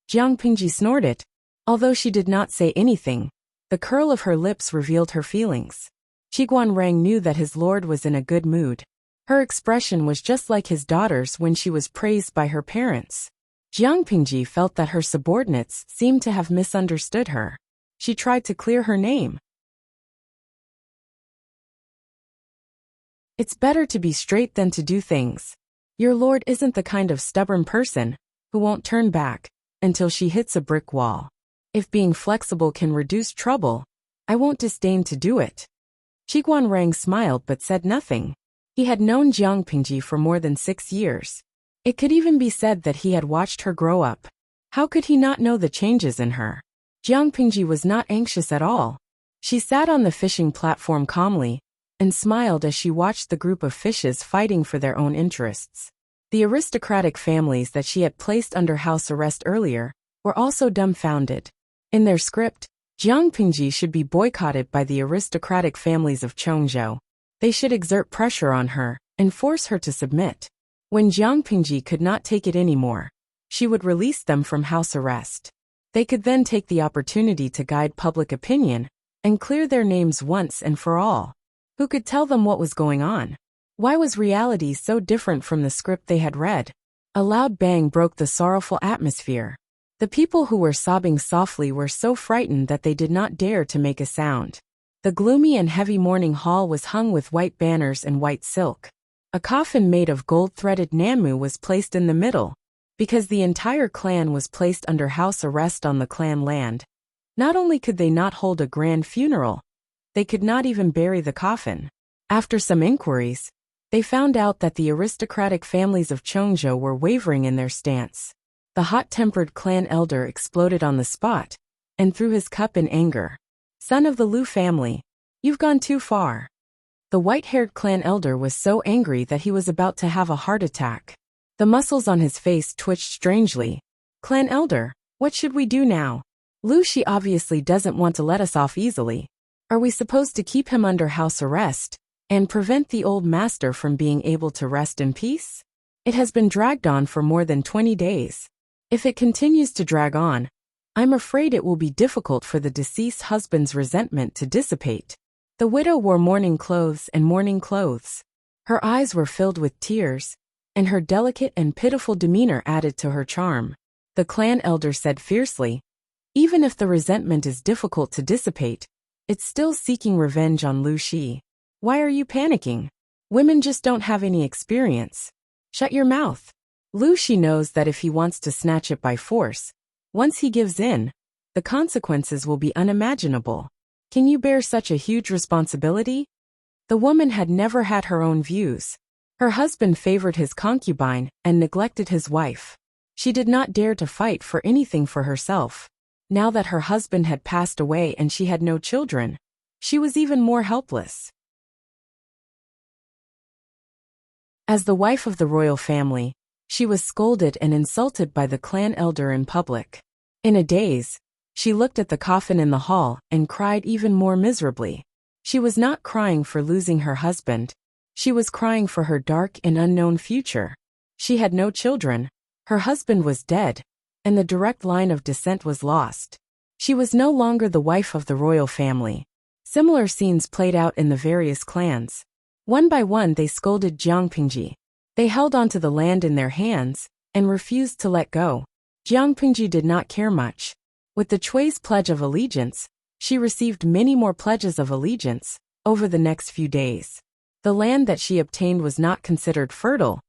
Jiangpingji snorted. Although she did not say anything, the curl of her lips revealed her feelings. Qiguan Rang knew that his lord was in a good mood. Her expression was just like his daughter's when she was praised by her parents. Jiangpingji felt that her subordinates seemed to have misunderstood her. She tried to clear her name. It's better to be straight than to do things. Your lord isn't the kind of stubborn person who won't turn back until she hits a brick wall. If being flexible can reduce trouble, I won't disdain to do it. Qiguan Rang smiled but said nothing. He had known Jiangpingji for more than 6 years. It could even be said that he had watched her grow up. How could he not know the changes in her? Jiangpingji was not anxious at all. She sat on the fishing platform calmly and smiled as she watched the group of fishes fighting for their own interests. The aristocratic families that she had placed under house arrest earlier were also dumbfounded. In their script, Jiangpingji should be boycotted by the aristocratic families of Chongzhou. They should exert pressure on her and force her to submit. When Jiangpingji could not take it anymore, she would release them from house arrest. They could then take the opportunity to guide public opinion and clear their names once and for all. Who could tell them what was going on? Why was reality so different from the script they had read? A loud bang broke the sorrowful atmosphere. The people who were sobbing softly were so frightened that they did not dare to make a sound. The gloomy and heavy morning hall was hung with white banners and white silk. A coffin made of gold-threaded namu was placed in the middle. Because the entire clan was placed under house arrest on the clan land, not only could they not hold a grand funeral, they could not even bury the coffin. After some inquiries, they found out that the aristocratic families of Cheongjo were wavering in their stance. The hot-tempered clan elder exploded on the spot and threw his cup in anger. "Son of the Liu family, you've gone too far." The white-haired clan elder was so angry that he was about to have a heart attack. The muscles on his face twitched strangely. "Clan elder, what should we do now? Liu Shi obviously doesn't want to let us off easily. Are we supposed to keep him under house arrest and prevent the old master from being able to rest in peace? It has been dragged on for more than 20 days. If it continues to drag on, I'm afraid it will be difficult for the deceased husband's resentment to dissipate." The widow wore mourning clothes and mourning clothes. Her eyes were filled with tears, and her delicate and pitiful demeanor added to her charm. The clan elder said fiercely, "Even if the resentment is difficult to dissipate, it's still seeking revenge on Liu Shi. Why are you panicking? Women just don't have any experience. Shut your mouth." Liu Shi knows that if he wants to snatch it by force, once he gives in, the consequences will be unimaginable. Can you bear such a huge responsibility? The woman had never had her own views. Her husband favored his concubine and neglected his wife. She did not dare to fight for anything for herself. Now that her husband had passed away and she had no children, she was even more helpless. As the wife of the royal family, she was scolded and insulted by the clan elder in public. In a daze, she looked at the coffin in the hall and cried even more miserably. She was not crying for losing her husband. She was crying for her dark and unknown future. She had no children, her husband was dead, and the direct line of descent was lost. She was no longer the wife of the royal family. Similar scenes played out in the various clans. One by one they scolded Jiang Pingji. They held onto the land in their hands and refused to let go. Jiang Pingji did not care much. With the Chui's pledge of allegiance, she received many more pledges of allegiance over the next few days. The land that she obtained was not considered fertile,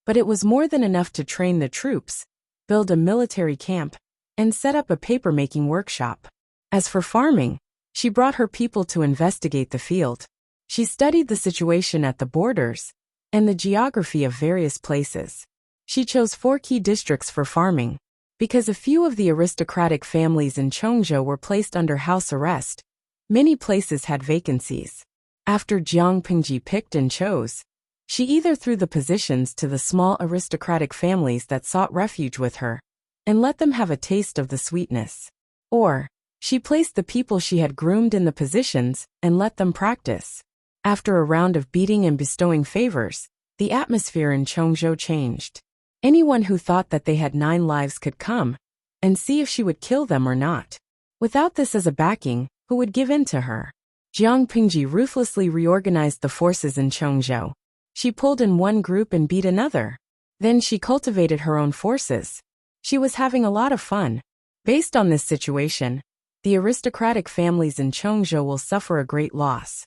but it was more than enough to train the troops, build a military camp, and set up a paper-making workshop. As for farming, she brought her people to investigate the field. She studied the situation at the borders and the geography of various places. She chose 4 key districts for farming. Because a few of the aristocratic families in Cheongjo were placed under house arrest, many places had vacancies. After Jiang Pingji picked and chose, she either threw the positions to the small aristocratic families that sought refuge with her, and let them have a taste of the sweetness. Or, she placed the people she had groomed in the positions and let them practice. After a round of beating and bestowing favors, the atmosphere in Cheongjo changed. Anyone who thought that they had 9 lives could come and see if she would kill them or not. Without this as a backing, who would give in to her? Jiang Pingji ruthlessly reorganized the forces in Cheongjo. She pulled in one group and beat another. Then she cultivated her own forces. She was having a lot of fun. Based on this situation, the aristocratic families in Cheongjo will suffer a great loss.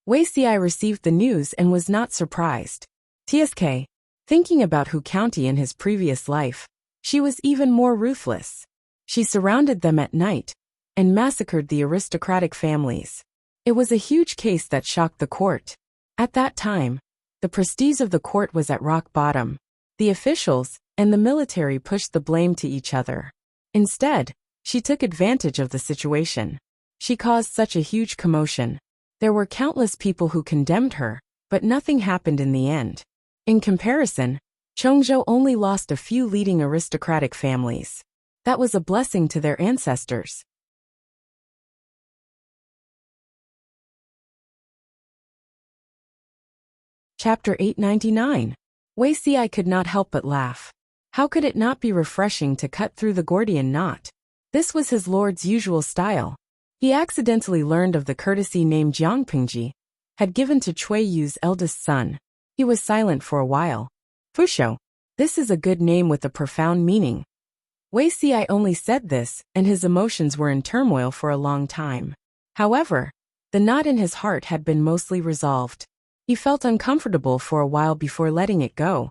Wuxia received the news and was not surprised. TSK. Thinking about Hu County in his previous life, she was even more ruthless. She surrounded them at night and massacred the aristocratic families. It was a huge case that shocked the court. At that time, the prestige of the court was at rock bottom. The officials and the military pushed the blame to each other. Instead, she took advantage of the situation. She caused such a huge commotion. There were countless people who condemned her, but nothing happened in the end. In comparison, Cheongjo only lost a few leading aristocratic families. That was a blessing to their ancestors. Chapter 899. Wuxia could not help but laugh. How could it not be refreshing to cut through the Gordian knot? This was his lord's usual style. He accidentally learned of the courtesy name Jiang Pingji had given to Cui Yu's eldest son. He was silent for a while. Fusho. This is a good name with a profound meaning. Wuxia only said this, and his emotions were in turmoil for a long time. However, the knot in his heart had been mostly resolved. He felt uncomfortable for a while before letting it go.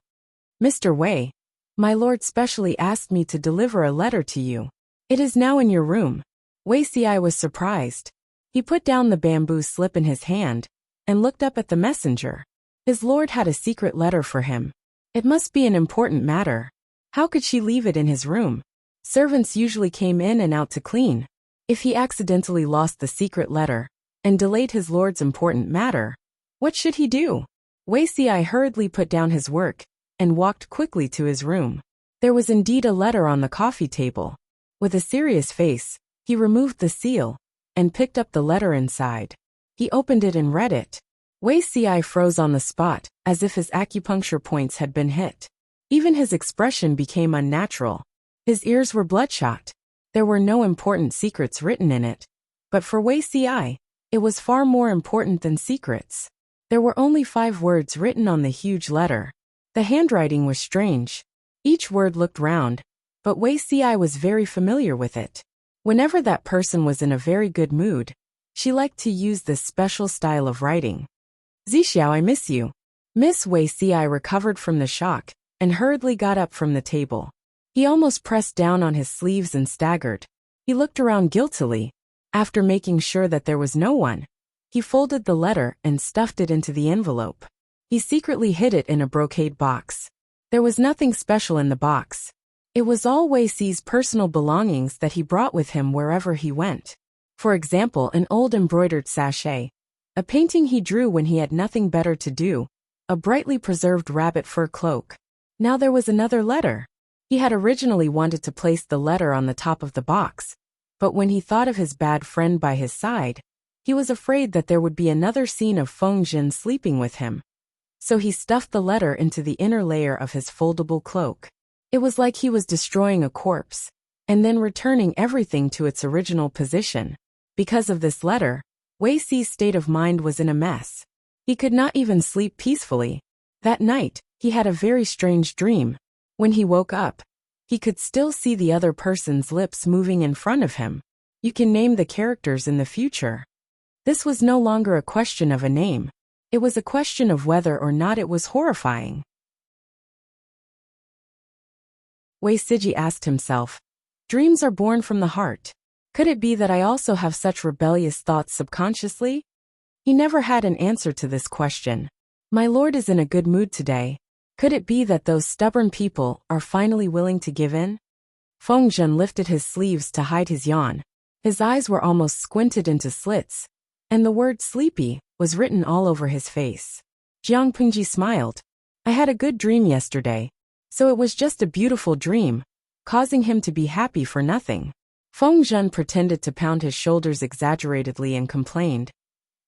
Mr. Wei, my lord specially asked me to deliver a letter to you. It is now in your room. Wei Xi was surprised. He put down the bamboo slip in his hand and looked up at the messenger. His lord had a secret letter for him. It must be an important matter. How could she leave it in his room? Servants usually came in and out to clean. If he accidentally lost the secret letter and delayed his lord's important matter, what should he do? Wei Xi hurriedly put down his work and walked quickly to his room. There was indeed a letter on the coffee table. With a serious face, he removed the seal and picked up the letter inside. He opened it and read it. Wei Xi froze on the spot, as if his acupuncture points had been hit. Even his expression became unnatural. His ears were bloodshot. There were no important secrets written in it. But for Wei Xi, it was far more important than secrets. There were only 5 words written on the huge letter. The handwriting was strange. Each word looked round, but Wei Xi was very familiar with it. Whenever that person was in a very good mood, she liked to use this special style of writing. Zixiao, I miss you. Miss Wei Xi recovered from the shock and hurriedly got up from the table. He almost pressed down on his sleeves and staggered. He looked around guiltily. After making sure that there was no one, he folded the letter and stuffed it into the envelope. He secretly hid it in a brocade box. There was nothing special in the box. It was all Wei Xi's personal belongings that he brought with him wherever he went. For example, an old embroidered sachet, a painting he drew when he had nothing better to do, a brightly preserved rabbit fur cloak. Now there was another letter. He had originally wanted to place the letter on the top of the box, but when he thought of his bad friend by his side, he was afraid that there would be another scene of Feng Jin sleeping with him. So he stuffed the letter into the inner layer of his foldable cloak. It was like he was destroying a corpse, and then returning everything to its original position. Because of this letter, Wei Xi's state of mind was in a mess. He could not even sleep peacefully. That night, he had a very strange dream. When he woke up, he could still see the other person's lips moving in front of him. You can name the characters in the future. This was no longer a question of a name. It was a question of whether or not it was horrifying. Wei Siji asked himself, dreams are born from the heart. Could it be that I also have such rebellious thoughts subconsciously? He never had an answer to this question. My lord is in a good mood today. Could it be that those stubborn people are finally willing to give in? Feng Jin lifted his sleeves to hide his yawn. His eyes were almost squinted into slits, and the word sleepy was written all over his face. Jiang Pingji smiled. I had a good dream yesterday, so it was just a beautiful dream, causing him to be happy for nothing. Feng Jin pretended to pound his shoulders exaggeratedly and complained.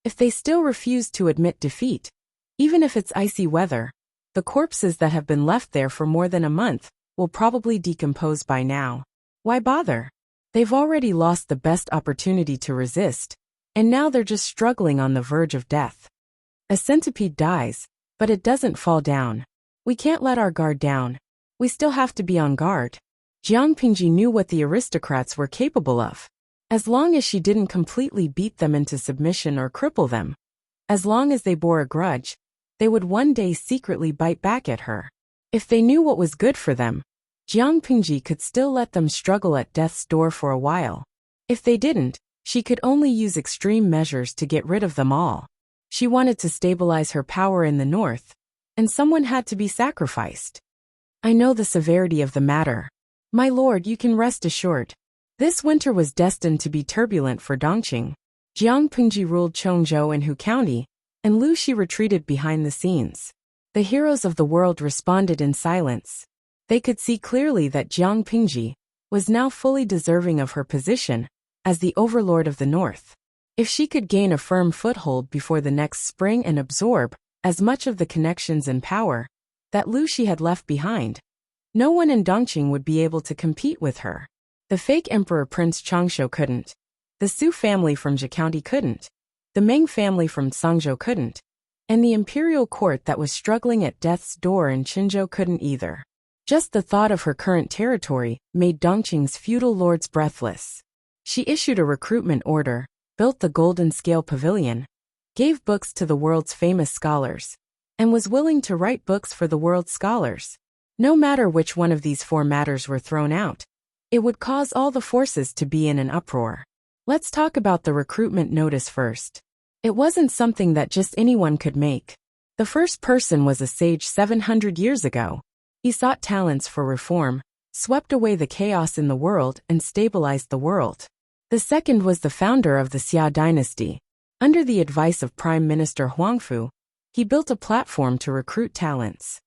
If they still refuse to admit defeat, even if it's icy weather, the corpses that have been left there for more than a month will probably decompose by now. Why bother? They've already lost the best opportunity to resist, and now they're just struggling on the verge of death. A centipede dies, but it doesn't fall down. We can't let our guard down. We still have to be on guard. Jiang Pingji knew what the aristocrats were capable of. As long as she didn't completely beat them into submission or cripple them, as long as they bore a grudge, they would one day secretly bite back at her. If they knew what was good for them, Jiang Pingji could still let them struggle at death's door for a while. If they didn't, she could only use extreme measures to get rid of them all. She wanted to stabilize her power in the north, and someone had to be sacrificed. I know the severity of the matter. My lord, you can rest assured. This winter was destined to be turbulent for Dongqing. Jiang Pingji ruled Chongzhou and Hu County, and Lu Shi retreated behind the scenes. The heroes of the world responded in silence. They could see clearly that Jiang Pingji was now fully deserving of her position as the overlord of the north. If she could gain a firm foothold before the next spring and absorb as much of the connections and power that Lu Shi had left behind, no one in Dongqing would be able to compete with her. The fake Emperor Prince Changshu couldn't. The Su family from Zhe County couldn't. The Ming family from Sangzhou couldn't. And the imperial court that was struggling at death's door in Qinzhou couldn't either. Just the thought of her current territory made Dongqing's feudal lords breathless. She issued a recruitment order, built the Golden Scale Pavilion, gave books to the world's famous scholars, and was willing to write books for the world's scholars. No matter which one of these four matters were thrown out, it would cause all the forces to be in an uproar. Let's talk about the recruitment notice first. It wasn't something that just anyone could make. The first person was a sage 700 years ago. He sought talents for reform, swept away the chaos in the world, and stabilized the world. The second was the founder of the Xia dynasty. Under the advice of Prime Minister Huangfu, he built a platform to recruit talents.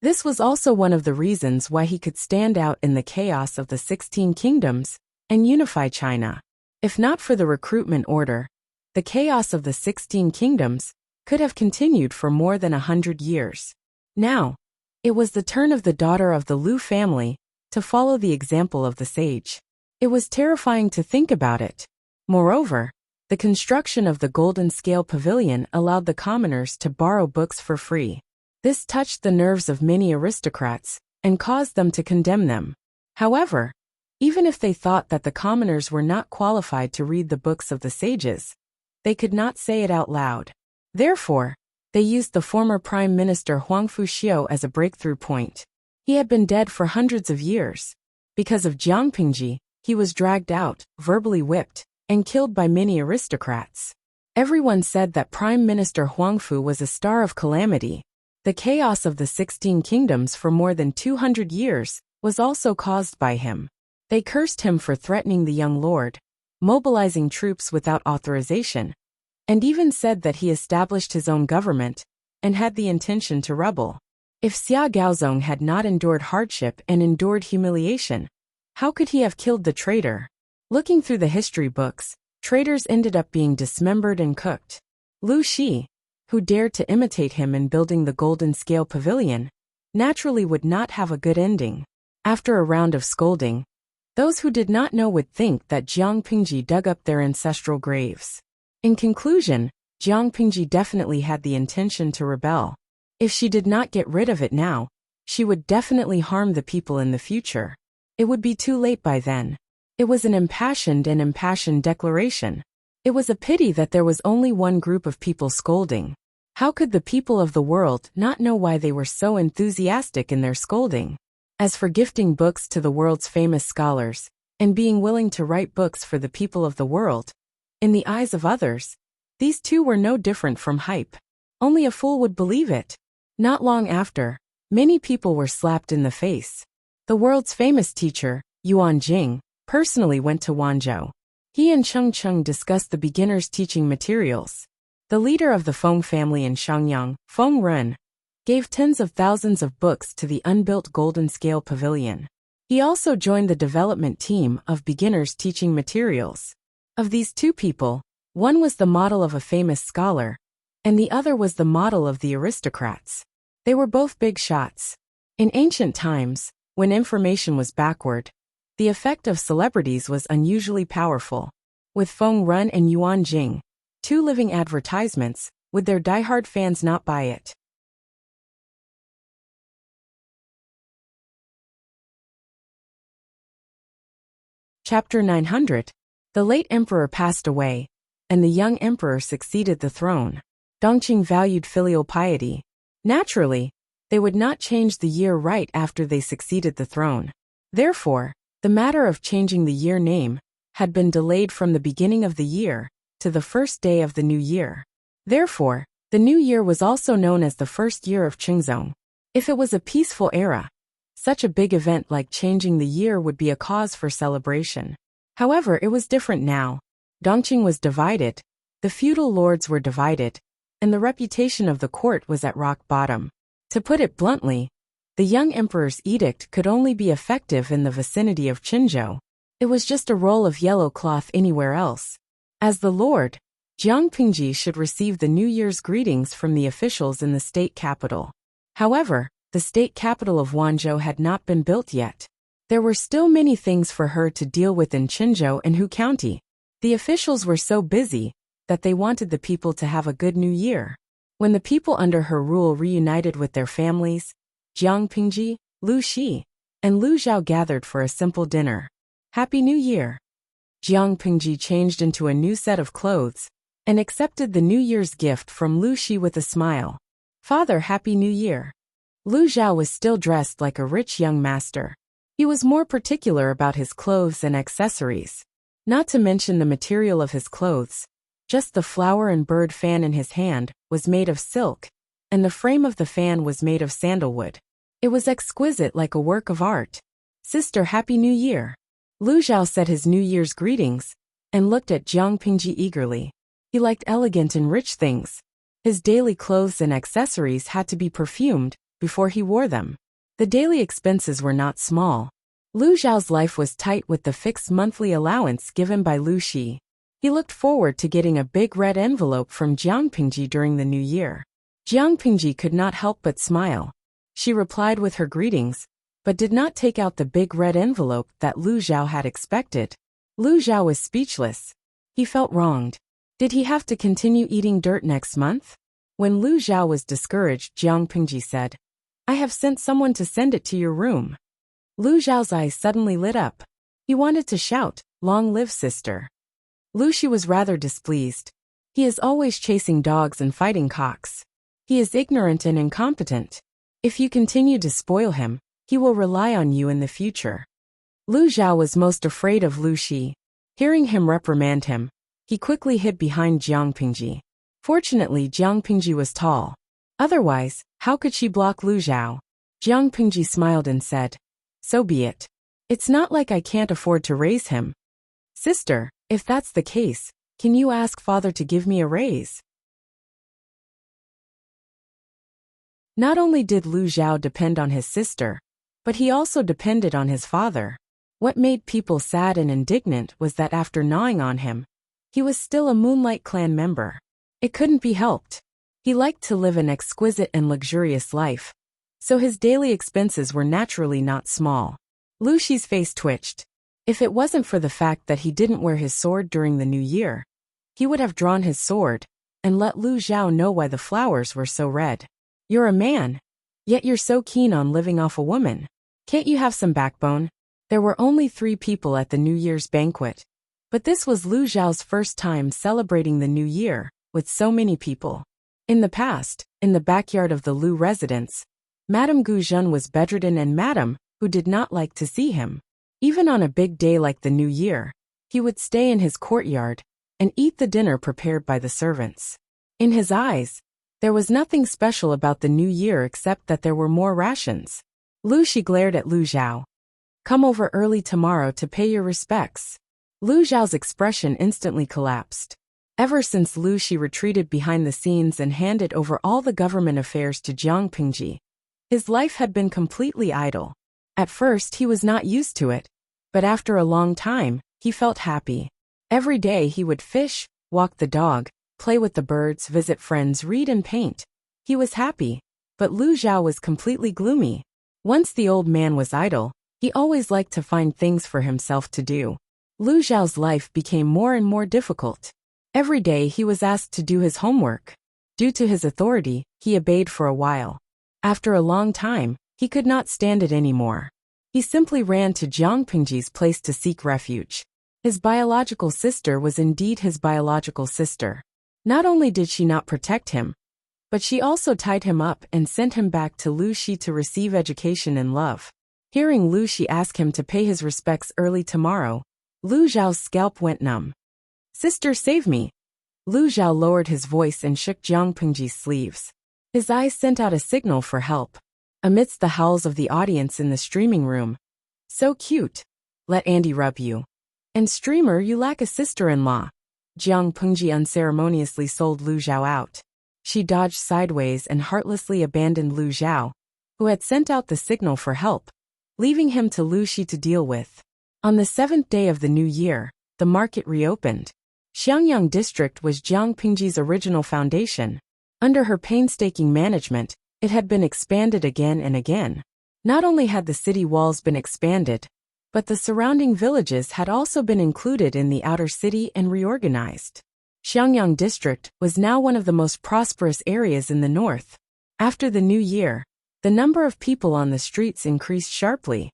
This was also one of the reasons why he could stand out in the chaos of the 16 kingdoms and unify China. If not for the recruitment order, the chaos of the 16 kingdoms could have continued for more than 100 years. Now, it was the turn of the daughter of the Lu family to follow the example of the sage. It was terrifying to think about it. Moreover, the construction of the Golden Scale Pavilion allowed the commoners to borrow books for free. This touched the nerves of many aristocrats and caused them to condemn them. However, even if they thought that the commoners were not qualified to read the books of the sages, they could not say it out loud. Therefore, they used the former Prime Minister Huangfu Xiu as a breakthrough point. He had been dead for hundreds of years. Because of Jiang Pingji, he was dragged out, verbally whipped, and killed by many aristocrats. Everyone said that Prime Minister Huangfu was a star of calamity. The chaos of the 16 kingdoms for more than 200 years was also caused by him. They cursed him for threatening the young lord, mobilizing troops without authorization, and even said that he established his own government and had the intention to rebel. If Xia Gaozong had not endured hardship and endured humiliation, how could he have killed the traitor? Looking through the history books, traitors ended up being dismembered and cooked. Lu Shi, who dared to imitate him in building the Golden Scale Pavilion, naturally would not have a good ending. After a round of scolding, those who did not know would think that Jiang Pingji dug up their ancestral graves. In conclusion, Jiang Pingji definitely had the intention to rebel. If she did not get rid of it now, she would definitely harm the people in the future. It would be too late by then. It was an impassioned declaration. It was a pity that there was only one group of people scolding. How could the people of the world not know why they were so enthusiastic in their scolding? As for gifting books to the world's famous scholars, and being willing to write books for the people of the world, in the eyes of others, these two were no different from hype. Only a fool would believe it. Not long after, many people were slapped in the face. The world's famous teacher, Yuan Jing, personally went to Wanzhou. He and Cheng Cheng discussed the beginner's teaching materials. The leader of the Feng family in Shangyang, Feng Ren, gave tens of thousands of books to the unbuilt Golden Scale Pavilion. He also joined the development team of beginners teaching materials. Of these two people, one was the model of a famous scholar, and the other was the model of the aristocrats. They were both big shots. In ancient times, when information was backward, the effect of celebrities was unusually powerful. With Feng Ren and Yuan Jing, two living advertisements, would their diehard fans not buy it? Chapter 900. The late emperor passed away, and the young emperor succeeded the throne. Dongqing valued filial piety. Naturally, they would not change the year right after they succeeded the throne. Therefore, the matter of changing the year name had been delayed from the beginning of the year to the first day of the new year. Therefore, the new year was also known as the first year of Qingzong. If it was a peaceful era, such a big event like changing the year would be a cause for celebration. However, it was different now. Dongqing was divided, the feudal lords were divided, and the reputation of the court was at rock bottom. To put it bluntly, the young emperor's edict could only be effective in the vicinity of Qinzhou. It was just a roll of yellow cloth anywhere else. As the lord, Jiang Pingji should receive the New Year's greetings from the officials in the state capital. However, the state capital of Wanzhou had not been built yet. There were still many things for her to deal with in Qinzhou and Hu County. The officials were so busy that they wanted the people to have a good new year. When the people under her rule reunited with their families, Jiang Pingji, Lu Shi, and Lu Zhao gathered for a simple dinner. Happy New Year! Jiang Pingji changed into a new set of clothes and accepted the New Year's gift from Lu Shi with a smile. Father, Happy New Year. Lu Zhao was still dressed like a rich young master. He was more particular about his clothes and accessories. Not to mention the material of his clothes. Just the flower and bird fan in his hand was made of silk, and the frame of the fan was made of sandalwood. It was exquisite like a work of art. Sister, Happy New Year. Lu Zhao said his New Year's greetings and looked at Jiang Pingji eagerly. He liked elegant and rich things. His daily clothes and accessories had to be perfumed before he wore them. The daily expenses were not small. Lu Zhao's life was tight with the fixed monthly allowance given by Lu Shi. He looked forward to getting a big red envelope from Jiang Pingji during the new year. Jiang Pingji could not help but smile. She replied with her greetings, but did not take out the big red envelope that Lu Zhao had expected. Lu Zhao was speechless. He felt wronged. Did he have to continue eating dirt next month? When Lu Zhao was discouraged, Jiang Pingji said, I have sent someone to send it to your room. Lu Zhao's eyes suddenly lit up. He wanted to shout, Long live sister. Lu Shi was rather displeased. He is always chasing dogs and fighting cocks. He is ignorant and incompetent. If you continue to spoil him, he will rely on you in the future. Lu Zhao was most afraid of Lu Shi. Hearing him reprimand him, he quickly hid behind Jiang Pingji. Fortunately, Jiang Pingji was tall. Otherwise, how could she block Lu Zhao? Jiang Pingji smiled and said, So be it. It's not like I can't afford to raise him. Sister, if that's the case, can you ask father to give me a raise? Not only did Lu Zhao depend on his sister, but he also depended on his father. What made people sad and indignant was that after gnawing on him, he was still a Moonlight Clan member. It couldn't be helped. He liked to live an exquisite and luxurious life, so his daily expenses were naturally not small. Lu Shi's face twitched. If it wasn't for the fact that he didn't wear his sword during the new year, he would have drawn his sword and let Lu Zhao know why the flowers were so red. You're a man, yet you're so keen on living off a woman. Can't you have some backbone? There were only 3 people at the New Year's banquet, but this was Lu Zhao's first time celebrating the new year with so many people. In the past, in the backyard of the Lu residence, Madame Guzhen was bedridden and Madame, who did not like to see him. Even on a big day like the new year, he would stay in his courtyard and eat the dinner prepared by the servants. In his eyes, there was nothing special about the new year except that there were more rations. Lu Shi glared at Lu Zhao. Come over early tomorrow to pay your respects. Lu Zhao's expression instantly collapsed. Ever since Lu Shi retreated behind the scenes and handed over all the government affairs to Jiang Pingji, his life had been completely idle. At first he was not used to it, but after a long time, he felt happy. Every day he would fish, walk the dog, play with the birds, visit friends, read and paint. He was happy, but Lu Zhao was completely gloomy. Once the old man was idle, he always liked to find things for himself to do. Lu Zhao's life became more and more difficult. Every day he was asked to do his homework. Due to his authority, he obeyed for a while. After a long time, he could not stand it anymore. He simply ran to Jiang Pingji's place to seek refuge. His biological sister was indeed his biological sister. Not only did she not protect him, but she also tied him up and sent him back to Lu Shi to receive education and love. Hearing Lu Shi ask him to pay his respects early tomorrow, Lu Zhao's scalp went numb. Sister, save me. Lu Zhao lowered his voice and shook Jiang Pingji's sleeves. His eyes sent out a signal for help. Amidst the howls of the audience in the streaming room. So cute. Let Andy rub you. And streamer, you lack a sister-in-law. Jiang Pingji unceremoniously sold Lu Zhao out. She dodged sideways and heartlessly abandoned Lu Zhao, who had sent out the signal for help, leaving him to Lu Shi to deal with. On the 7th day of the new year, the market reopened. Xiangyang District was Jiang Pingji's original foundation. Under her painstaking management, it had been expanded again and again. Not only had the city walls been expanded, but the surrounding villages had also been included in the outer city and reorganized. Xiangyang District was now one of the most prosperous areas in the north. After the new year, the number of people on the streets increased sharply.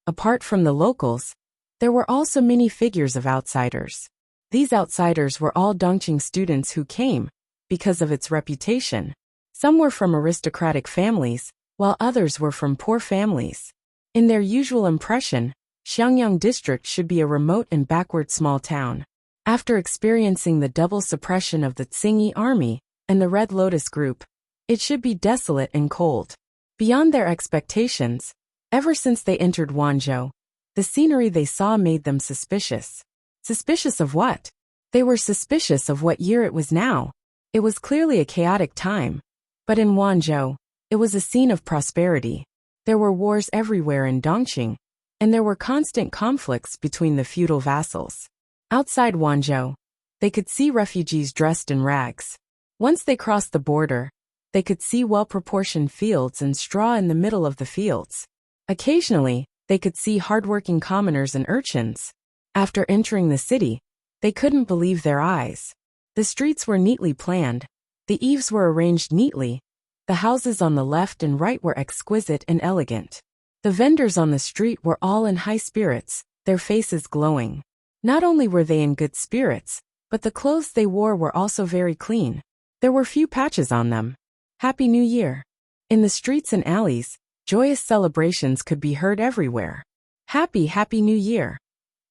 Apart from the locals, there were also many figures of outsiders. These outsiders were all Dongqing students who came because of its reputation. Some were from aristocratic families, while others were from poor families. In their usual impression, Xiangyang district should be a remote and backward small town. After experiencing the double suppression of the Tsingyi army and the Red Lotus group, it should be desolate and cold. Beyond their expectations, ever since they entered Wanzhou, the scenery they saw made them suspicious. Suspicious of what? They were suspicious of what year it was now. It was clearly a chaotic time. But in Wanzhou, it was a scene of prosperity. There were wars everywhere in Dongqing, and there were constant conflicts between the feudal vassals. Outside Wanzhou, they could see refugees dressed in rags. Once they crossed the border, they could see well-proportioned fields and straw in the middle of the fields. Occasionally, they could see hardworking commoners and urchins. After entering the city, they couldn't believe their eyes. The streets were neatly planned. The eaves were arranged neatly. The houses on the left and right were exquisite and elegant. The vendors on the street were all in high spirits, their faces glowing. Not only were they in good spirits, but the clothes they wore were also very clean. There were few patches on them. Happy New Year! In the streets and alleys, joyous celebrations could be heard everywhere. Happy New Year!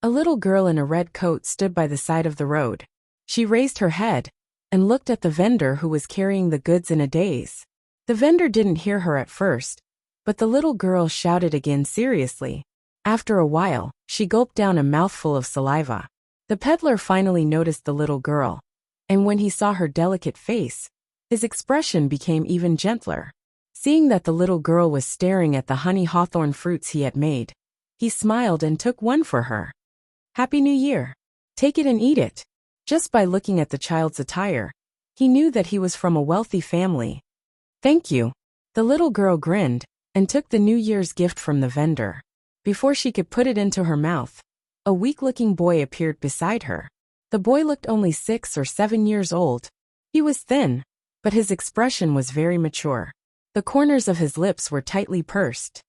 A little girl in a red coat stood by the side of the road. She raised her head and looked at the vendor who was carrying the goods in a daze. The vendor didn't hear her at first, but the little girl shouted again seriously. After a while, she gulped down a mouthful of saliva. The peddler finally noticed the little girl, and when he saw her delicate face, his expression became even gentler. Seeing that the little girl was staring at the honey hawthorn fruits he had made, he smiled and took one for her. Happy New Year! Take it and eat it. Just by looking at the child's attire, he knew that he was from a wealthy family. Thank you. The little girl grinned and took the New Year's gift from the vendor. Before she could put it into her mouth, a weak-looking boy appeared beside her. The boy looked only 6 or 7 years old. He was thin, but his expression was very mature. The corners of his lips were tightly pursed.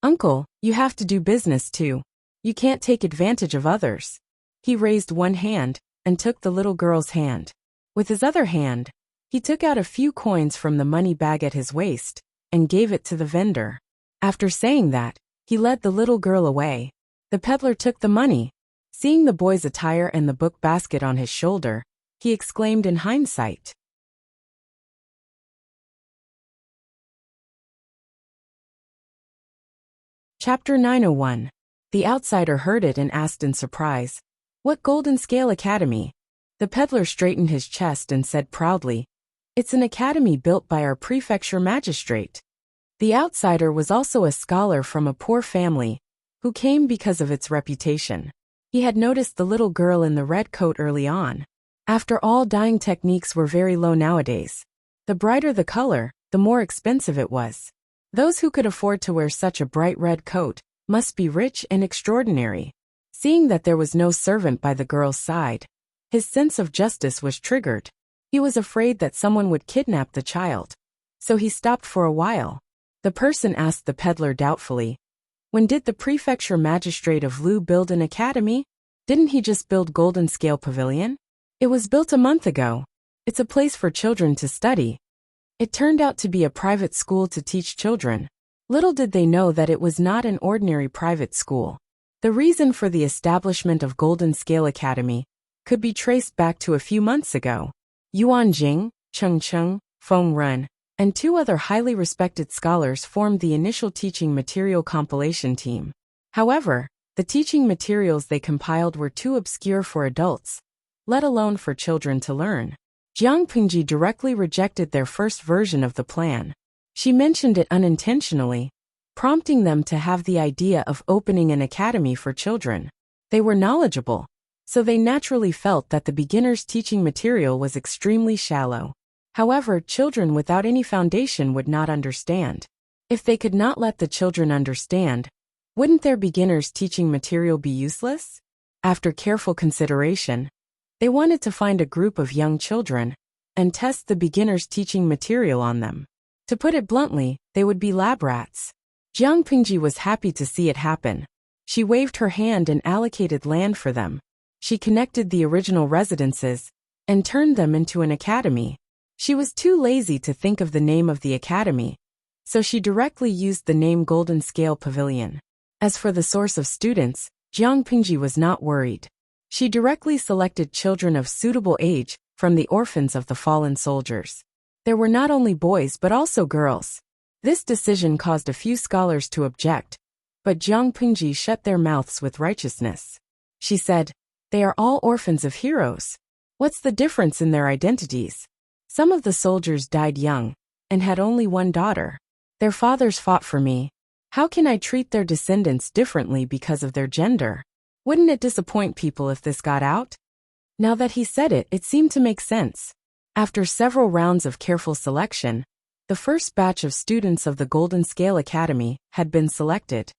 Uncle, you have to do business too. You can't take advantage of others. He raised one hand and took the little girl's hand. With his other hand, he took out a few coins from the money bag at his waist and gave it to the vendor. After saying that, he led the little girl away. The peddler took the money. Seeing the boy's attire and the book basket on his shoulder, he exclaimed in hindsight. Chapter 901. The outsider heard it and asked in surprise, "What Golden Scale Academy?" The peddler straightened his chest and said proudly, "It's an academy built by our prefecture magistrate." The outsider was also a scholar from a poor family, who came because of its reputation. He had noticed the little girl in the red coat early on. After all, dyeing techniques were very low nowadays. The brighter the color, the more expensive it was. Those who could afford to wear such a bright red coat must be rich and extraordinary. Seeing that there was no servant by the girl's side, his sense of justice was triggered. He was afraid that someone would kidnap the child. So he stopped for a while. The person asked the peddler doubtfully, "When did the prefecture magistrate of Lu build an academy? Didn't he just build Golden Scale Pavilion?" "It was built a month ago. It's a place for children to study." It turned out to be a private school to teach children. Little did they know that it was not an ordinary private school. The reason for the establishment of Golden Scale Academy could be traced back to a few months ago. Yuan Jing, Cheng Cheng, Feng Ren, and 2 other highly respected scholars formed the initial teaching material compilation team. However, the teaching materials they compiled were too obscure for adults, let alone for children to learn. Jiang Pingji directly rejected their first version of the plan. She mentioned it unintentionally, prompting them to have the idea of opening an academy for children. They were knowledgeable, so they naturally felt that the beginner's teaching material was extremely shallow. However, children without any foundation would not understand. If they could not let the children understand, wouldn't their beginner's teaching material be useless? After careful consideration, they wanted to find a group of young children and test the beginner's teaching material on them. To put it bluntly, they would be lab rats. Jiang Pingji was happy to see it happen. She waved her hand and allocated land for them. She connected the original residences and turned them into an academy. She was too lazy to think of the name of the academy, so she directly used the name Golden Scale Pavilion. As for the source of students, Jiang Pingji was not worried. She directly selected children of suitable age from the orphans of the fallen soldiers. There were not only boys but also girls. This decision caused a few scholars to object, but Jiang Pingji shut their mouths with righteousness. She said, "They are all orphans of heroes. What's the difference in their identities? Some of the soldiers died young and had only one daughter. Their fathers fought for me. How can I treat their descendants differently because of their gender? Wouldn't it disappoint people if this got out?" Now that he said it, it seemed to make sense. After several rounds of careful selection, the first batch of students of the Golden Scale Academy had been selected.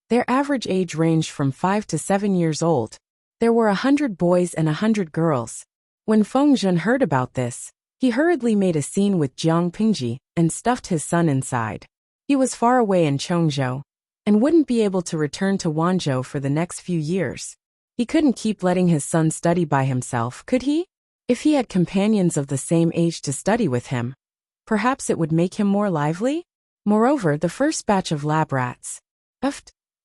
Their average age ranged from 5 to 7 years old. There were 100 boys and 100 girls. When Feng Zhen heard about this, he hurriedly made a scene with Jiang Pingji and stuffed his son inside. He was far away in Chongzhou and wouldn't be able to return to Wanzhou for the next few years. He couldn't keep letting his son study by himself, could he? If he had companions of the same age to study with him, perhaps it would make him more lively? Moreover, the first batch of lab rats.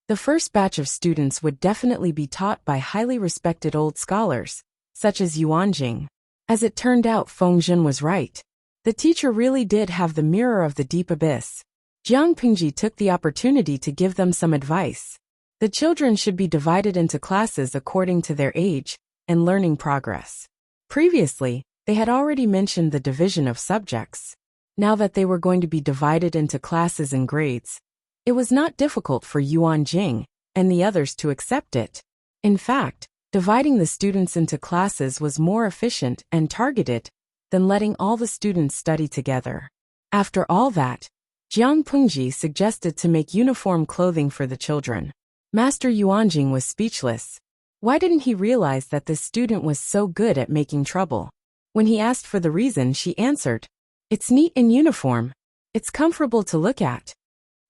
The first batch of students would definitely be taught by highly respected old scholars, such as Yuan Jing. As it turned out, Feng Zhen was right. The teacher really did have the mirror of the deep abyss. Jiang Pingji took the opportunity to give them some advice. The children should be divided into classes according to their age and learning progress. Previously, they had already mentioned the division of subjects. Now that they were going to be divided into classes and grades, it was not difficult for Yuan Jing and the others to accept it. In fact, dividing the students into classes was more efficient and targeted than letting all the students study together. After all that, Jiang Pingji suggested to make uniform clothing for the children. Master Yuanjing was speechless. Why didn't he realize that this student was so good at making trouble? When he asked for the reason, she answered, "It's neat in uniform. It's comfortable to look at."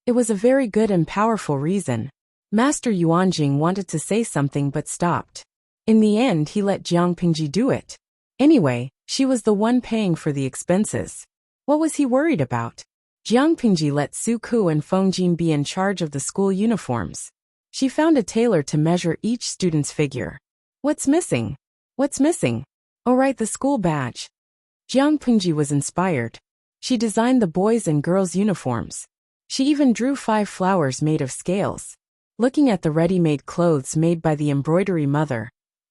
It was a very good and powerful reason. Master Yuanjing wanted to say something but stopped. In the end, he let Jiang Pingji do it. Anyway, she was the one paying for the expenses. What was he worried about? Jiang Pingji let Su Ku and Feng Jin be in charge of the school uniforms. She found a tailor to measure each student's figure. What's missing? What's missing? Oh right, the school badge. Jiang Pingji was inspired. She designed the boys' and girls' uniforms. She even drew 5 flowers made of scales. Looking at the ready-made clothes made by the embroidery mother,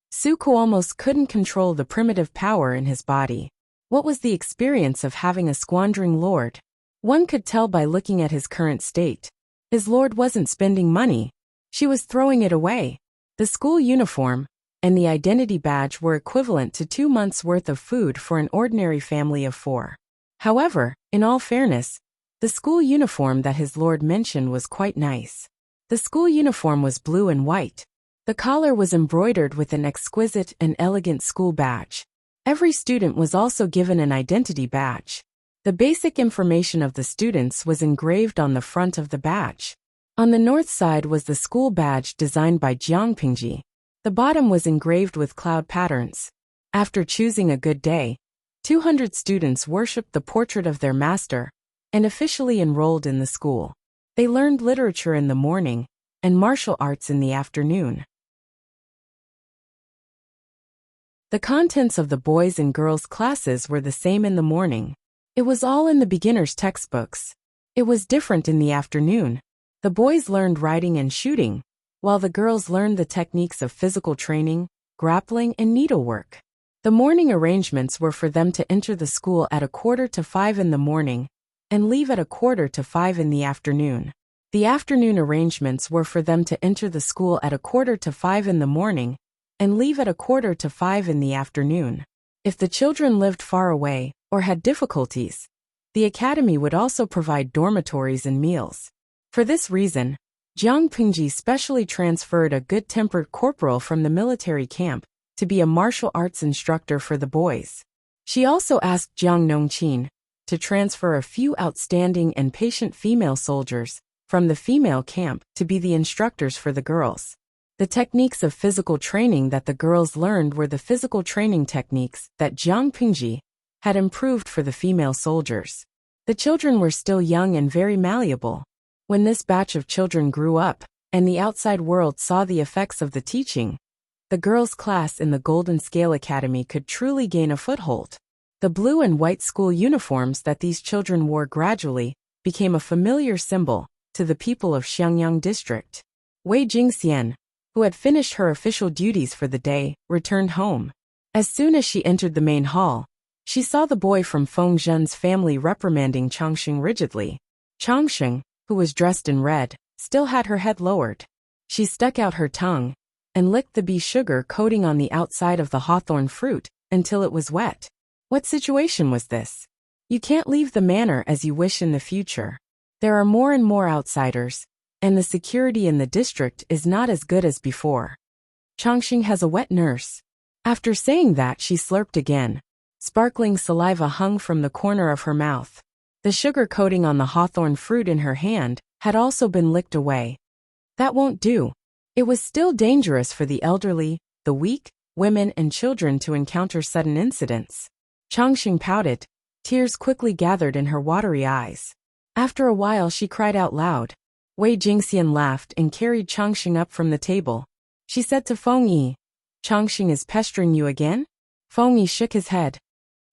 Su Ku almost couldn't control the primitive power in his body. What was the experience of having a squandering lord? One could tell by looking at his current state. His lord wasn't spending money. She was throwing it away. The school uniform and the identity badge were equivalent to 2 months' worth of food for an ordinary family of 4. However, in all fairness, the school uniform that his lord mentioned was quite nice. The school uniform was blue and white. The collar was embroidered with an exquisite and elegant school badge. Every student was also given an identity badge. The basic information of the students was engraved on the front of the badge. On the north side was the school badge designed by Jiang Pingji. The bottom was engraved with cloud patterns. After choosing a good day, 200 students worshipped the portrait of their master and officially enrolled in the school. They learned literature in the morning and martial arts in the afternoon. The contents of the boys' and girls' classes were the same in the morning. It was all in the beginner's textbooks. It was different in the afternoon. The boys learned riding and shooting, while the girls learned the techniques of physical training, grappling, and needlework. The morning arrangements were for them to enter the school at 4:45 in the morning and leave at 4:45 in the afternoon. The afternoon arrangements were for them to enter the school at 4:45 in the morning and leave at 4:45 in the afternoon. If the children lived far away or had difficulties, the academy would also provide dormitories and meals. For this reason, Jiang Pingji specially transferred a good-tempered corporal from the military camp to be a martial arts instructor for the boys. She also asked Jiang Nongqin to transfer a few outstanding and patient female soldiers from the female camp to be the instructors for the girls. The techniques of physical training that the girls learned were the physical training techniques that Jiang Pingji had improved for the female soldiers. The children were still young and very malleable. When this batch of children grew up, and the outside world saw the effects of the teaching, the girls' class in the Golden Scale Academy could truly gain a foothold. The blue and white school uniforms that these children wore gradually became a familiar symbol to the people of Xiangyang district. Wei Jingxian, who had finished her official duties for the day, returned home. As soon as she entered the main hall, she saw the boy from Feng Zhen's family reprimanding Changxing rigidly. Changxing, who was dressed in red, still had her head lowered. She stuck out her tongue and licked the bee sugar coating on the outside of the hawthorn fruit until it was wet. What situation was this? You can't leave the manor as you wish in the future. There are more and more outsiders, and the security in the district is not as good as before. Changxing has a wet nurse. After saying that, she slurped again. Sparkling saliva hung from the corner of her mouth. The sugar coating on the hawthorn fruit in her hand had also been licked away. That won't do. It was still dangerous for the elderly, the weak, women and children to encounter sudden incidents. Changxing pouted. Tears quickly gathered in her watery eyes. After a while she cried out loud. Wei Jingxian laughed and carried Changxing up from the table. She said to Feng Yi, "Changxing is pestering you again?" Feng Yi shook his head.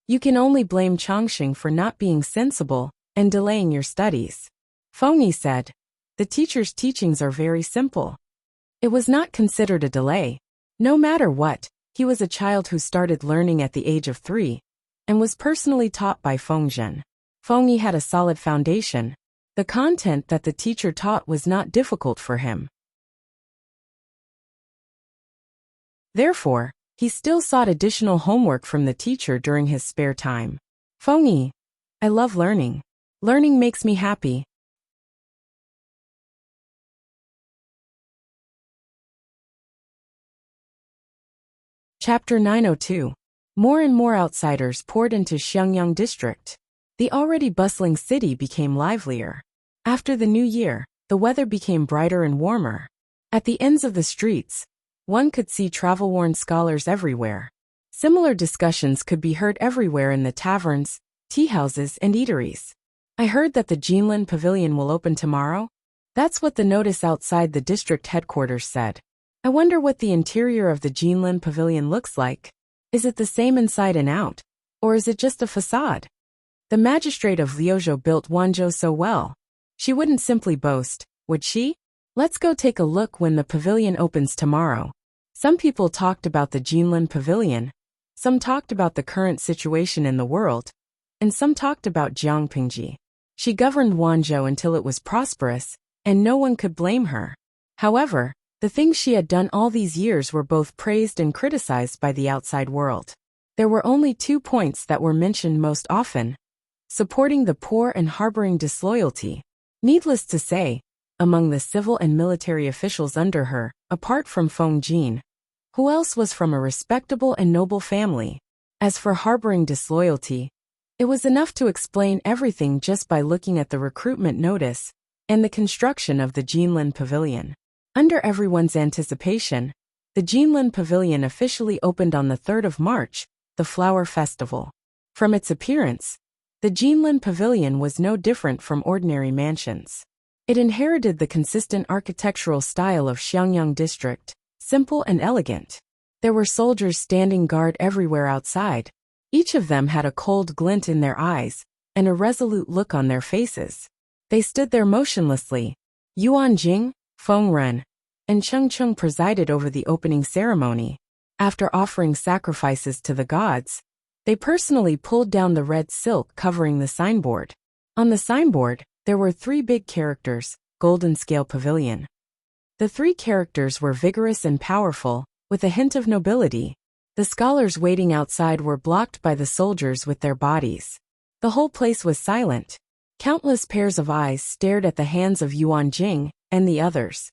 "You can only blame Changxing for not being sensible and delaying your studies." Feng Yi said, "The teacher's teachings are very simple." It was not considered a delay. No matter what, he was a child who started learning at the age of 3 and was personally taught by Feng Zhen. Feng Yi had a solid foundation. The content that the teacher taught was not difficult for him. Therefore, he still sought additional homework from the teacher during his spare time. Feng Yi, I love learning. Learning makes me happy. Chapter 902. More and more outsiders poured into Xiangyang district. The already bustling city became livelier. After the new year, the weather became brighter and warmer. At the ends of the streets, one could see travel-worn scholars everywhere. Similar discussions could be heard everywhere in the taverns, tea-houses and eateries. I heard that the Jinlin Pavilion will open tomorrow. That's what the notice outside the district headquarters said. I wonder what the interior of the Jinlin Pavilion looks like. Is it the same inside and out? Or is it just a facade? The magistrate of Liuzhou built Wanzhou so well. She wouldn't simply boast, would she? Let's go take a look when the pavilion opens tomorrow. Some people talked about the Jinlin Pavilion, some talked about the current situation in the world, and some talked about Jiang Pingji. She governed Wanzhou until it was prosperous, and no one could blame her. However, the things she had done all these years were both praised and criticized by the outside world. There were only 2 points that were mentioned most often: supporting the poor and harboring disloyalty. Needless to say, among the civil and military officials under her, apart from Feng Jin, who else was from a respectable and noble family? As for harboring disloyalty, it was enough to explain everything just by looking at the recruitment notice and the construction of the Jinlin Pavilion. Under everyone's anticipation, the Jinlin Pavilion officially opened on the 3rd of March, the Flower Festival. From its appearance, the Jinlin Pavilion was no different from ordinary mansions. It inherited the consistent architectural style of Xiangyang district, simple and elegant. There were soldiers standing guard everywhere outside. Each of them had a cold glint in their eyes and a resolute look on their faces. They stood there motionlessly. Yuan Jing, Feng Ren, and Cheng Cheng presided over the opening ceremony. After offering sacrifices to the gods, they personally pulled down the red silk covering the signboard. On the signboard, there were 3 big characters: Golden Scale Pavilion. The 3 characters were vigorous and powerful, with a hint of nobility. The scholars waiting outside were blocked by the soldiers with their bodies. The whole place was silent. Countless pairs of eyes stared at the hands of Yuan Jing and the others.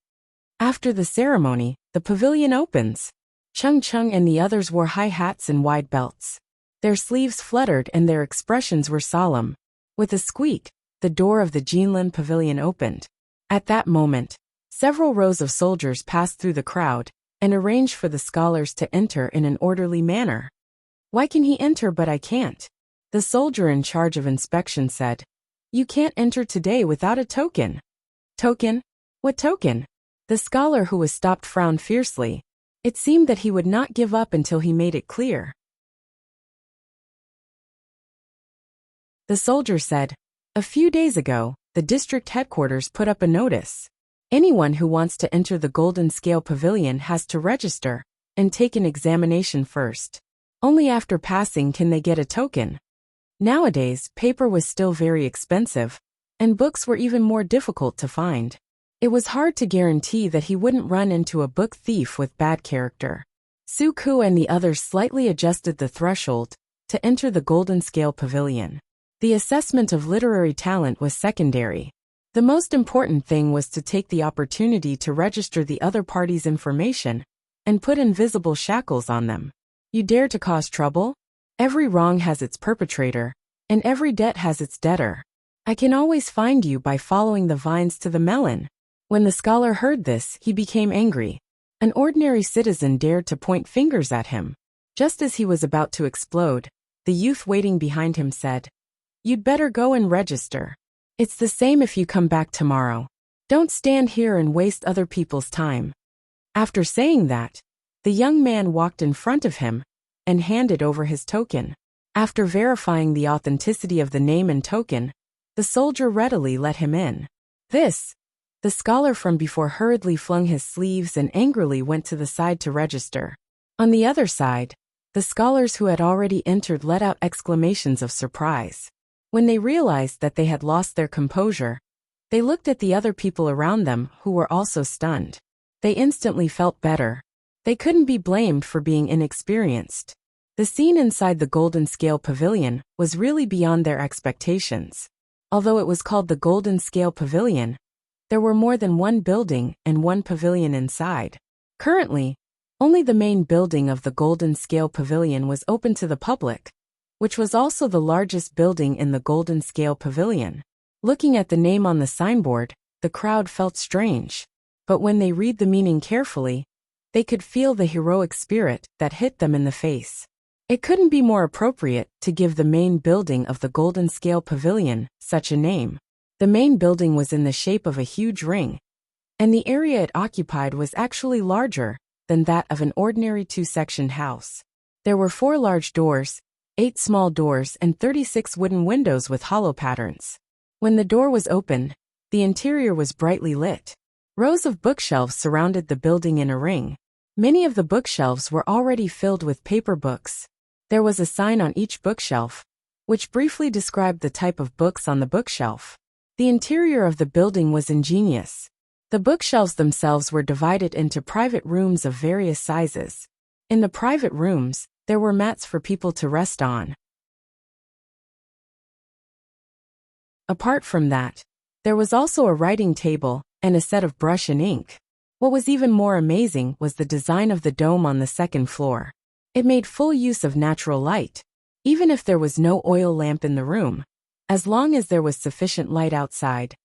After the ceremony, the pavilion opens. Cheng Cheng and the others wore high hats and wide belts. Their sleeves fluttered and their expressions were solemn. With a squeak, the door of the Jinlin Pavilion opened. At that moment, several rows of soldiers passed through the crowd and arranged for the scholars to enter in an orderly manner. "Why can he enter but I can't?" The soldier in charge of inspection said. "You can't enter today without a token." "Token? What token?" The scholar who was stopped frowned fiercely. It seemed that he would not give up until he made it clear. The soldier said, "A few days ago, the district headquarters put up a notice. Anyone who wants to enter the Golden Scale Pavilion has to register and take an examination first. Only after passing can they get a token." Nowadays, paper was still very expensive, and books were even more difficult to find. It was hard to guarantee that he wouldn't run into a book thief with bad character. Su Ku and the others slightly adjusted the threshold to enter the Golden Scale Pavilion. The assessment of literary talent was secondary. The most important thing was to take the opportunity to register the other party's information and put invisible shackles on them. You dare to cause trouble? Every wrong has its perpetrator, and every debt has its debtor. I can always find you by following the vines to the melon. When the scholar heard this, he became angry. An ordinary citizen dared to point fingers at him. Just as he was about to explode, the youth waiting behind him said, "You'd better go and register. It's the same if you come back tomorrow. Don't stand here and waste other people's time." After saying that, the young man walked in front of him and handed over his token. After verifying the authenticity of the name and token, the soldier readily let him in. The scholar from before hurriedly flung his sleeves and angrily went to the side to register. On the other side, the scholars who had already entered let out exclamations of surprise. When they realized that they had lost their composure, they looked at the other people around them who were also stunned. They instantly felt better. They couldn't be blamed for being inexperienced. The scene inside the Golden Scale Pavilion was really beyond their expectations. Although it was called the Golden Scale Pavilion, there were more than one building and one pavilion inside. Currently, only the main building of the Golden Scale Pavilion was open to the public, which was also the largest building in the Golden Scale Pavilion. Looking at the name on the signboard, the crowd felt strange. But when they read the meaning carefully, they could feel the heroic spirit that hit them in the face. It couldn't be more appropriate to give the main building of the Golden Scale Pavilion such a name. The main building was in the shape of a huge ring, and the area it occupied was actually larger than that of an ordinary two-sectioned house. There were 4 large doors, 8 small doors, and 36 wooden windows with hollow patterns. When the door was opened, the interior was brightly lit. Rows of bookshelves surrounded the building in a ring. Many of the bookshelves were already filled with paper books. There was a sign on each bookshelf, which briefly described the type of books on the bookshelf. The interior of the building was ingenious. The bookshelves themselves were divided into private rooms of various sizes. In the private rooms, there were mats for people to rest on. Apart from that, there was also a writing table and a set of brush and ink. What was even more amazing was the design of the dome on the second floor. It made full use of natural light. Even if there was no oil lamp in the room, as long as there was sufficient light outside,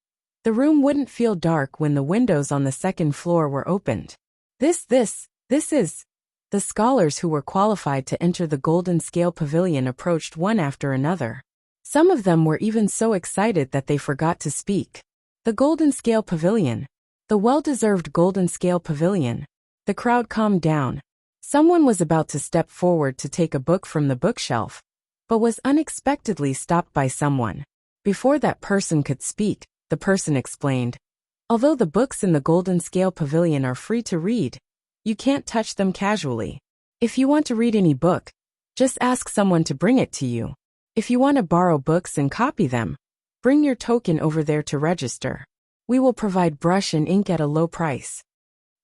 the room wouldn't feel dark when the windows on the second floor were opened. This is... The scholars who were qualified to enter the Golden Scale Pavilion approached one after another. Some of them were even so excited that they forgot to speak. The Golden Scale Pavilion. The well-deserved Golden Scale Pavilion. The crowd calmed down. Someone was about to step forward to take a book from the bookshelf, but was unexpectedly stopped by someone. Before that person could speak, the person explained, "Although the books in the Golden Scale Pavilion are free to read, you can't touch them casually. If you want to read any book, just ask someone to bring it to you. If you want to borrow books and copy them, bring your token over there to register. We will provide brush and ink at a low price."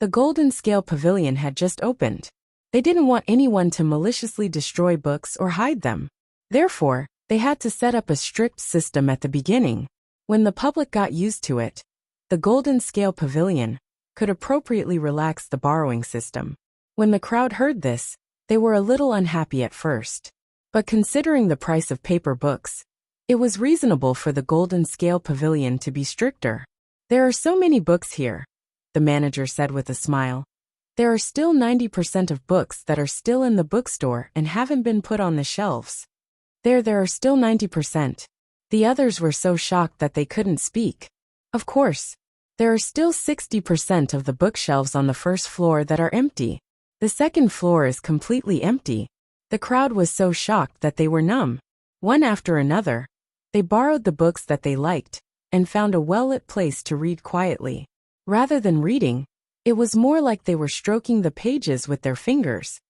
The Golden Scale Pavilion had just opened. They didn't want anyone to maliciously destroy books or hide them. Therefore, they had to set up a strict system at the beginning. When the public got used to it, the Golden Scale Pavilion could appropriately relax the borrowing system. When the crowd heard this, they were a little unhappy at first. But considering the price of paper books, It was reasonable for the Golden Scale Pavilion to be stricter. There are so many books here, the manager said with a smile. There are still 90% of books that are still in the bookstore and haven't been put on the shelves. There are still 90%. The others were so shocked that they couldn't speak. Of course. There are still 60% of the bookshelves on the first floor that are empty. The second floor is completely empty. The crowd was so shocked that they were numb. One after another, they borrowed the books that they liked and found a well-lit place to read quietly. Rather than reading, it was more like they were stroking the pages with their fingers,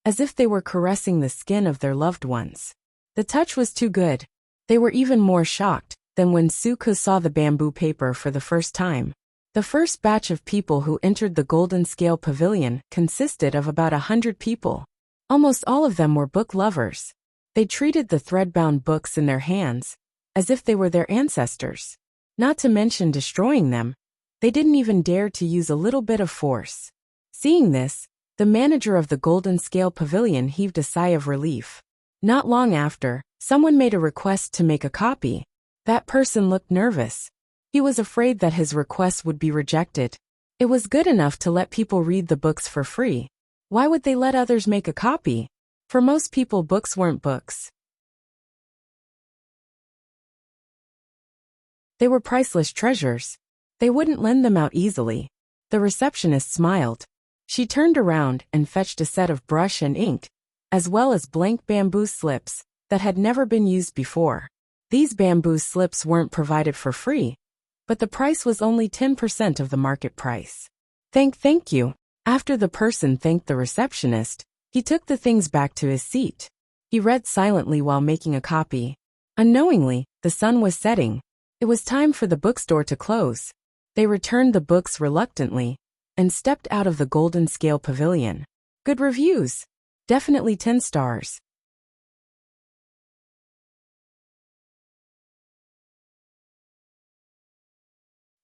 as if they were caressing the skin of their loved ones. The touch was too good. They were even more shocked than when Suku saw the bamboo paper for the first time. The first batch of people who entered the Golden Scale Pavilion consisted of about 100 people. Almost all of them were book lovers. They treated the thread-bound books in their hands as if they were their ancestors. Not to mention destroying them, they didn't even dare to use a little bit of force. Seeing this, the manager of the Golden Scale Pavilion heaved a sigh of relief. Not long after, someone made a request to make a copy. That person looked nervous. He was afraid that his request would be rejected. It was good enough to let people read the books for free. Why would they let others make a copy? For most people, books weren't books. They were priceless treasures. They wouldn't lend them out easily. The receptionist smiled. She turned around and fetched a set of brush and ink, as well as blank bamboo slips that had never been used before. These bamboo slips weren't provided for free, but the price was only 10% of the market price. Thank you. After the person thanked the receptionist, he took the things back to his seat. He read silently while making a copy. Unknowingly, the sun was setting. It was time for the bookstore to close. They returned the books reluctantly and stepped out of the Golden Scale Pavilion. Good reviews. Definitely 10 stars.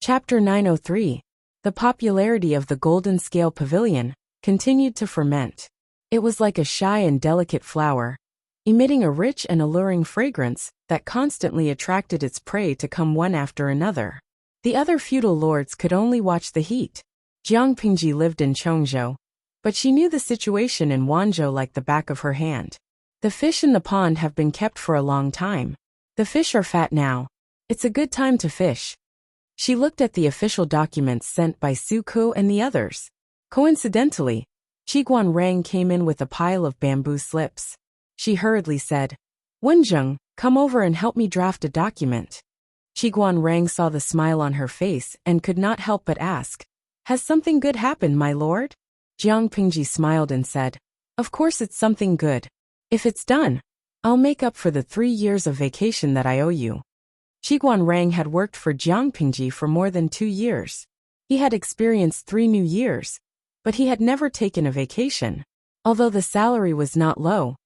Chapter 903. The popularity of the Golden Scale Pavilion continued to ferment. It was like a shy and delicate flower, emitting a rich and alluring fragrance that constantly attracted its prey to come one after another. The other feudal lords could only watch the heat. Jiang Pingji lived in Chongzhou, but she knew the situation in Wanzhou like the back of her hand. The fish in the pond have been kept for a long time. The fish are fat now. It's a good time to fish. She looked at the official documents sent by Suku and the others. Coincidentally, Qiguan Rang came in with a pile of bamboo slips. She hurriedly said, "Wenjeng, come over and help me draft a document." Qiguan Rang saw the smile on her face and could not help but ask, "Has something good happened, my lord?" Jiang Pingji smiled and said, "Of course it's something good. If it's done, I'll make up for the 3 years of vacation that I owe you." Qiguan Rang had worked for Jiang Pingji for more than 2 years. He had experienced 3 new years, but he had never taken a vacation. Although the salary was not low,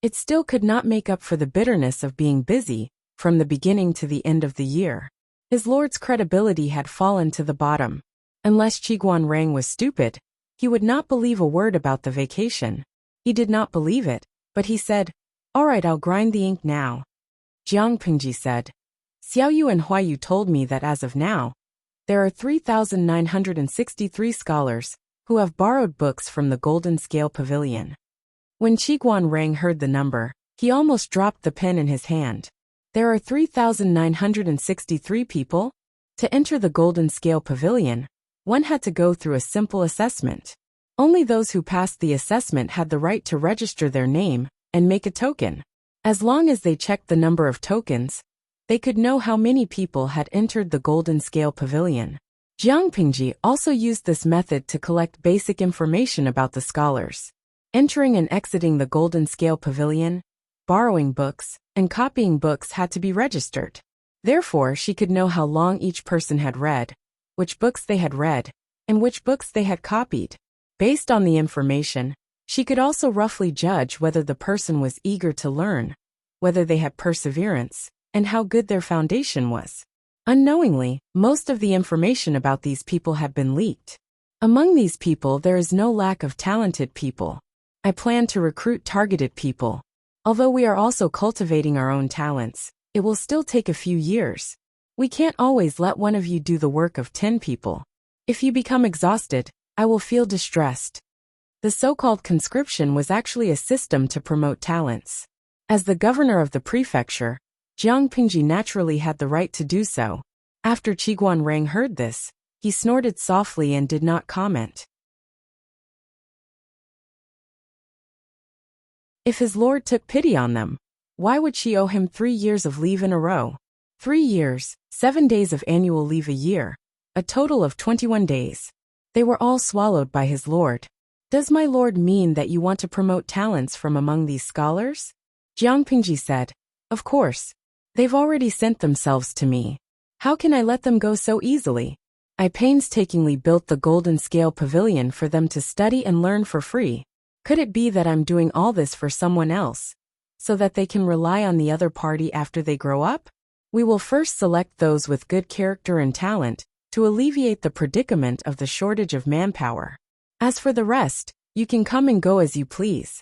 it still could not make up for the bitterness of being busy from the beginning to the end of the year. His lord's credibility had fallen to the bottom. Unless Qiguan Rang was stupid, he would not believe a word about the vacation. He did not believe it, but he said, "All right, I'll grind the ink now." Jiang Pingji said, "Xiaoyu and Huayu told me that as of now, there are 3,963 scholars who have borrowed books from the Golden Scale Pavilion." When Qiguan Rang heard the number, he almost dropped the pen in his hand. There are 3,963 people? To enter the Golden Scale Pavilion, one had to go through a simple assessment. Only those who passed the assessment had the right to register their name and make a token. As long as they checked the number of tokens, they could know how many people had entered the Golden Scale Pavilion. Jiang Pingji also used this method to collect basic information about the scholars. Entering and exiting the Golden Scale Pavilion, borrowing books, and copying books had to be registered. Therefore, she could know how long each person had read, which books they had read, and which books they had copied. Based on the information, she could also roughly judge whether the person was eager to learn, whether they had perseverance, and how good their foundation was. Unknowingly, most of the information about these people had been leaked. Among these people, there is no lack of talented people. I plan to recruit targeted people. Although we are also cultivating our own talents, it will still take a few years. We can't always let one of you do the work of 10 people. If you become exhausted, I will feel distressed. The so-called conscription was actually a system to promote talents. As the governor of the prefecture, Jiang Pingji naturally had the right to do so. After Qiguan Rang heard this, he snorted softly and did not comment. If his lord took pity on them, why would she owe him 3 years of leave in a row? 3 years, 7 days of annual leave a year, a total of 21 days. They were all swallowed by his lord. Does my lord mean that you want to promote talents from among these scholars? Jiang Pingji said, of course. They've already sent themselves to me. How can I let them go so easily? I painstakingly built the Golden Scale Pavilion for them to study and learn for free. Could it be that I'm doing all this for someone else, so that they can rely on the other party after they grow up? We will first select those with good character and talent, to alleviate the predicament of the shortage of manpower. As for the rest, you can come and go as you please.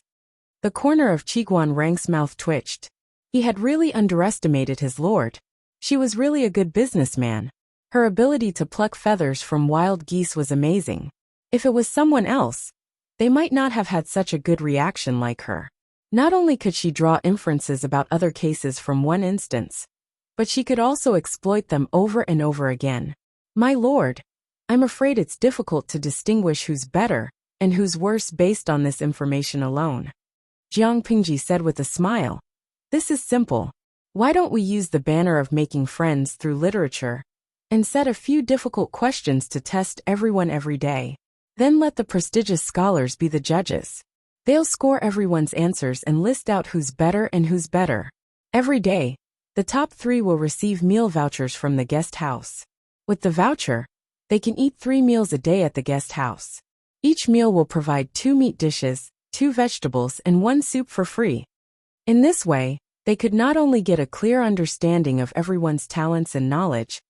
The corner of Qiguan Rang's mouth twitched. He had really underestimated his lord. She was really a good businessman. Her ability to pluck feathers from wild geese was amazing. If it was someone else, they might not have had such a good reaction like her. Not only could she draw inferences about other cases from one instance, but she could also exploit them over and over again. My lord, I'm afraid it's difficult to distinguish who's better and who's worse based on this information alone. Jiang Pingji said with a smile. This is simple. Why don't we use the banner of making friends through literature and set a few difficult questions to test everyone every day? Then let the prestigious scholars be the judges. They'll score everyone's answers and list out who's better and who's better. Every day, the top 3 will receive meal vouchers from the guest house. With the voucher, they can eat 3 meals a day at the guest house. Each meal will provide 2 meat dishes, 2 vegetables, and 1 soup for free. In this way, they could not only get a clear understanding of everyone's talents and knowledge,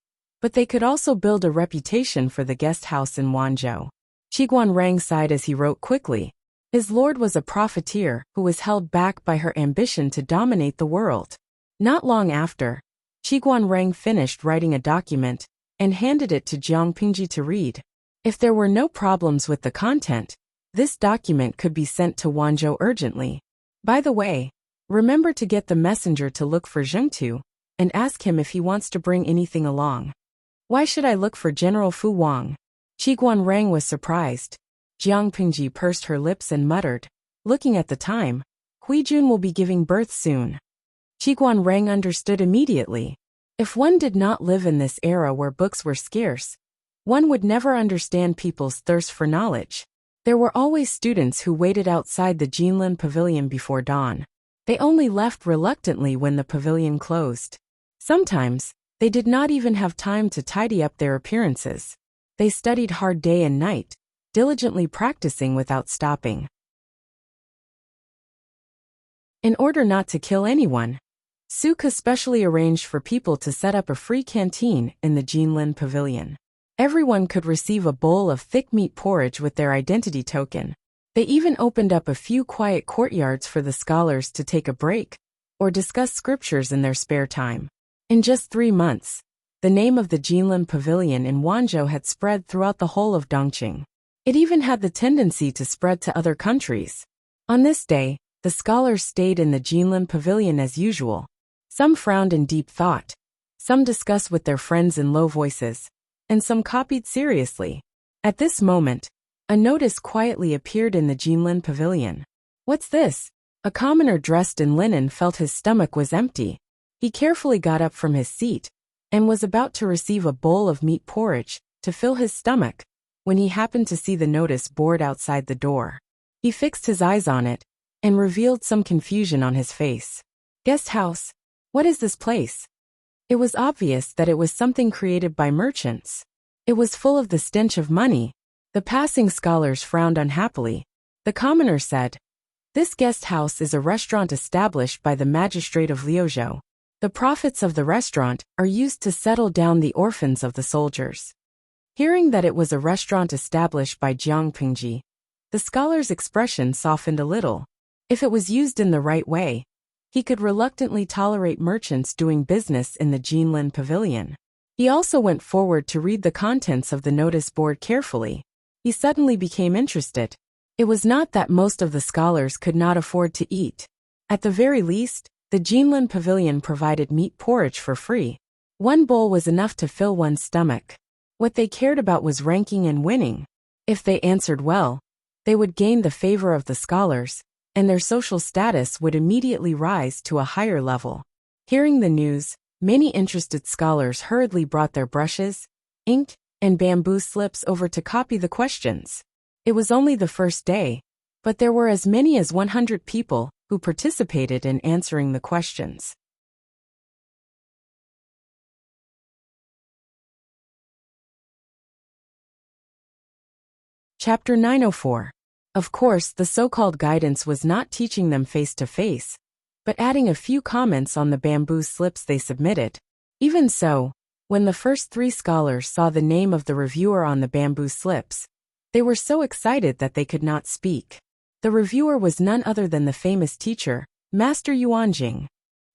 but they could also build a reputation for the guest house in Wanzhou. Qiguan Rang sighed as he wrote quickly. His lord was a profiteer who was held back by her ambition to dominate the world. Not long after, Qiguan Rang finished writing a document and handed it to Jiang Pingji to read. If there were no problems with the content, this document could be sent to Wanzhou urgently. By the way, remember to get the messenger to look for Zhengtu and ask him if he wants to bring anything along. Why should I look for General Fu Wang? Qiguan Rang was surprised. Jiang Pingji pursed her lips and muttered, looking at the time, Huijun will be giving birth soon. Qiguan Rang understood immediately. If one did not live in this era where books were scarce, one would never understand people's thirst for knowledge. There were always students who waited outside the Jinlin Pavilion before dawn. They only left reluctantly when the pavilion closed. Sometimes, they did not even have time to tidy up their appearances. They studied hard day and night, diligently practicing without stopping. In order not to kill anyone, Suk specially arranged for people to set up a free canteen in the Jinlin Pavilion. Everyone could receive a bowl of thick meat porridge with their identity token. They even opened up a few quiet courtyards for the scholars to take a break or discuss scriptures in their spare time. In just 3 months, the name of the Jinlin Pavilion in Wanzhou had spread throughout the whole of Dongqing. It even had the tendency to spread to other countries. On this day, the scholars stayed in the Jinlin Pavilion as usual. Some frowned in deep thought, some discussed with their friends in low voices, and some copied seriously. At this moment, a notice quietly appeared in the Jinlin Pavilion. What's this? A commoner dressed in linen felt his stomach was empty. He carefully got up from his seat and was about to receive a bowl of meat porridge to fill his stomach when he happened to see the notice board outside the door. He fixed his eyes on it and revealed some confusion on his face. Guest house? What is this place? It was obvious that it was something created by merchants. It was full of the stench of money. The passing scholars frowned unhappily. The commoner said, "This guest house is a restaurant established by the magistrate of Liuzhou. The profits of the restaurant are used to settle down the orphans of the soldiers." Hearing that it was a restaurant established by Jiang Pingji, the scholar's expression softened a little. If it was used in the right way, He could reluctantly tolerate merchants doing business in the Jinlin Pavilion. He also went forward to read the contents of the notice board carefully. He suddenly became interested. It was not that most of the scholars could not afford to eat. At the very least, the Jinlin Pavilion provided meat porridge for free. One bowl was enough to fill one's stomach. What they cared about was ranking and winning. If they answered well, they would gain the favor of the scholars, and their social status would immediately rise to a higher level. Hearing the news, many interested scholars hurriedly brought their brushes, ink, and bamboo slips over to copy the questions. It was only the first day, but there were as many as 100 people who participated in answering the questions. Chapter 904. Of course, the so-called guidance was not teaching them face-to-face, but adding a few comments on the bamboo slips they submitted. Even so, when the first 3 scholars saw the name of the reviewer on the bamboo slips, they were so excited that they could not speak. The reviewer was none other than the famous teacher, Master Yuanjing.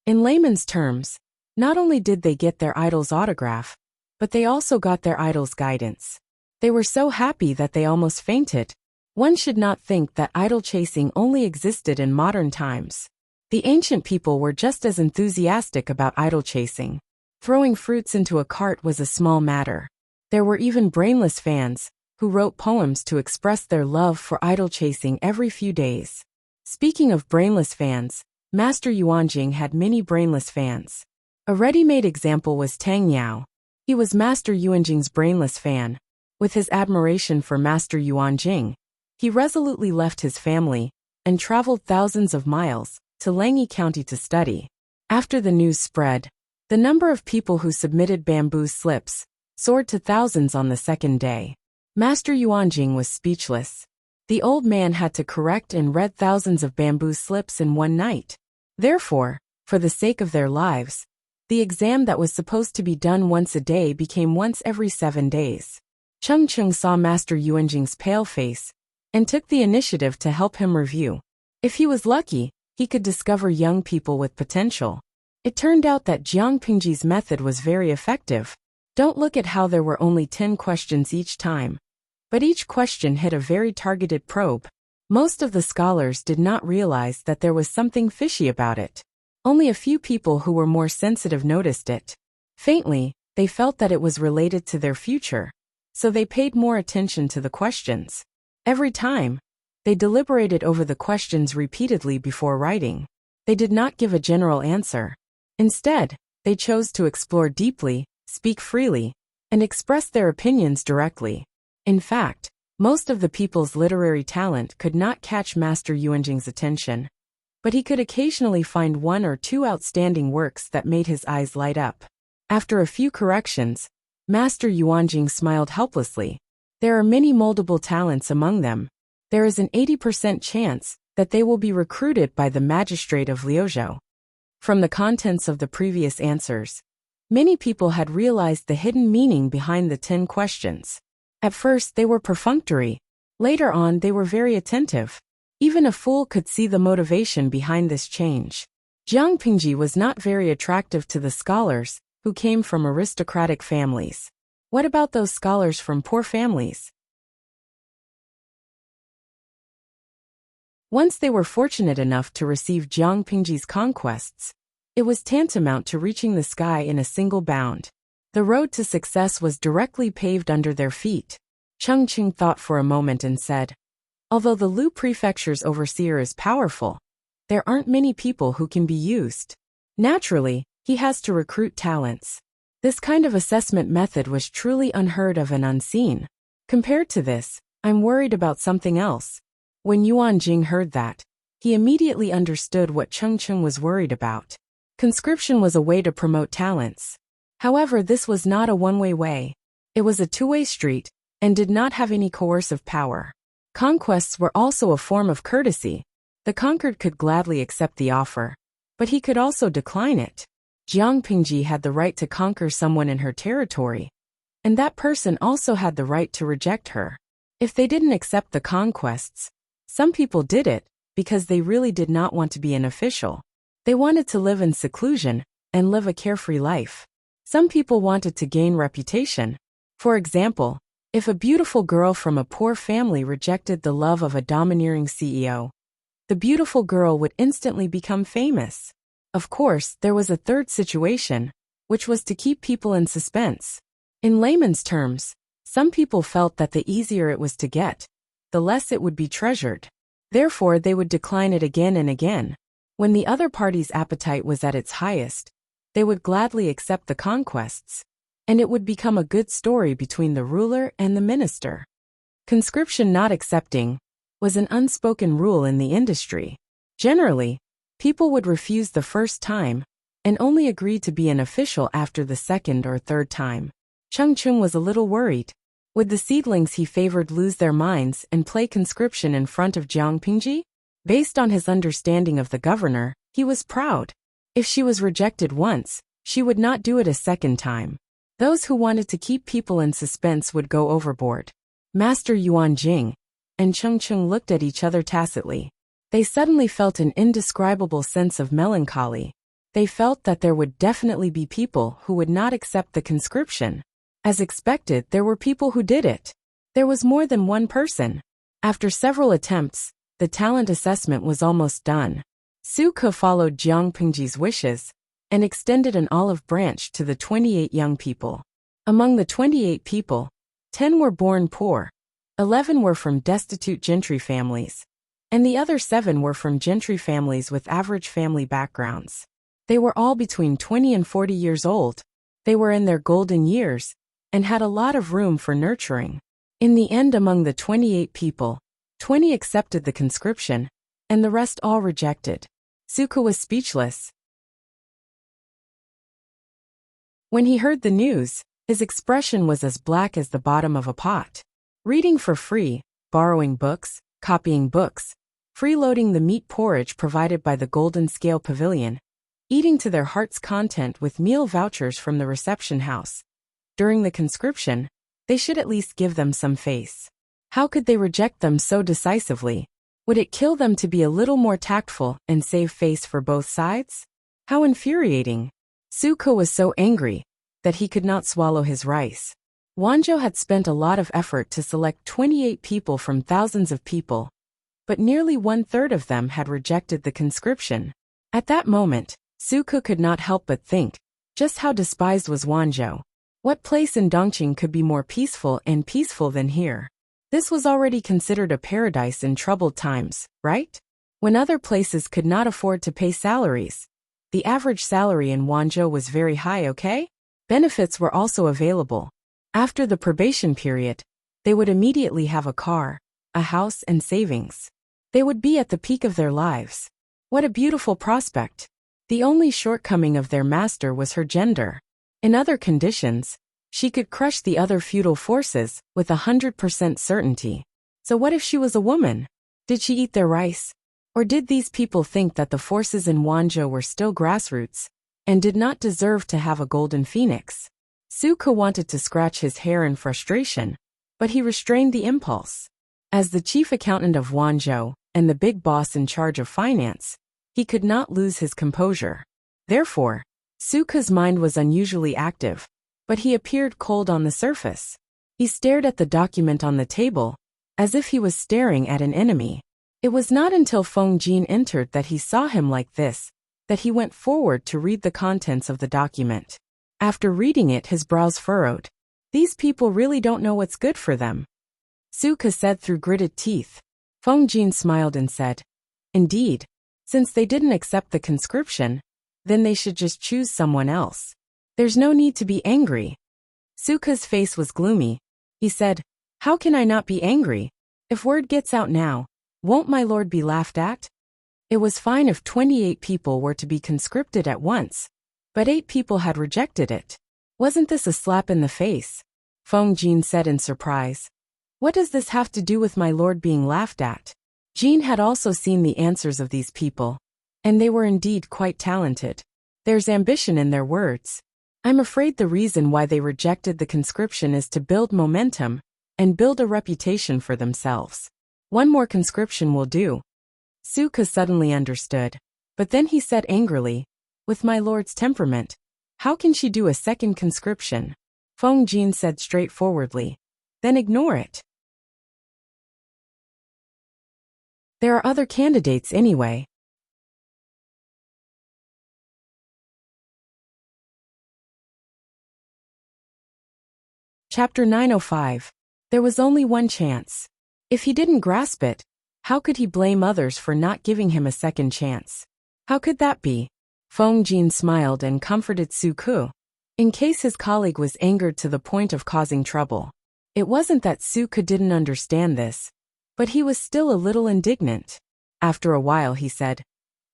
In layman's terms, not only did they get their idol's autograph, but they also got their idol's guidance. They were so happy that they almost fainted. One should not think that idol chasing only existed in modern times. The ancient people were just as enthusiastic about idol chasing. Throwing fruits into a cart was a small matter. There were even brainless fans, who wrote poems to express their love for idol chasing every few days. Speaking of brainless fans, Master Yuanjing had many brainless fans. A ready-made example was Tang Yao. He was Master Yuanjing's brainless fan. With his admiration for Master Yuanjing, he resolutely left his family and traveled thousands of miles to Langyi County to study. After the news spread, the number of people who submitted bamboo slips soared to thousands on the second day. Master Yuanjing was speechless. The old man had to correct and read thousands of bamboo slips in one night. Therefore, for the sake of their lives, the exam that was supposed to be done once a day became once every 7 days. Cheng Cheng saw Master Yuanjing's pale face and took the initiative to help him review. If he was lucky, he could discover young people with potential. It turned out that Jiang Pingji's method was very effective. Don't look at how there were only 10 questions each time, but each question hit a very targeted probe. Most of the scholars did not realize that there was something fishy about it. Only a few people who were more sensitive noticed it. Faintly, they felt that it was related to their future, so they paid more attention to the questions. Every time, they deliberated over the questions repeatedly before writing. They did not give a general answer. Instead, they chose to explore deeply, speak freely, and express their opinions directly. In fact, most of the people's literary talent could not catch Master Yuanjing's attention, but he could occasionally find 1 or 2 outstanding works that made his eyes light up. After a few corrections, Master Yuanjing smiled helplessly. There are many moldable talents among them. There is an 80% chance that they will be recruited by the magistrate of Liuzhou. From the contents of the previous answers, many people had realized the hidden meaning behind the 10 questions. At first they were perfunctory. Later on they were very attentive. Even a fool could see the motivation behind this change. Jiang Pingji was not very attractive to the scholars, who came from aristocratic families. What about those scholars from poor families? Once they were fortunate enough to receive Jiang Pingji's conquests, it was tantamount to reaching the sky in a single bound. The road to success was directly paved under their feet. Cheng Cheng thought for a moment and said, although the Lu Prefecture's overseer is powerful, there aren't many people who can be used. Naturally, he has to recruit talents. This kind of assessment method was truly unheard of and unseen. Compared to this, I'm worried about something else. When Yuanjing heard that, he immediately understood what Cheng Cheng was worried about. Conscription was a way to promote talents. However, this was not a one-way way. It was a two-way street, and did not have any coercive power. Conquests were also a form of courtesy. The conquered could gladly accept the offer, but he could also decline it. Jiang Pingji had the right to conquer someone in her territory, and that person also had the right to reject her. If they didn't accept the conquests, some people did it because they really did not want to be an official. They wanted to live in seclusion and live a carefree life. Some people wanted to gain reputation. For example, if a beautiful girl from a poor family rejected the love of a domineering CEO, the beautiful girl would instantly become famous. Of course, there was a third situation, which was to keep people in suspense. In layman's terms, some people felt that the easier it was to get, the less it would be treasured. Therefore, they would decline it again and again. When the other party's appetite was at its highest, they would gladly accept the conquests, and it would become a good story between the ruler and the minister. Conscription not accepting was an unspoken rule in the industry. Generally, people would refuse the first time and only agree to be an official after the second or third time. Cheng Chung was a little worried. Would the seedlings he favored lose their minds and play conscription in front of Jiang Pingji? Based on his understanding of the governor, he was proud. If she was rejected once, she would not do it a second time. Those who wanted to keep people in suspense would go overboard. Master Yuan Jing and Cheng Chung looked at each other tacitly. They suddenly felt an indescribable sense of melancholy. They felt that there would definitely be people who would not accept the conscription. As expected, there were people who did it. There was more than one person. After several attempts, the talent assessment was almost done. Su Ke followed Jiang Pingji's wishes and extended an olive branch to the 28 young people. Among the 28 people, 10 were born poor, 11 were from destitute gentry families, and the other 7 were from gentry families with average family backgrounds. They were all between 20 and 40 years old. They were in their golden years and had a lot of room for nurturing. In the end, among the 28 people, 20 accepted the conscription, and the rest all rejected. Su Ke was speechless. When he heard the news, his expression was as black as the bottom of a pot. Reading for free, borrowing books, copying books, freeloading the meat porridge provided by the Golden Scale Pavilion, eating to their heart's content with meal vouchers from the reception house. During the conscription, they should at least give them some face. How could they reject them so decisively? Would it kill them to be a little more tactful and save face for both sides? How infuriating! Su Ke was so angry that he could not swallow his rice. Wanzhou had spent a lot of effort to select 28 people from thousands of people, but nearly 1/3 of them had rejected the conscription. At that moment, Su Ke could not help but think, just how despised was Wanzhou. What place in Dongqing could be more peaceful than here? This was already considered a paradise in troubled times, right? When other places could not afford to pay salaries, the average salary in Wanzhou was very high, okay? Benefits were also available. After the probation period, they would immediately have a car, a house, and savings. They would be at the peak of their lives. What a beautiful prospect! The only shortcoming of their master was her gender. In other conditions, she could crush the other feudal forces with 100% certainty. So what if she was a woman? Did she eat their rice? Or did these people think that the forces in Wanzhou were still grassroots and did not deserve to have a golden phoenix? Su Ke wanted to scratch his hair in frustration, but he restrained the impulse. As the chief accountant of Wanzhou and the big boss in charge of finance, he could not lose his composure. Therefore, Su Ke's mind was unusually active, but he appeared cold on the surface. He stared at the document on the table, as if he was staring at an enemy. It was not until Feng Jin entered that he saw him like this, that he went forward to read the contents of the document. After reading it, his brows furrowed. These people really don't know what's good for them, Su Ke said through gritted teeth. Feng Jin smiled and said, "Indeed, since they didn't accept the conscription, then they should just choose someone else. There's no need to be angry." Su Ke's face was gloomy. He said, "How can I not be angry? If word gets out now, won't my lord be laughed at?" It was fine if 28 people were to be conscripted at once, but 8 people had rejected it. Wasn't this a slap in the face? Feng Jin said in surprise. What does this have to do with my lord being laughed at? Jin had also seen the answers of these people, and they were indeed quite talented. There's ambition in their words. I'm afraid the reason why they rejected the conscription is to build momentum and build a reputation for themselves. One more conscription will do. Su Ke suddenly understood. But then he said angrily, "With my lord's temperament, how can she do a second conscription?" Feng Jin said straightforwardly, "Then ignore it. There are other candidates anyway." Chapter 905. There was only one chance. If he didn't grasp it, how could he blame others for not giving him a second chance? How could that be? Feng Jin smiled and comforted Su Ku, in case his colleague was angered to the point of causing trouble. It wasn't that Su Ku didn't understand this, but he was still a little indignant. After a while he said,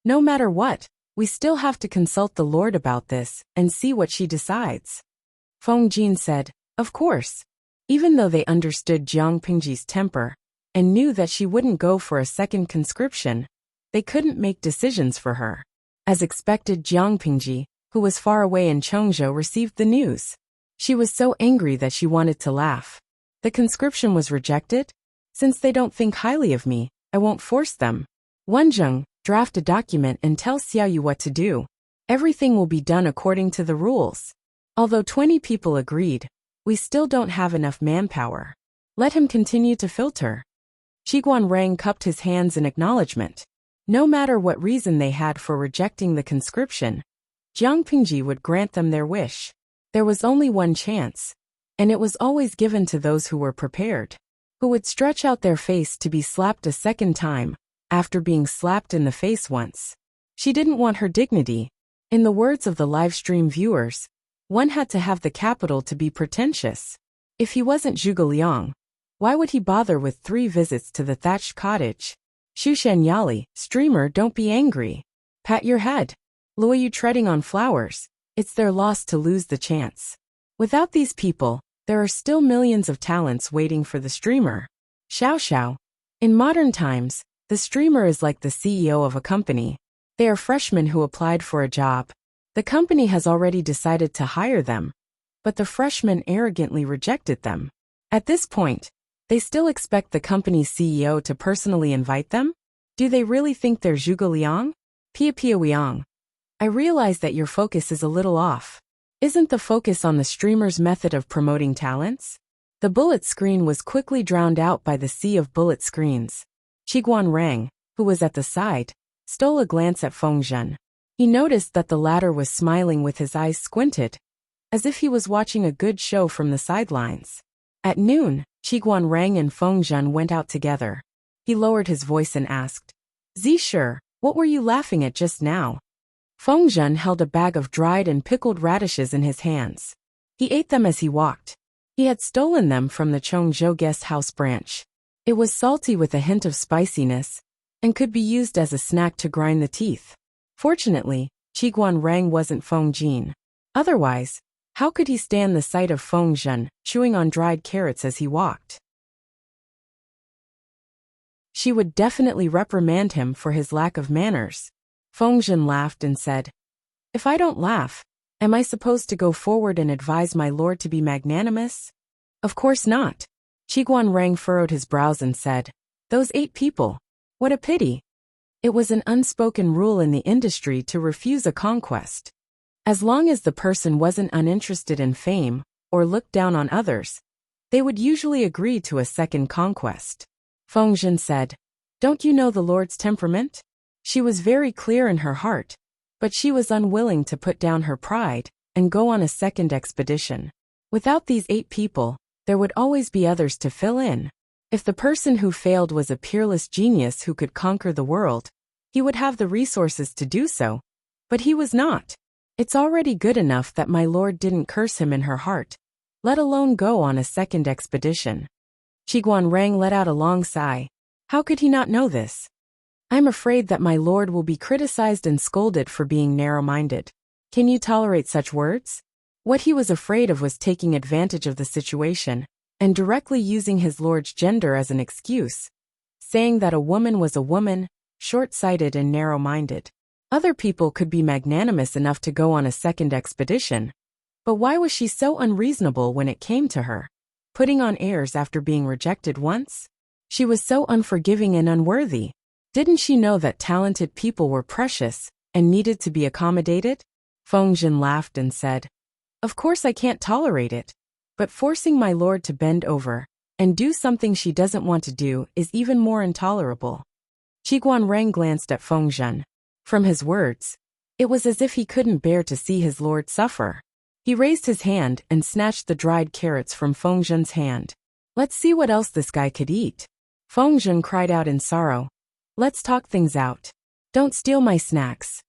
"No matter what, we still have to consult the Lord about this and see what she decides." Feng Jin said, "Of course." Even though they understood Jiang Pingji's temper and knew that she wouldn't go for a second conscription, they couldn't make decisions for her. As expected, Jiang Pingji, who was far away in Chongzhou, received the news. She was so angry that she wanted to laugh. "The conscription was rejected? Since they don't think highly of me, I won't force them. Wenjeng, draft a document and tell Xiaoyu what to do. Everything will be done according to the rules." Although 20 people agreed, "We still don't have enough manpower. Let him continue to filter." Qiguan Rang cupped his hands in acknowledgement. No matter what reason they had for rejecting the conscription, Jiang Pingji would grant them their wish. There was only one chance, and it was always given to those who were prepared, who would stretch out their face to be slapped a second time, after being slapped in the face once. She didn't want her dignity. In the words of the livestream viewers, one had to have the capital to be pretentious. If he wasn't Zhuge Liang, why would he bother with 3 visits to the thatched cottage? Shushan Yali, streamer, don't be angry. Pat your head. Luoyu treading on flowers. It's their loss to lose the chance. Without these people, there are still millions of talents waiting for the streamer. Xiao Xiao. In modern times, the streamer is like the CEO of a company. They are freshmen who applied for a job. The company has already decided to hire them, but the freshmen arrogantly rejected them. At this point, they still expect the company's CEO to personally invite them? Do they really think they're Zhuge Liang? Pia Pia Wiang. I realize that your focus is a little off. Isn't the focus on the streamer's method of promoting talents? The bullet screen was quickly drowned out by the sea of bullet screens. Qiguan Rang, who was at the side, stole a glance at Feng Zhen. He noticed that the latter was smiling with his eyes squinted, as if he was watching a good show from the sidelines. At noon, Qiguan Rang and Feng Zhen went out together. He lowered his voice and asked, "Zisher, what were you laughing at just now?" Feng Zhen held a bag of dried and pickled radishes in his hands. He ate them as he walked. He had stolen them from the Chongzhou guest house branch. It was salty with a hint of spiciness, and could be used as a snack to grind the teeth. Fortunately, Qiguan Rang wasn't Feng Jin. Otherwise, how could he stand the sight of Feng Zhen chewing on dried carrots as he walked? She would definitely reprimand him for his lack of manners. Feng Zhen laughed and said, "If I don't laugh, am I supposed to go forward and advise my lord to be magnanimous?" "Of course not." Qiguan Rang furrowed his brows and said, "Those 8 people. What a pity." It was an unspoken rule in the industry to refuse a conquest. As long as the person wasn't uninterested in fame or looked down on others, they would usually agree to a second conquest. Feng Zhen said, "Don't you know the Lord's temperament?" She was very clear in her heart, but she was unwilling to put down her pride and go on a second expedition. Without these 8 people, there would always be others to fill in. If the person who failed was a peerless genius who could conquer the world, he would have the resources to do so. But he was not. It's already good enough that my lord didn't curse him in her heart, let alone go on a second expedition. Qiguan Rang let out a long sigh. How could he not know this? "I'm afraid that my lord will be criticized and scolded for being narrow-minded. Can you tolerate such words?" What he was afraid of was taking advantage of the situation and directly using his lord's gender as an excuse, saying that a woman was a woman, short-sighted and narrow-minded. Other people could be magnanimous enough to go on a second expedition, but why was she so unreasonable when it came to her? Putting on airs after being rejected once? She was so unforgiving and unworthy. Didn't she know that talented people were precious and needed to be accommodated? Feng Zhen laughed and said, "Of course I can't tolerate it. But forcing my lord to bend over and do something she doesn't want to do is even more intolerable." Qi Guanreng glanced at Feng Zhen. From his words, it was as if he couldn't bear to see his lord suffer. He raised his hand and snatched the dried carrots from Feng Zhen's hand. "Let's see what else this guy could eat." Feng Zhen cried out in sorrow, "Let's talk things out. Don't steal my snacks."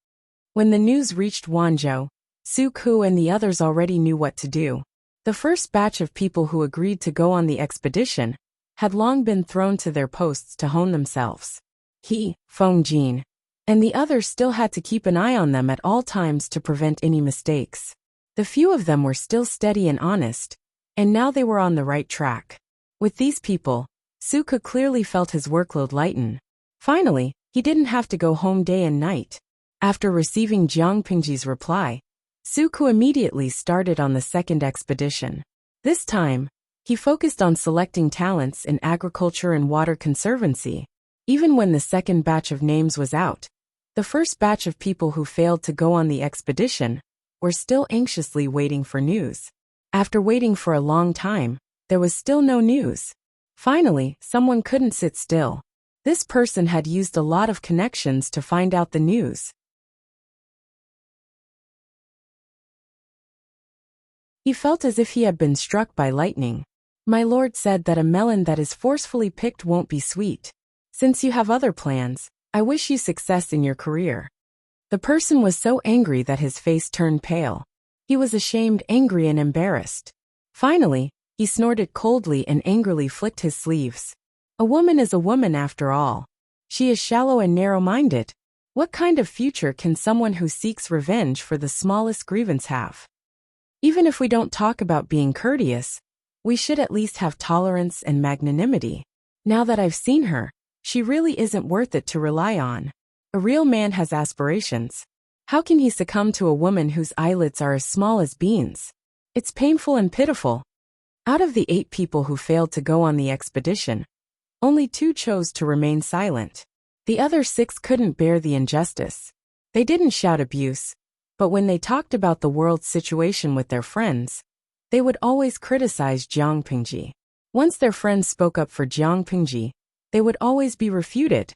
When the news reached Wanzhou, Su Ku and the others already knew what to do. The first batch of people who agreed to go on the expedition had long been thrown to their posts to hone themselves. He, Feng Jin, and the others still had to keep an eye on them at all times to prevent any mistakes. The few of them were still steady and honest, and now they were on the right track. With these people, Su Ku clearly felt his workload lighten. Finally, he didn't have to go home day and night. After receiving Jiang Pingji's reply, Su Ku immediately started on the second expedition. This time, he focused on selecting talents in agriculture and water conservancy. Even when the second batch of names was out, the first batch of people who failed to go on the expedition were still anxiously waiting for news. After waiting for a long time, there was still no news. Finally, someone couldn't sit still. This person had used a lot of connections to find out the news. He felt as if he had been struck by lightning. "My lord said that a melon that is forcefully picked won't be sweet. Since you have other plans, I wish you success in your career." The person was so angry that his face turned pale. He was ashamed, angry, and embarrassed. Finally, he snorted coldly and angrily flicked his sleeves. A woman is a woman after all. She is shallow and narrow-minded. What kind of future can someone who seeks revenge for the smallest grievance have? Even if we don't talk about being courteous, we should at least have tolerance and magnanimity. Now that I've seen her, she really isn't worth it to rely on. A real man has aspirations. How can he succumb to a woman whose eyelids are as small as beans? It's painful and pitiful. Out of the 8 people who failed to go on the expedition, only 2 chose to remain silent. The other 6 couldn't bear the injustice. They didn't shout abuse, but when they talked about the world's situation with their friends, they would always criticize Jiang Pingji. Once their friends spoke up for Jiang Pingji, they would always be refuted.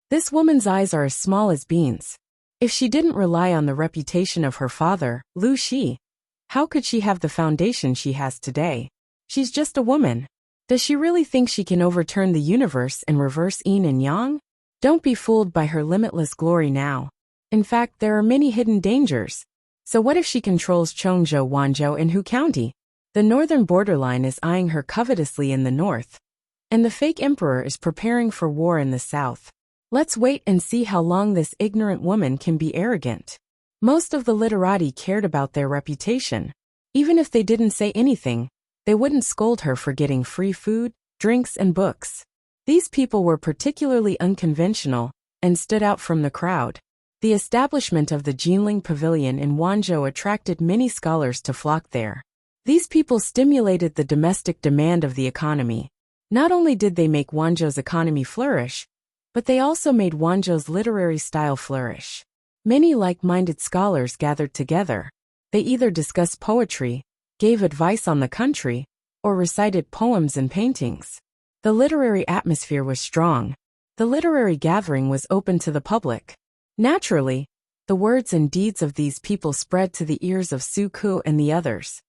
This woman's eyes are as small as beans. If she didn't rely on the reputation of her father, Lu Shi, how could she have the foundation she has today? She's just a woman. Does she really think she can overturn the universe and reverse yin and yang? Don't be fooled by her limitless glory now. In fact, there are many hidden dangers. So what if she controls Chongzhou, Wanzhou, and Hu County? The northern borderline is eyeing her covetously in the north, and the fake emperor is preparing for war in the south. Let's wait and see how long this ignorant woman can be arrogant. Most of the literati cared about their reputation. Even if they didn't say anything, they wouldn't scold her for getting free food, drinks, and books. These people were particularly unconventional and stood out from the crowd. The establishment of the Jinling Pavilion in Wanzhou attracted many scholars to flock there. These people stimulated the domestic demand of the economy. Not only did they make Wanzhou's economy flourish, but they also made Wanzhou's literary style flourish. Many like-minded scholars gathered together. They either discussed poetry, gave advice on the country, or recited poems and paintings. The literary atmosphere was strong. The literary gathering was open to the public. Naturally, the words and deeds of these people spread to the ears of Su Ku and the others.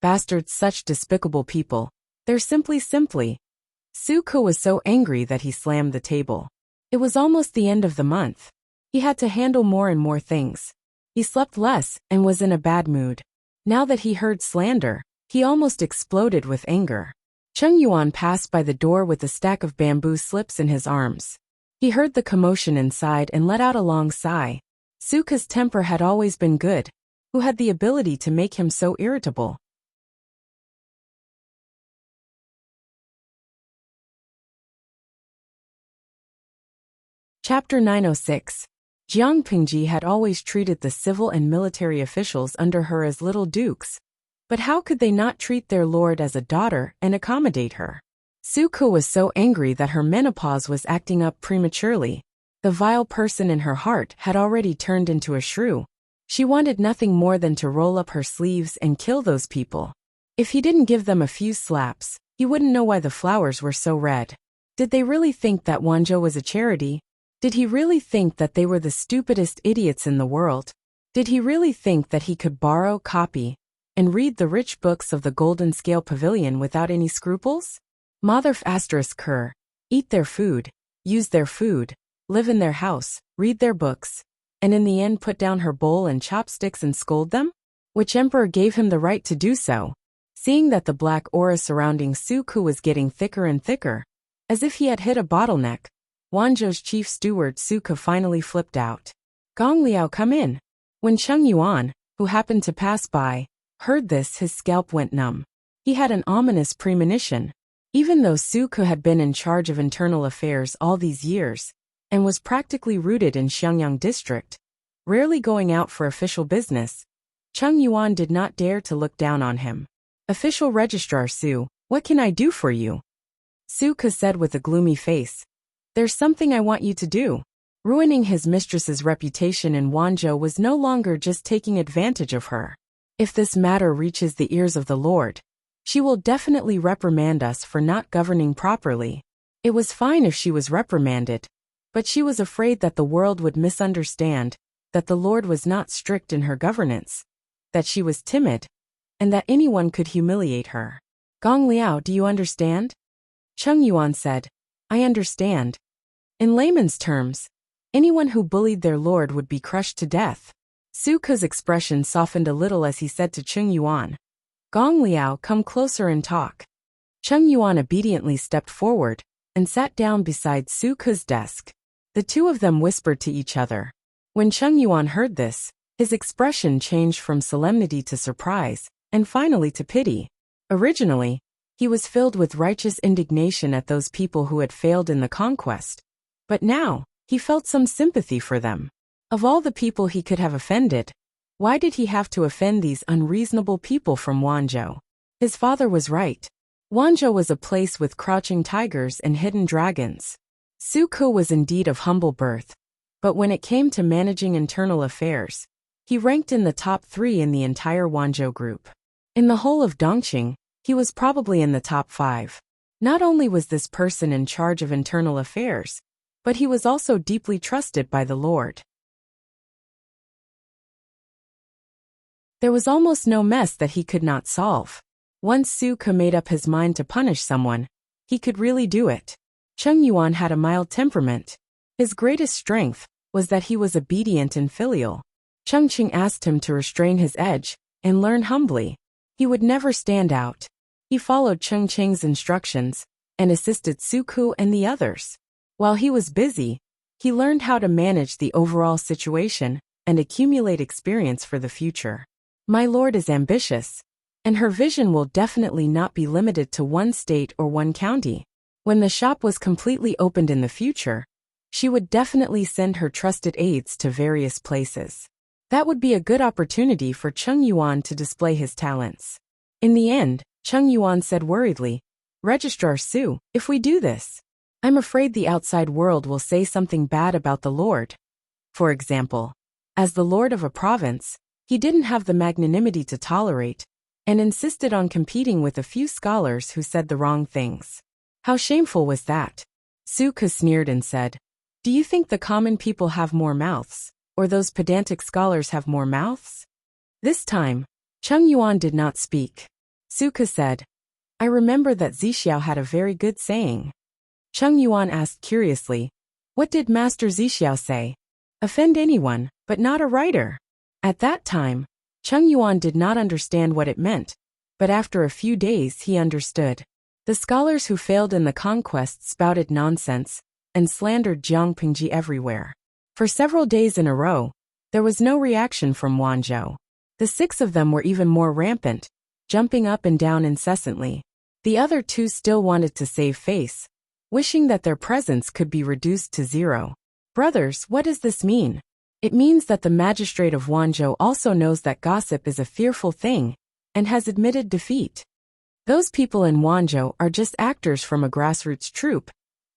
Bastards, such despicable people. They're simply. Su Ku was so angry that he slammed the table. It was almost the end of the month. He had to handle more and more things. He slept less and was in a bad mood. Now that he heard slander, he almost exploded with anger. Cheng Yuan passed by the door with a stack of bamboo slips in his arms. He heard the commotion inside and let out a long sigh. Su Ku's temper had always been good. Who had the ability to make him so irritable? Chapter 906. Jiang Pingji had always treated the civil and military officials under her as little dukes. But how could they not treat their lord as a daughter and accommodate her? Su Ku was so angry that her menopause was acting up prematurely. The vile person in her heart had already turned into a shrew. She wanted nothing more than to roll up her sleeves and kill those people. If he didn't give them a few slaps, he wouldn't know why the flowers were so red. Did they really think that Wanzhou was a charity? Did he really think that they were the stupidest idiots in the world? Did he really think that he could borrow, copy, and read the rich books of the Golden Scale Pavilion without any scruples? Motherf ***, eat their food, use their food, live in their house, read their books, and in the end put down her bowl and chopsticks and scold them? Which emperor gave him the right to do so? Seeing that the black aura surrounding Su Ke was getting thicker and thicker, as if he had hit a bottleneck, Wanzhou's chief steward Su Ke finally flipped out. Gong Liao, come in. When Cheng Yuan, who happened to pass by, heard this, his scalp went numb. He had an ominous premonition. Even though Su Ke had been in charge of internal affairs all these years, and was practically rooted in Xiangyang district, rarely going out for official business, Cheng Yuan did not dare to look down on him. Official Registrar Su, what can I do for you? Su Ke said with a gloomy face. There's something I want you to do. Ruining his mistress's reputation in Wanzhou was no longer just taking advantage of her. If this matter reaches the ears of the Lord, she will definitely reprimand us for not governing properly. It was fine if she was reprimanded, but she was afraid that the world would misunderstand, that the Lord was not strict in her governance, that she was timid, and that anyone could humiliate her. Gong Liao, do you understand? Cheng Yuan said, I understand. In layman's terms, anyone who bullied their lord would be crushed to death. Su Ke's expression softened a little as he said to Cheng Yuan, Gong Liao, come closer and talk. Cheng Yuan obediently stepped forward and sat down beside Su Ke's desk. The two of them whispered to each other. When Cheng Yuan heard this, his expression changed from solemnity to surprise, and finally to pity. Originally, he was filled with righteous indignation at those people who had failed in the conquest. But now, he felt some sympathy for them. Of all the people he could have offended, why did he have to offend these unreasonable people from Wanzhou? His father was right. Wanzhou was a place with crouching tigers and hidden dragons. Su Ke was indeed of humble birth, but when it came to managing internal affairs, he ranked in the top 3 in the entire Wanzhou group. In the whole of Dongqing, he was probably in the top 5. Not only was this person in charge of internal affairs, but he was also deeply trusted by the Lord. There was almost no mess that he could not solve. Once Su Ke made up his mind to punish someone, he could really do it. Cheng Yuan had a mild temperament. His greatest strength was that he was obedient and filial. Cheng Qing asked him to restrain his edge and learn humbly. He would never stand out. He followed Cheng Qing's instructions and assisted Su Ke and the others. While he was busy, he learned how to manage the overall situation and accumulate experience for the future. My lord is ambitious, and her vision will definitely not be limited to one state or one county. When the shop was completely opened in the future, she would definitely send her trusted aides to various places. That would be a good opportunity for Cheng Yuan to display his talents. In the end, Cheng Yuan said worriedly, Registrar Su, if we do this, I'm afraid the outside world will say something bad about the Lord. For example, as the lord of a province, he didn't have the magnanimity to tolerate, and insisted on competing with a few scholars who said the wrong things. How shameful was that? Su Ke sneered and said, Do you think the common people have more mouths, or those pedantic scholars have more mouths? This time, Cheng Yuan did not speak. Su Ke said, I remember that Zixiao had a very good saying. Cheng Yuan asked curiously, What did Master Zixiao say? Offend anyone, but not a writer. At that time, Cheng Yuan did not understand what it meant, but after a few days he understood. The scholars who failed in the conquest spouted nonsense and slandered Jiang Pingji everywhere. For several days in a row, there was no reaction from Wanzhou. The 6 of them were even more rampant, jumping up and down incessantly. The other 2 still wanted to save face, wishing that their presence could be reduced to 0. Brothers, what does this mean? It means that the magistrate of Wanzhou also knows that gossip is a fearful thing, and has admitted defeat. Those people in Wanzhou are just actors from a grassroots troupe,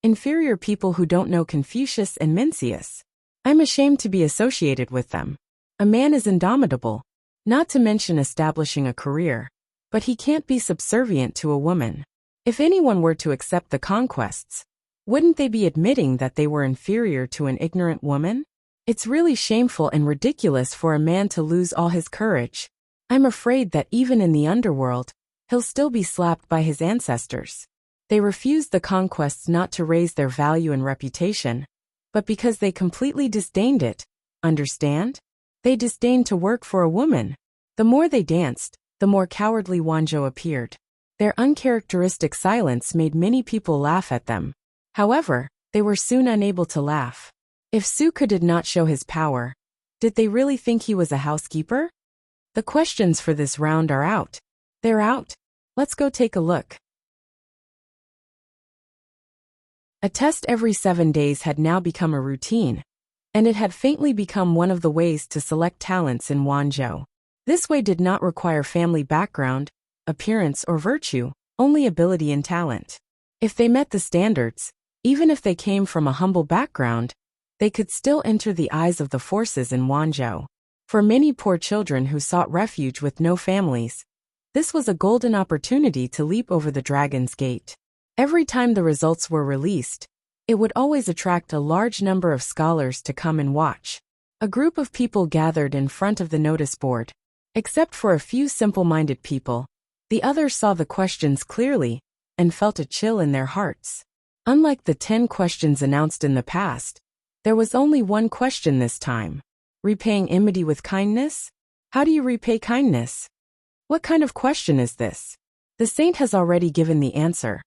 Inferior people who don't know Confucius and Mencius. I'm ashamed to be associated with them. A man is indomitable, not to mention establishing a career, but he can't be subservient to a woman. If anyone were to accept the conquests, wouldn't they be admitting that they were inferior to an ignorant woman? It's really shameful and ridiculous for a man to lose all his courage. I'm afraid that even in the underworld, he'll still be slapped by his ancestors. They refused the conquests not to raise their value and reputation, but because they completely disdained it. Understand? They disdained to work for a woman. The more they danced, the more cowardly Wanzhou appeared. Their uncharacteristic silence made many people laugh at them. However, they were soon unable to laugh. If Suke did not show his power, did they really think he was a housekeeper? The questions for this round are out. They're out. Let's go take a look. A test every 7 days had now become a routine, and it had faintly become one of the ways to select talents in Wanzhou. This way did not require family background, appearance or virtue, only ability and talent. If they met the standards, even if they came from a humble background, they could still enter the eyes of the forces in Wanzhou. For many poor children who sought refuge with no families, this was a golden opportunity to leap over the Dragon's Gate. Every time the results were released, it would always attract a large number of scholars to come and watch. A group of people gathered in front of the notice board. Except for a few simple-minded people, the others saw the questions clearly and felt a chill in their hearts. Unlike the 10 questions announced in the past, there was only one question this time. Repaying enmity with kindness? How do you repay kindness? What kind of question is this? The saint has already given the answer.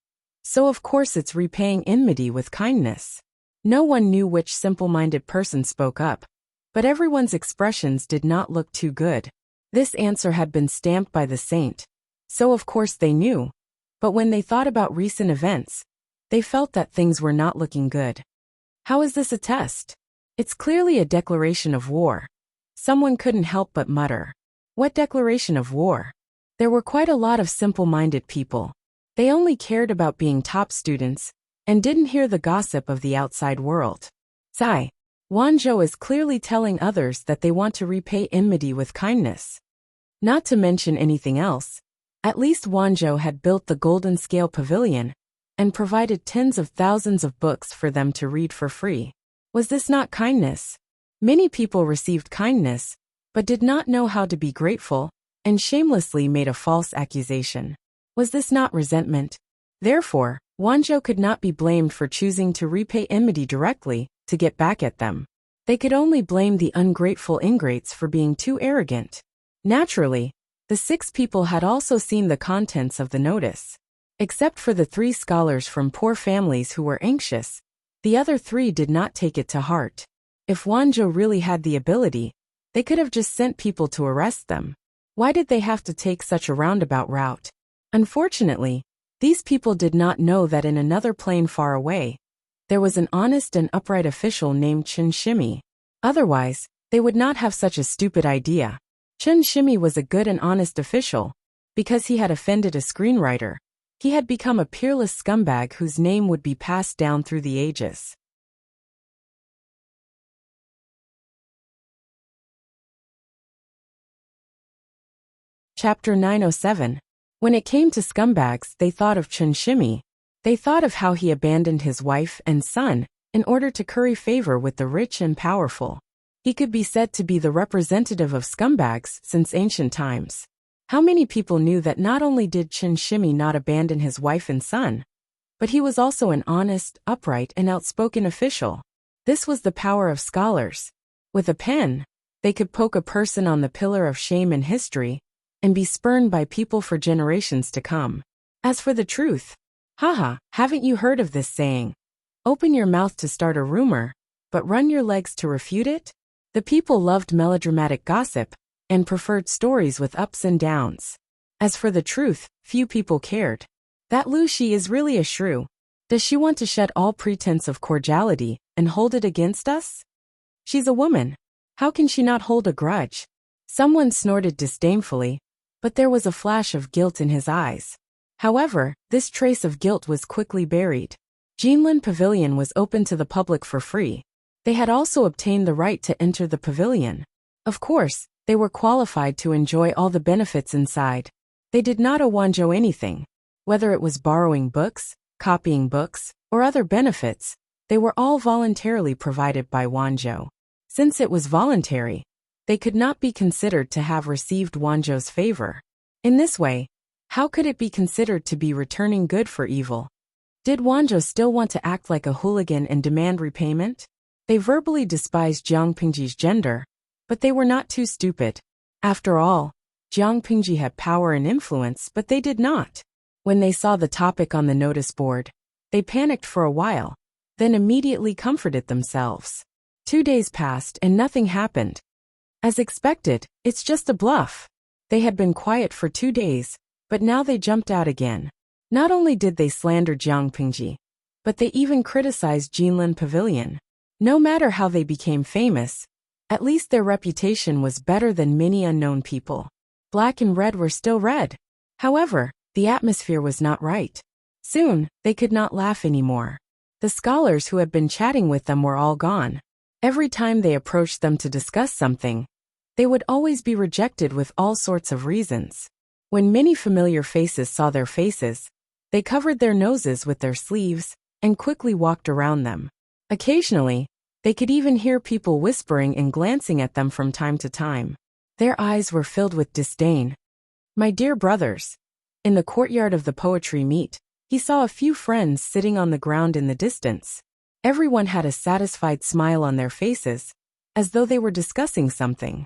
So of course it's repaying enmity with kindness. No one knew which simple-minded person spoke up, but everyone's expressions did not look too good. This answer had been stamped by the saint, so of course they knew. But when they thought about recent events, they felt that things were not looking good. How is this a test? It's clearly a declaration of war. Someone couldn't help but mutter. What declaration of war? There were quite a lot of simple-minded people. They only cared about being top students, and didn't hear the gossip of the outside world. Zai, Wanzhou is clearly telling others that they want to repay enmity with kindness. Not to mention anything else, at least Wanzhou had built the Golden Scale Pavilion, and provided tens of thousands of books for them to read for free. Was this not kindness? Many people received kindness, but did not know how to be grateful, and shamelessly made a false accusation. Was this not resentment? Therefore, Wanzhou could not be blamed for choosing to repay enmity directly, to get back at them. They could only blame the ungrateful ingrates for being too arrogant. Naturally, the 6 people had also seen the contents of the notice. Except for the 3 scholars from poor families who were anxious, the other 3 did not take it to heart. If Wanzhou really had the ability, they could have just sent people to arrest them. Why did they have to take such a roundabout route? Unfortunately, these people did not know that in another plane far away, there was an honest and upright official named Chen Shimi. Otherwise, they would not have such a stupid idea. Chen Shimi was a good and honest official. Because he had offended a screenwriter, he had become a peerless scumbag whose name would be passed down through the ages. Chapter 907. When it came to scumbags, they thought of Chen Shimi. They thought of how he abandoned his wife and son in order to curry favor with the rich and powerful. He could be said to be the representative of scumbags since ancient times. How many people knew that not only did Chen Shimi not abandon his wife and son, but he was also an honest, upright, and outspoken official? This was the power of scholars. With a pen, they could poke a person on the pillar of shame in history, and be spurned by people for generations to come. As for the truth, haha, haven't you heard of this saying? Open your mouth to start a rumor, but run your legs to refute it? The people loved melodramatic gossip, and preferred stories with ups and downs. As for the truth, few people cared. That Lu Shi is really a shrew. Does she want to shed all pretense of cordiality and hold it against us? She's a woman. How can she not hold a grudge? Someone snorted disdainfully, but there was a flash of guilt in his eyes. However, this trace of guilt was quickly buried. Jinlin Pavilion was open to the public for free. They had also obtained the right to enter the pavilion. Of course, they were qualified to enjoy all the benefits inside. They did not owe Wanzhou anything. Whether it was borrowing books, copying books, or other benefits, they were all voluntarily provided by Wanzhou. Since it was voluntary, they could not be considered to have received Wanzhou's favor. In this way, how could it be considered to be returning good for evil? Did Wanzhou still want to act like a hooligan and demand repayment? They verbally despised Jiang Pingji's gender, but they were not too stupid. After all, Jiang Pingji had power and influence, but they did not. When they saw the topic on the notice board, they panicked for a while, then immediately comforted themselves. 2 days passed and nothing happened. As expected, it's just a bluff. They had been quiet for 2 days, but now they jumped out again. Not only did they slander Jiang Pingji, but they even criticized Jinlin Pavilion. No matter how they became famous, at least their reputation was better than many unknown people. Black and red were still red. However, the atmosphere was not right. Soon, they could not laugh anymore. The scholars who had been chatting with them were all gone. Every time they approached them to discuss something, they would always be rejected with all sorts of reasons. When many familiar faces saw their faces, they covered their noses with their sleeves and quickly walked around them. Occasionally, they could even hear people whispering and glancing at them from time to time. Their eyes were filled with disdain. My dear brothers, in the courtyard of the poetry meet, he saw a few friends sitting on the ground in the distance. Everyone had a satisfied smile on their faces, as though they were discussing something.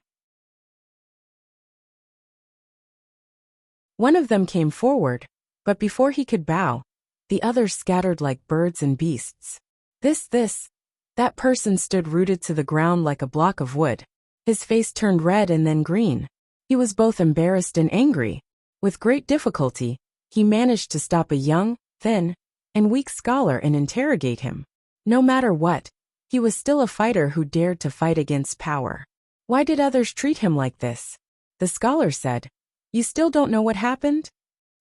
One of them came forward, but before he could bow, the others scattered like birds and beasts. That person stood rooted to the ground like a block of wood. His face turned red and then green. He was both embarrassed and angry. With great difficulty, he managed to stop a young, thin, and weak scholar and interrogate him. No matter what, he was still a fighter who dared to fight against power. Why did others treat him like this? The scholar said, "You still don't know what happened?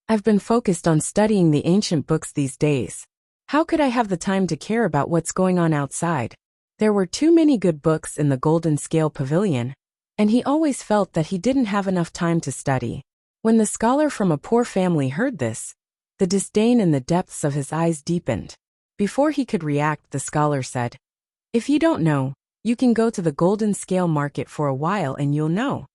I've been focused on studying the ancient books these days. How could I have the time to care about what's going on outside?" There were too many good books in the Golden Scale Pavilion, and he always felt that he didn't have enough time to study. When the scholar from a poor family heard this, the disdain in the depths of his eyes deepened. Before he could react, the scholar said, "If you don't know, you can go to the Golden Scale Market for a while and you'll know."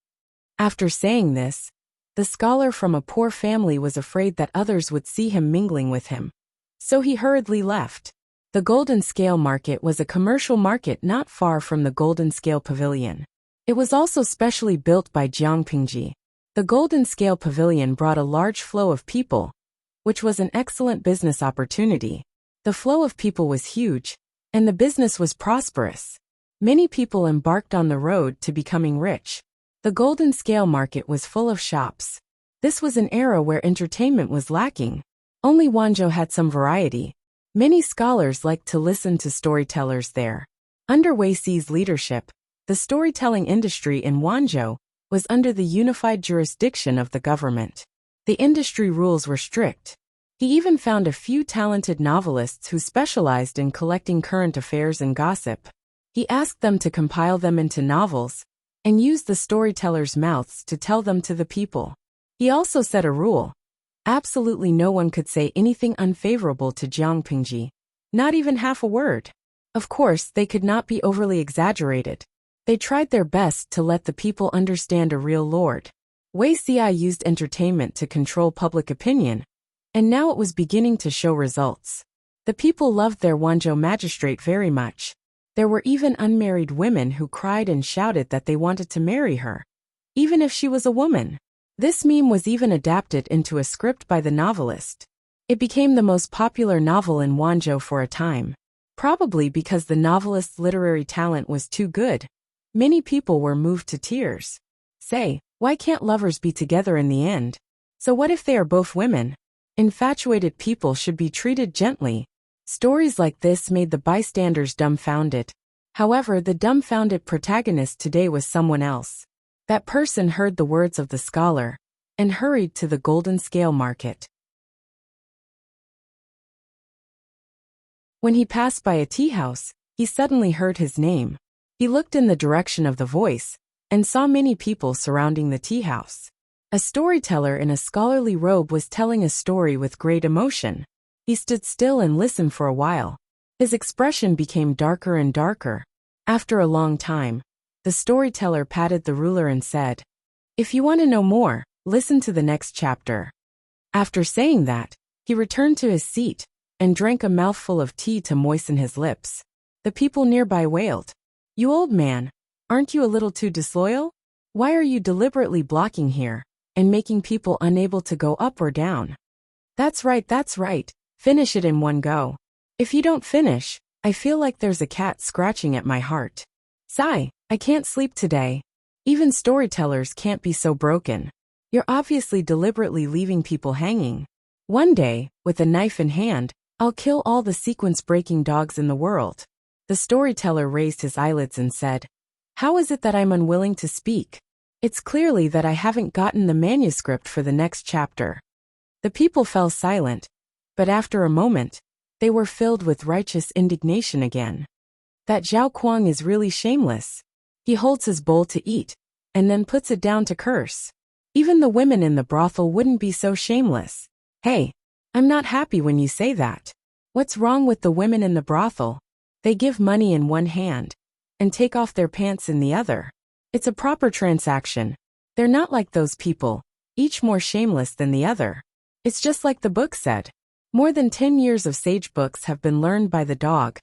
After saying this, the scholar from a poor family was afraid that others would see him mingling with him. So he hurriedly left. The Golden Scale Market was a commercial market not far from the Golden Scale Pavilion. It was also specially built by Jiang Pingji. The Golden Scale Pavilion brought a large flow of people, which was an excellent business opportunity. The flow of people was huge, and the business was prosperous. Many people embarked on the road to becoming rich. The Golden Scale Market was full of shops. This was an era where entertainment was lacking. Only Wanzhou had some variety. Many scholars liked to listen to storytellers there. Under Wei Xi's leadership, the storytelling industry in Wanzhou was under the unified jurisdiction of the government. The industry rules were strict. He even found a few talented novelists who specialized in collecting current affairs and gossip. He asked them to compile them into novels and use the storytellers' mouths to tell them to the people. He also set a rule. Absolutely no one could say anything unfavorable to Jiang Pingji, not even half a word. Of course, they could not be overly exaggerated. They tried their best to let the people understand a real lord. Wei Xi used entertainment to control public opinion, and now it was beginning to show results. The people loved their Wanzhou magistrate very much. There were even unmarried women who cried and shouted that they wanted to marry her, even if she was a woman. This meme was even adapted into a script by the novelist. It became the most popular novel in Wanzhou for a time. Probably because the novelist's literary talent was too good, many people were moved to tears. Say, why can't lovers be together in the end? So what if they are both women? Infatuated people should be treated gently. Stories like this made the bystanders dumbfounded. However, the dumbfounded protagonist today was someone else. That person heard the words of the scholar and hurried to the Golden Scale Market. When he passed by a tea house, he suddenly heard his name. He looked in the direction of the voice and saw many people surrounding the tea house. A storyteller in a scholarly robe was telling a story with great emotion. He stood still and listened for a while. His expression became darker and darker. After a long time, the storyteller patted the ruler and said, "If you want to know more, listen to the next chapter." After saying that, he returned to his seat and drank a mouthful of tea to moisten his lips. The people nearby wailed, "You old man, aren't you a little too disloyal? Why are you deliberately blocking here and making people unable to go up or down?" That's right. Finish it in one go. If you don't finish, I feel like there's a cat scratching at my heart. Sigh, I can't sleep today. Even storytellers can't be so broken. You're obviously deliberately leaving people hanging. One day, with a knife in hand, I'll kill all the sequence-breaking dogs in the world. The storyteller raised his eyelids and said, "How is it that I'm unwilling to speak? It's clearly that I haven't gotten the manuscript for the next chapter." The people fell silent, but after a moment, they were filled with righteous indignation again. That Zhao Kuang is really shameless. He holds his bowl to eat, and then puts it down to curse. Even the women in the brothel wouldn't be so shameless. Hey, I'm not happy when you say that. What's wrong with the women in the brothel? They give money in one hand and take off their pants in the other. It's a proper transaction. They're not like those people, each more shameless than the other. It's just like the book said. More than 10 years of sage books have been learned by the dog.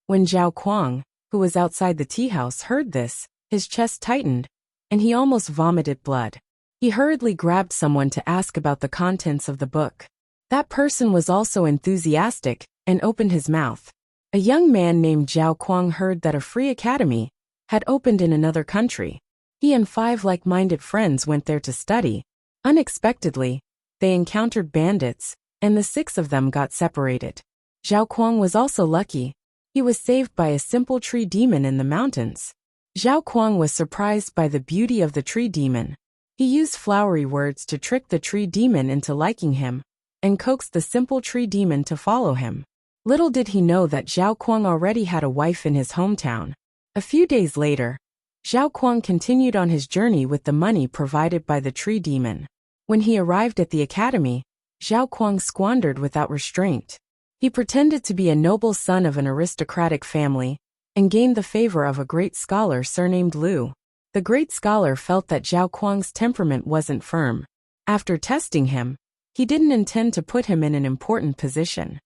When Zhao Kuang, who was outside the tea house, heard this, his chest tightened, and he almost vomited blood. He hurriedly grabbed someone to ask about the contents of the book. That person was also enthusiastic and opened his mouth. A young man named Zhao Kuang heard that a free academy had opened in another country. He and 5 like-minded friends went there to study. Unexpectedly, they encountered bandits, and the 6 of them got separated. Zhao Kuang was also lucky. He was saved by a simple tree demon in the mountains. Zhao Kuang was surprised by the beauty of the tree demon. He used flowery words to trick the tree demon into liking him, and coaxed the simple tree demon to follow him. Little did he know that Zhao Kuang already had a wife in his hometown. A few days later, Zhao Kuang continued on his journey with the money provided by the tree demon. When he arrived at the academy, Zhao Kuang squandered without restraint. He pretended to be a noble son of an aristocratic family, and gained the favor of a great scholar surnamed Lu. The great scholar felt that Zhao Kuang's temperament wasn't firm. After testing him, he didn't intend to put him in an important position.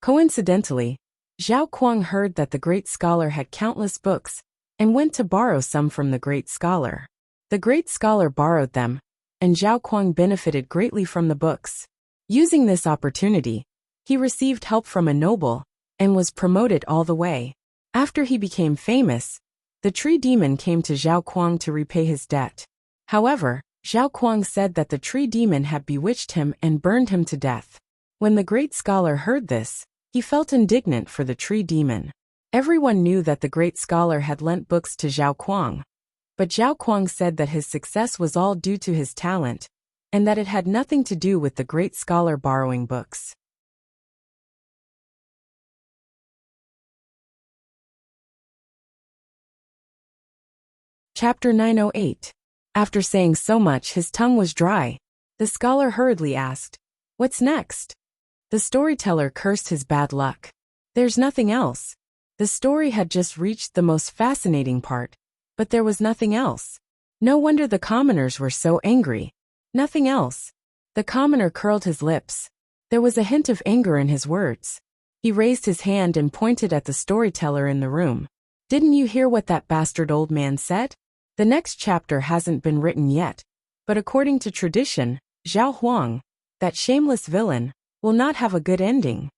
Coincidentally, Zhao Kuang heard that the great scholar had countless books, and went to borrow some from the great scholar. The great scholar borrowed them, and Zhao Kuang benefited greatly from the books. Using this opportunity, he received help from a noble, and was promoted all the way. After he became famous, the tree demon came to Zhao Kuang to repay his debt. However, Zhao Kuang said that the tree demon had bewitched him and burned him to death. When the great scholar heard this, he felt indignant for the tree demon. Everyone knew that the great scholar had lent books to Zhao Kuang, but Zhao Kuang said that his success was all due to his talent, and that it had nothing to do with the great scholar borrowing books. Chapter 908. After saying so much, his tongue was dry. The scholar hurriedly asked, "What's next?" The storyteller cursed his bad luck. There's nothing else. The story had just reached the most fascinating part, but there was nothing else. No wonder the commoners were so angry. Nothing else. The commoner curled his lips. There was a hint of anger in his words. He raised his hand and pointed at the storyteller in the room. "Didn't you hear what that bastard old man said? The next chapter hasn't been written yet, but according to tradition, Zhao Huang, that shameless villain, will not have a good ending."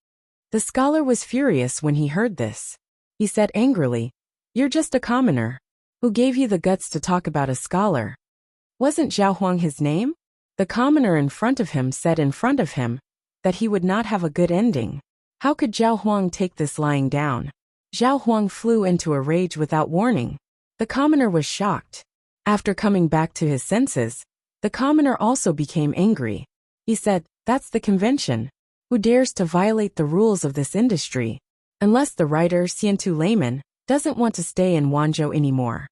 The scholar was furious when he heard this. He said angrily, "You're just a commoner. Who gave you the guts to talk about a scholar? Wasn't Zhao Huang his name?" The commoner in front of him said in front of him that he would not have a good ending. How could Zhao Huang take this lying down? Zhao Huang flew into a rage without warning. The commoner was shocked. After coming back to his senses, the commoner also became angry. He said, "That's the convention. Who dares to violate the rules of this industry? Unless the writer Xiantu Layman doesn't want to stay in Wanzhou anymore."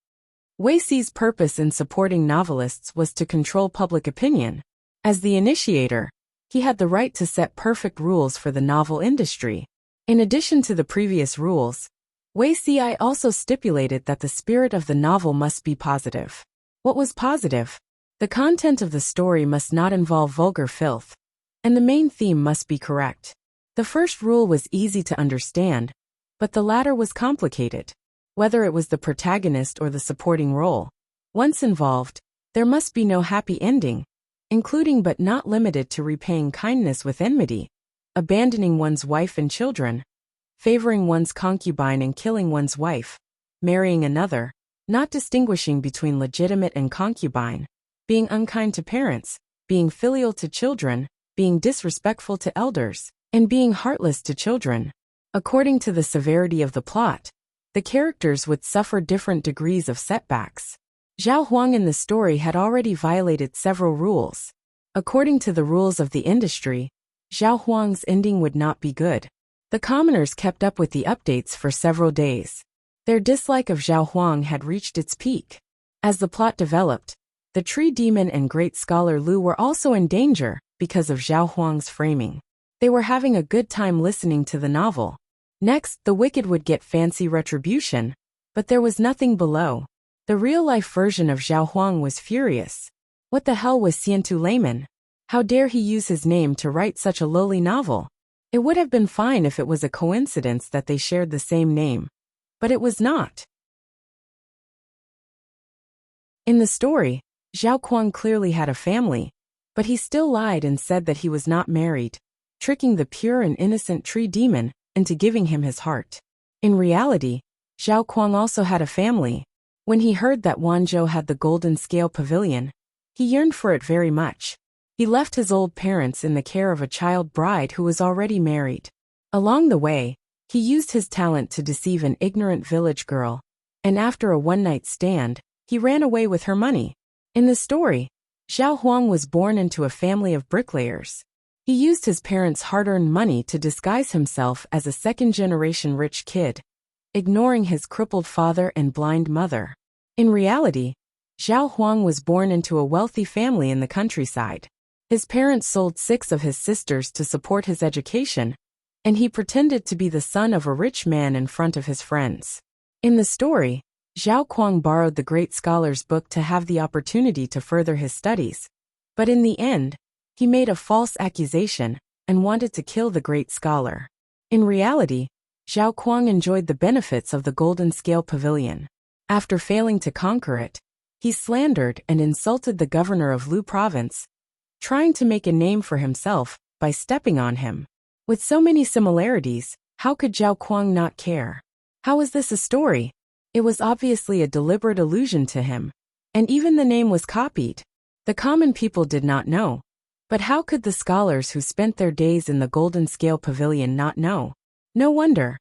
Weixi's purpose in supporting novelists was to control public opinion. As the initiator, he had the right to set perfect rules for the novel industry. In addition to the previous rules, Weici also stipulated that the spirit of the novel must be positive. What was positive? The content of the story must not involve vulgar filth, and the main theme must be correct. The first rule was easy to understand, but the latter was complicated. Whether it was the protagonist or the supporting role, once involved, there must be no happy ending, including but not limited to repaying kindness with enmity, abandoning one's wife and children, favoring one's concubine and killing one's wife, marrying another, not distinguishing between legitimate and concubine, being unkind to parents, being filial to children, being disrespectful to elders, and being heartless to children. According to the severity of the plot, the characters would suffer different degrees of setbacks. Zhao Huang in the story had already violated several rules. According to the rules of the industry, Zhao Huang's ending would not be good. The commoners kept up with the updates for several days. Their dislike of Zhao Huang had reached its peak. As the plot developed, the tree demon and great scholar Lu were also in danger because of Zhao Huang's framing. They were having a good time listening to the novel. Next, the wicked would get fancy retribution, but there was nothing below. The real-life version of Zhao Huang was furious. What the hell was Xiantu Layman? How dare he use his name to write such a lowly novel? It would have been fine if it was a coincidence that they shared the same name. But it was not. In the story, Zhao Huang clearly had a family, but he still lied and said that he was not married, tricking the pure and innocent tree demon into giving him his heart. In reality, Zhao Huang also had a family. When he heard that Wanzhou had the Golden Scale Pavilion, he yearned for it very much. He left his old parents in the care of a child bride who was already married. Along the way, he used his talent to deceive an ignorant village girl, and after a one-night stand, he ran away with her money. In the story, Zhao Huang was born into a family of bricklayers. He used his parents' hard-earned money to disguise himself as a second-generation rich kid, ignoring his crippled father and blind mother. In reality, Zhao Huang was born into a wealthy family in the countryside. His parents sold 6 of his sisters to support his education, and he pretended to be the son of a rich man in front of his friends. In the story, Zhao Huang borrowed the great scholar's book to have the opportunity to further his studies, but in the end, he made a false accusation and wanted to kill the great scholar. In reality, Zhao Huang enjoyed the benefits of the Golden Scale Pavilion. After failing to conquer it, he slandered and insulted the governor of Lu province, trying to make a name for himself by stepping on him. With so many similarities, how could Zhao Huang not care? How was this a story? It was obviously a deliberate allusion to him, and even the name was copied. The common people did not know. But how could the scholars who spent their days in the Golden Scale Pavilion not know? No wonder.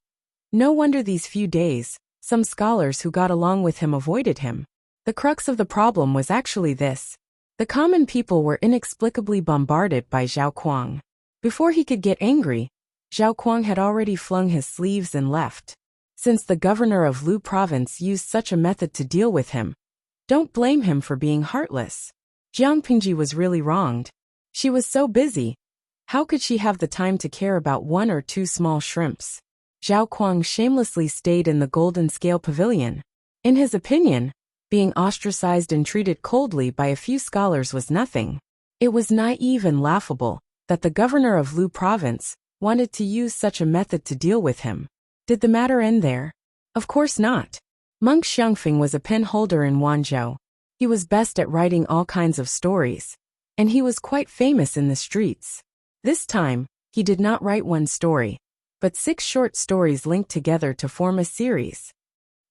No wonder these few days, some scholars who got along with him avoided him. The crux of the problem was actually this. The common people were inexplicably bombarded by Zhao Huang. Before he could get angry, Zhao Huang had already flung his sleeves and left. Since the governor of Lu province used such a method to deal with him, don't blame him for being heartless. Jiang Pingji was really wronged. She was so busy. How could she have the time to care about 1 or 2 small shrimps? Zhao Huang shamelessly stayed in the Golden Scale Pavilion. In his opinion, being ostracized and treated coldly by a few scholars was nothing. It was naive and laughable that the governor of Lu province wanted to use such a method to deal with him. Did the matter end there? Of course not. Monk Xiangfeng was a pen holder in Wanzhou. He was best at writing all kinds of stories, and he was quite famous in the streets. This time, he did not write 1 story, but 6 short stories linked together to form a series.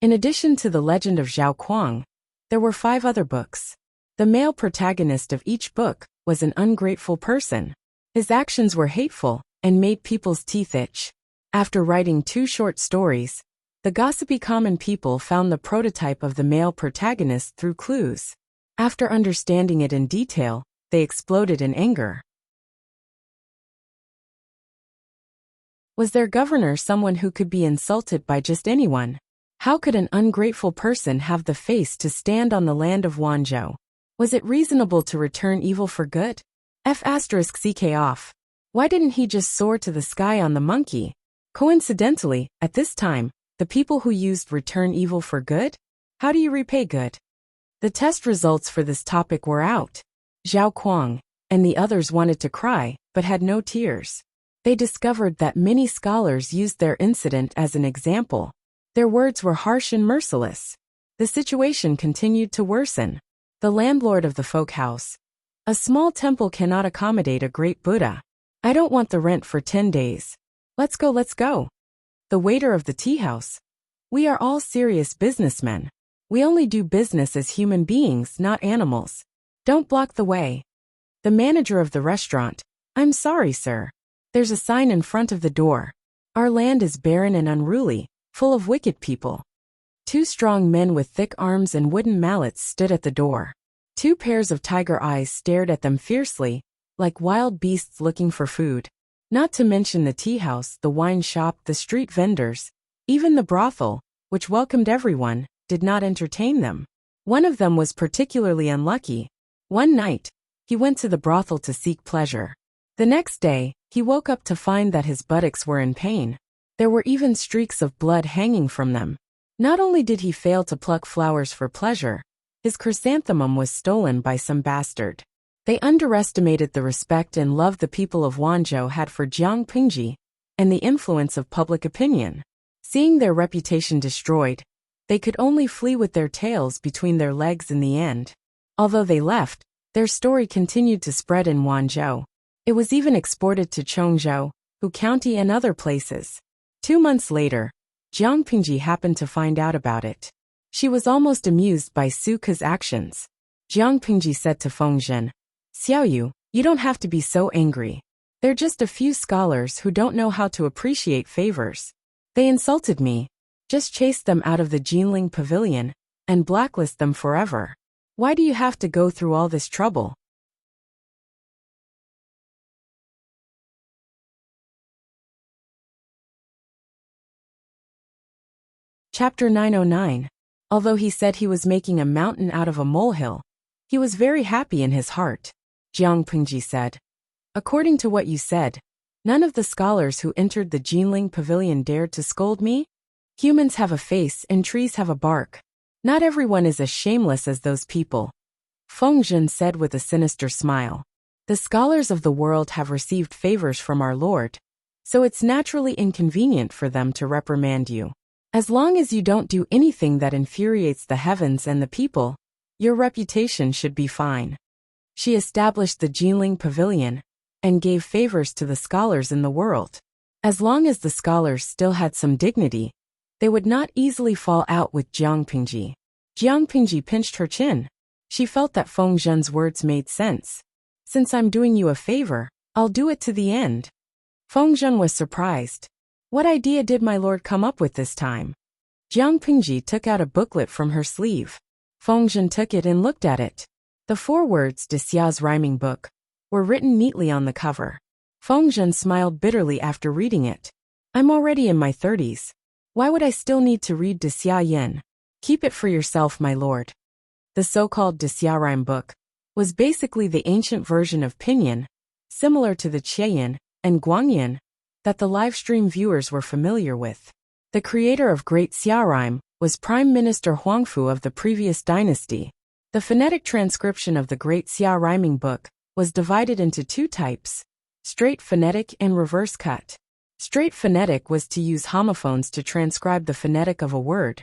In addition to the legend of Zhao Huang, there were 5 other books. The male protagonist of each book was an ungrateful person. His actions were hateful and made people's teeth itch. After writing 2 short stories, The gossipy common people found the prototype of the male protagonist through clues. After understanding it in detail, they exploded in anger. Was their governor someone who could be insulted by just anyone? How could an ungrateful person have the face to stand on the land of Wanzhou? Was it reasonable to return evil for good? F***ck off. Why didn't he just soar to the sky on the monkey? Coincidentally, at this time, the people who used return evil for good? How do you repay good? The test results for this topic were out. Zhao Kuang and the others wanted to cry, but had no tears. They discovered that many scholars used their incident as an example. Their words were harsh and merciless. The situation continued to worsen. The landlord of the folk house. A small temple cannot accommodate a great Buddha. I don't want the rent for 10 days. Let's go, let's go. The waiter of the tea house. We are all serious businessmen. We only do business as human beings, not animals. Don't block the way. The manager of the restaurant. I'm sorry, sir. There's a sign in front of the door. Our land is barren and unruly, full of wicked people. 2 strong men with thick arms and wooden mallets stood at the door. 2 pairs of tiger eyes stared at them fiercely, like wild beasts looking for food. Not to mention the tea house, the wine shop, the street vendors, even the brothel, which welcomed everyone, did not entertain them. One of them was particularly unlucky. One night, he went to the brothel to seek pleasure. The next day, he woke up to find that his buttocks were in pain. There were even streaks of blood hanging from them. Not only did he fail to pluck flowers for pleasure, his chrysanthemum was stolen by some bastard. They underestimated the respect and love the people of Wanzhou had for Jiang Pingji, and the influence of public opinion. Seeing their reputation destroyed, they could only flee with their tails between their legs in the end. Although they left, their story continued to spread in Wanzhou. It was even exported to Chongzhou, Hu County and other places. 2 months later, Jiang Pingji happened to find out about it. She was almost amused by Su Ke's actions. Jiang Pingji said to Feng Zhen, Xiaoyu, you don't have to be so angry. They're just a few scholars who don't know how to appreciate favors. They insulted me. Just chase them out of the Jinling Pavilion and blacklist them forever. Why do you have to go through all this trouble? Chapter 909. Although he said he was making a mountain out of a molehill, he was very happy in his heart. Jiang Pingji said, according to what you said, none of the scholars who entered the Jinling Pavilion dared to scold me? Humans have a face and trees have a bark. Not everyone is as shameless as those people. Feng Zhen said with a sinister smile. The scholars of the world have received favors from our Lord, so it's naturally inconvenient for them to reprimand you. As long as you don't do anything that infuriates the heavens and the people, your reputation should be fine. She established the Jinling Pavilion and gave favors to the scholars in the world. As long as the scholars still had some dignity, they would not easily fall out with Jiang Pingji. Jiang Pingji pinched her chin. She felt that Feng Zhen's words made sense. Since I'm doing you a favor, I'll do it to the end. Feng Zhen was surprised. What idea did my lord come up with this time? Jiang Pingji took out a booklet from her sleeve. Feng Zhen took it and looked at it. The 4 words De Xia's rhyming book were written neatly on the cover. Feng Zhen smiled bitterly after reading it. I'm already in my 30s. Why would I still need to read De Xia Yin? Keep it for yourself, my lord. The so-called De Xia rhyme book was basically the ancient version of Pinyin, similar to the Qianyin and Guangyin that the Livestream viewers were familiar with. The creator of Great Xia Rhyme was Prime Minister Huangfu of the previous dynasty. The phonetic transcription of the Great Xia Rhyming Book was divided into 2 types, straight phonetic and reverse cut. Straight phonetic was to use homophones to transcribe the phonetic of a word,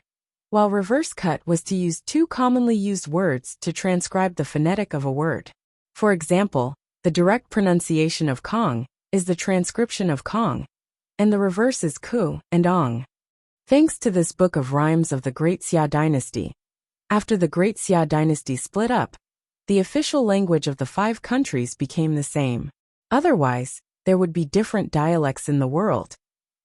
while reverse cut was to use 2 commonly used words to transcribe the phonetic of a word. For example, the direct pronunciation of Kong is the transcription of Kong, and the reverse is Ku and Ong. Thanks to this book of rhymes of the Great Xia dynasty, after the Great Xia dynasty split up, the official language of the 5 countries became the same. Otherwise, there would be different dialects in the world,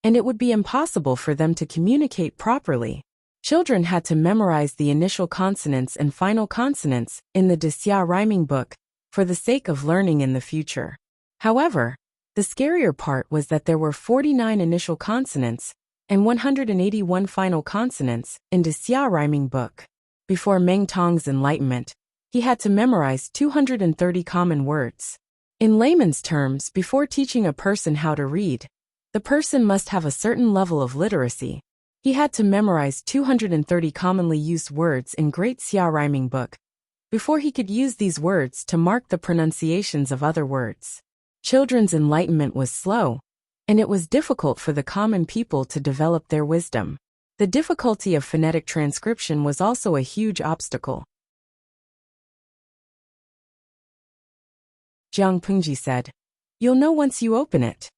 and it would be impossible for them to communicate properly. Children had to memorize the initial consonants and final consonants in the Wuxia rhyming book for the sake of learning in the future. However, the scarier part was that there were 49 initial consonants and 181 final consonants in Wuxia rhyming book. Before Meng Tong's enlightenment, he had to memorize 230 common words. In layman's terms, before teaching a person how to read, the person must have a certain level of literacy. He had to memorize 230 commonly used words in Great Xia rhyming book before he could use these words to mark the pronunciations of other words. Children's enlightenment was slow, and it was difficult for the common people to develop their wisdom. The difficulty of phonetic transcription was also a huge obstacle. Jiang Pengji said, "You'll know once you open it."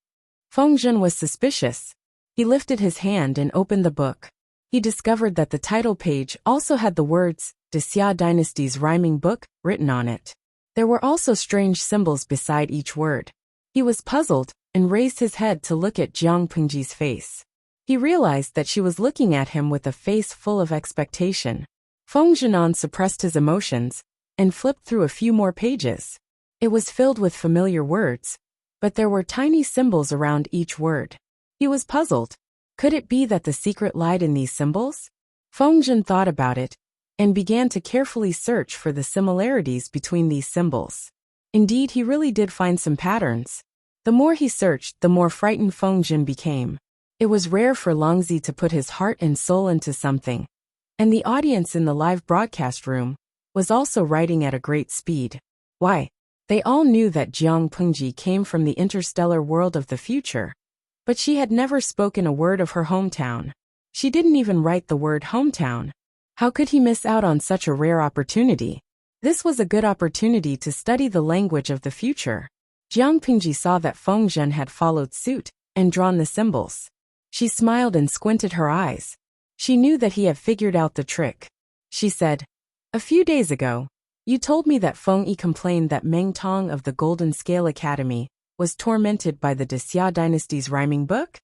Feng Zhen was suspicious. He lifted his hand and opened the book. He discovered that the title page also had the words, Wuxia Dynasty's rhyming book, written on it. There were also strange symbols beside each word. He was puzzled and raised his head to look at Jiang Pengji's face. He realized that she was looking at him with a face full of expectation. Feng Zhenan suppressed his emotions and flipped through a few more pages. It was filled with familiar words, but there were tiny symbols around each word. He was puzzled. Could it be that the secret lied in these symbols? Feng Zhen thought about it and began to carefully search for the similarities between these symbols. Indeed, he really did find some patterns. The more he searched, the more frightened Feng Zhen became. It was rare for Longzi to put his heart and soul into something, and the audience in the live broadcast room was also writing at a great speed. Why? They all knew that Jiang Pengji came from the interstellar world of the future, but she had never spoken a word of her hometown. She didn't even write the word hometown. How could he miss out on such a rare opportunity? This was a good opportunity to study the language of the future. Jiang Pengji saw that Feng Zhen had followed suit and drawn the symbols. She smiled and squinted her eyes. She knew that he had figured out the trick. She said, "A few days ago, you told me that Feng Yi complained that Meng Tong of the Golden Scale Academy was tormented by the Wuxia dynasty's rhyming book?"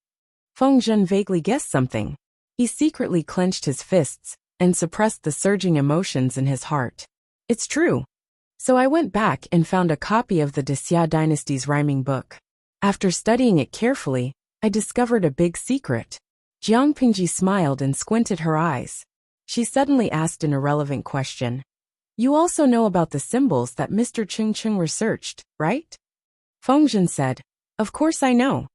Feng Zhen vaguely guessed something. He secretly clenched his fists and suppressed the surging emotions in his heart. "It's true. So I went back and found a copy of the Wuxia dynasty's rhyming book. After studying it carefully, I discovered a big secret." Jiang Pengji smiled and squinted her eyes. She suddenly asked an irrelevant question. "You also know about the symbols that Mr. Cheng researched, right?" Feng Zhen said, "Of course I know."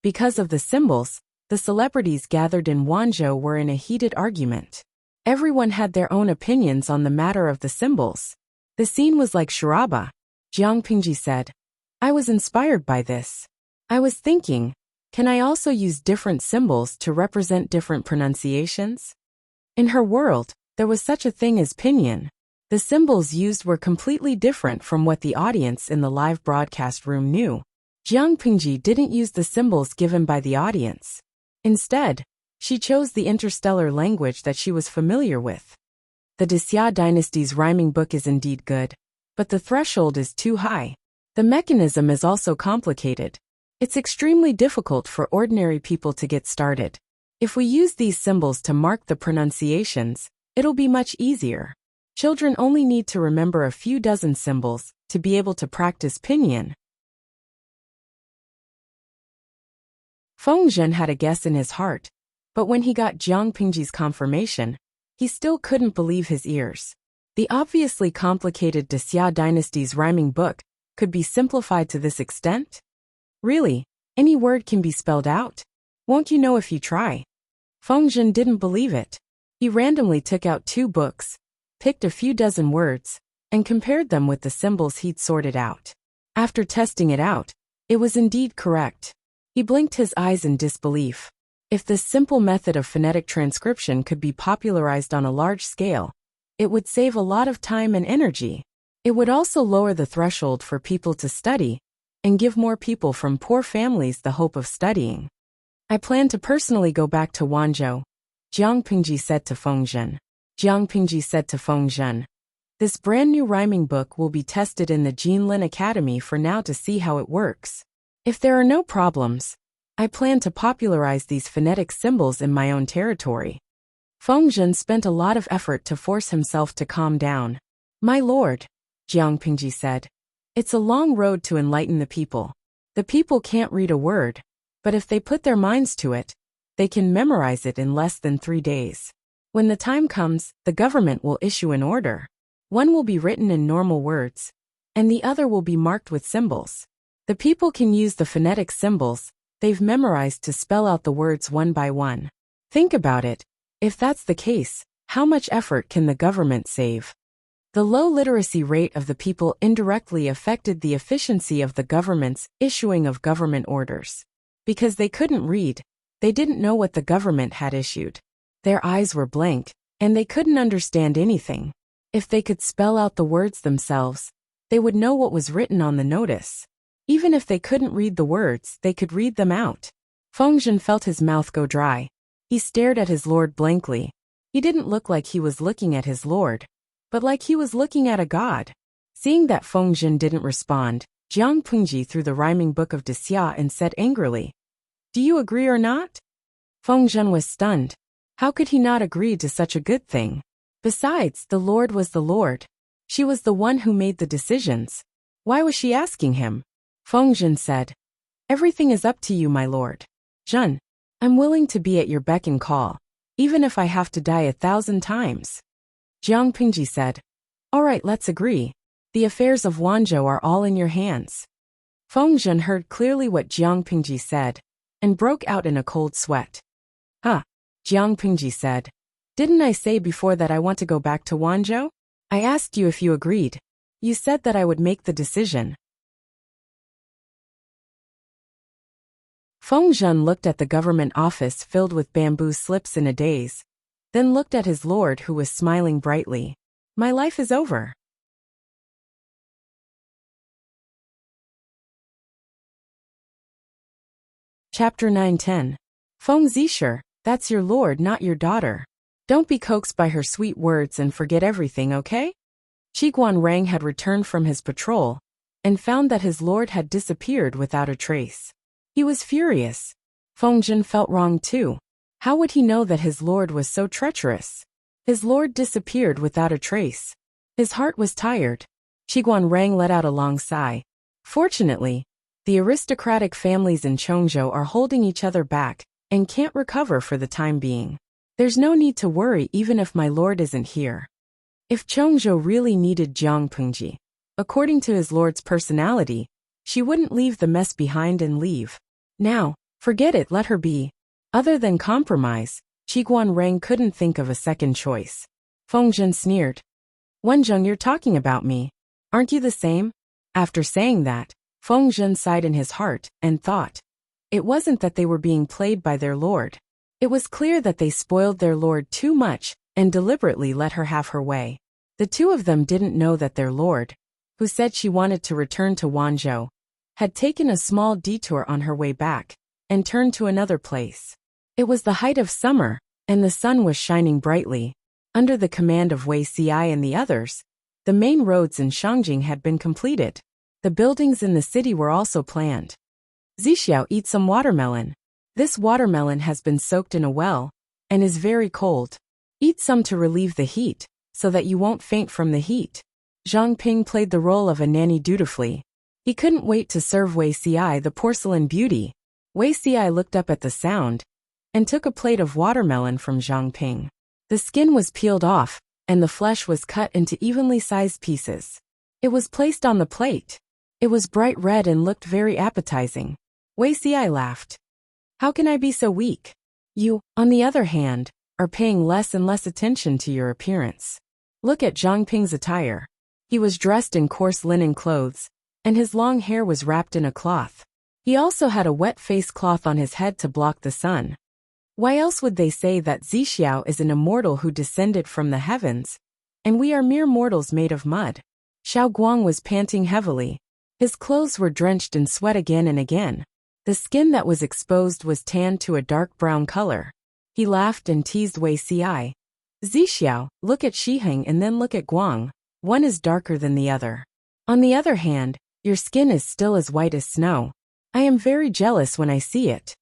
Because of the symbols, the celebrities gathered in Wanzhou were in a heated argument. Everyone had their own opinions on the matter of the symbols. The scene was like charabah. Jiang Pengji said, "I was inspired by this. I was thinking, can I also use different symbols to represent different pronunciations?" In her world, there was such a thing as pinyin. The symbols used were completely different from what the audience in the live broadcast room knew. Jiang Pengji didn't use the symbols given by the audience. Instead, she chose the interstellar language that she was familiar with. The Wuxia dynasty's rhyming book is indeed good, but the threshold is too high. The mechanism is also complicated. It's extremely difficult for ordinary people to get started. If we use these symbols to mark the pronunciations, it'll be much easier. Children only need to remember a few dozen symbols to be able to practice pinyin. Feng Zhen had a guess in his heart, but when he got Jiang Pengji's confirmation, he still couldn't believe his ears. The obviously complicated Wuxia dynasty's rhyming book could be simplified to this extent? Really, any word can be spelled out? Won't you know if you try? Feng Zhen didn't believe it. He randomly took out 2 books, picked a few dozen words, and compared them with the symbols he'd sorted out. After testing it out, it was indeed correct. He blinked his eyes in disbelief. If this simple method of phonetic transcription could be popularized on a large scale, it would save a lot of time and energy. It would also lower the threshold for people to study and give more people from poor families the hope of studying. "I plan to personally go back to Wanzhou," Jiang Pengji said to Feng Zhen. Jiang Pengji said to Feng Zhen, "This brand new rhyming book will be tested in the Jinlin Academy for now to see how it works. If there are no problems, I plan to popularize these phonetic symbols in my own territory. Feng Zhen spent a lot of effort to force himself to calm down. My lord, Jiang Pingji said, it's a long road to enlighten the people. The people can't read a word, but if they put their minds to it, they can memorize it in less than 3 days. When the time comes, the government will issue an order. One will be written in normal words, and the other will be marked with symbols. The people can use the phonetic symbols they've memorized to spell out the words one by one. Think about it. If that's the case, how much effort can the government save? The low literacy rate of the people indirectly affected the efficiency of the government's issuing of government orders. Because they couldn't read, they didn't know what the government had issued. Their eyes were blank, and they couldn't understand anything. If they could spell out the words themselves, they would know what was written on the notice. Even if they couldn't read the words, they could read them out. Feng Zhen felt his mouth go dry. He stared at his lord blankly. He didn't look like he was looking at his lord, but like he was looking at a god. Seeing that Feng Zhen didn't respond, Jiang Pingji threw the rhyming book of Wuxia and said angrily, "Do you agree or not?" Feng Zhen was stunned. How could he not agree to such a good thing? Besides, the Lord was the Lord. She was the one who made the decisions. Why was she asking him? Feng Zhen said, "Everything is up to you, my lord. Zhen, I'm willing to be at your beck and call, even if I have to die 1,000 times." Jiang Pingji said, "All right, let's agree. The affairs of Wanzhou are all in your hands." Feng Zhen heard clearly what Jiang Pingji said, and broke out in a cold sweat. "Huh," Jiang Pingji said. "Didn't I say before that I want to go back to Wanzhou? I asked you if you agreed. You said that I would make the decision." Feng Zhen looked at the government office filled with bamboo slips in a daze, then looked at his lord who was smiling brightly. "My life is over." Chapter 9:10. Feng Zisher, that's your lord, not your daughter. Don't be coaxed by her sweet words and forget everything, okay? Qiguan Rang had returned from his patrol and found that his lord had disappeared without a trace. He was furious. Feng Zhen felt wrong too. How would he know that his lord was so treacherous? His lord disappeared without a trace. His heart was tired. Qiguan Rang let out a long sigh. Fortunately, the aristocratic families in Chongzhou are holding each other back and can't recover for the time being. There's no need to worry even if my lord isn't here. If Chongzhou really needed Jiang Pingji, according to his lord's personality, she wouldn't leave the mess behind and leave. Now, forget it, let her be. Other than compromise, Qiguan Rang couldn't think of a second choice. Feng Zhen sneered. "Wenzheng, you're talking about me. Aren't you the same?" After saying that, Feng Zhen sighed in his heart and thought. It wasn't that they were being played by their lord. It was clear that they spoiled their lord too much and deliberately let her have her way. The two of them didn't know that their lord, who said she wanted to return to Wanzhou, had taken a small detour on her way back and turned to another place. It was the height of summer, and the sun was shining brightly. Under the command of Wei Ci and the others, the main roads in Shangjing had been completed. The buildings in the city were also planned. "Zixiao, eat some watermelon. This watermelon has been soaked in a well and is very cold. Eat some to relieve the heat, so that you won't faint from the heat." Zhang Ping played the role of a nanny dutifully. He couldn't wait to serve Wei Ci the porcelain beauty. Wei Ci looked up at the sound and took a plate of watermelon from Zhang Ping. The skin was peeled off, and the flesh was cut into evenly sized pieces. It was placed on the plate. It was bright red and looked very appetizing. Wei Ci laughed. "How can I be so weak? You, on the other hand, are paying less and less attention to your appearance. Look at Zhang Ping's attire. He was dressed in coarse linen clothes, and his long hair was wrapped in a cloth. He also had a wet face cloth on his head to block the sun. Why else would they say that Zixiao is an immortal who descended from the heavens, and we are mere mortals made of mud?" Xiao Guang was panting heavily. His clothes were drenched in sweat again and again. The skin that was exposed was tanned to a dark brown color. He laughed and teased Wei Ci. "Zixiao, look at Shiheng and then look at Guang. One is darker than the other. On the other hand, your skin is still as white as snow. I am very jealous when I see it."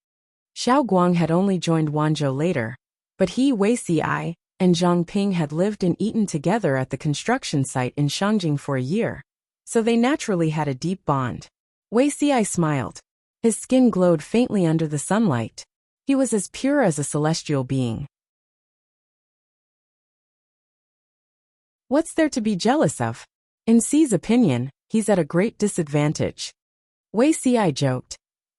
Xiao Guang had only joined Wanzhou later, but he, Wei Xi, and Zhang Ping had lived and eaten together at the construction site in Shangjing for a year, so they naturally had a deep bond. Wei Xi smiled. His skin glowed faintly under the sunlight. He was as pure as a celestial being. What's there to be jealous of? In Xi's opinion, he's at a great disadvantage. Wei Xi joked.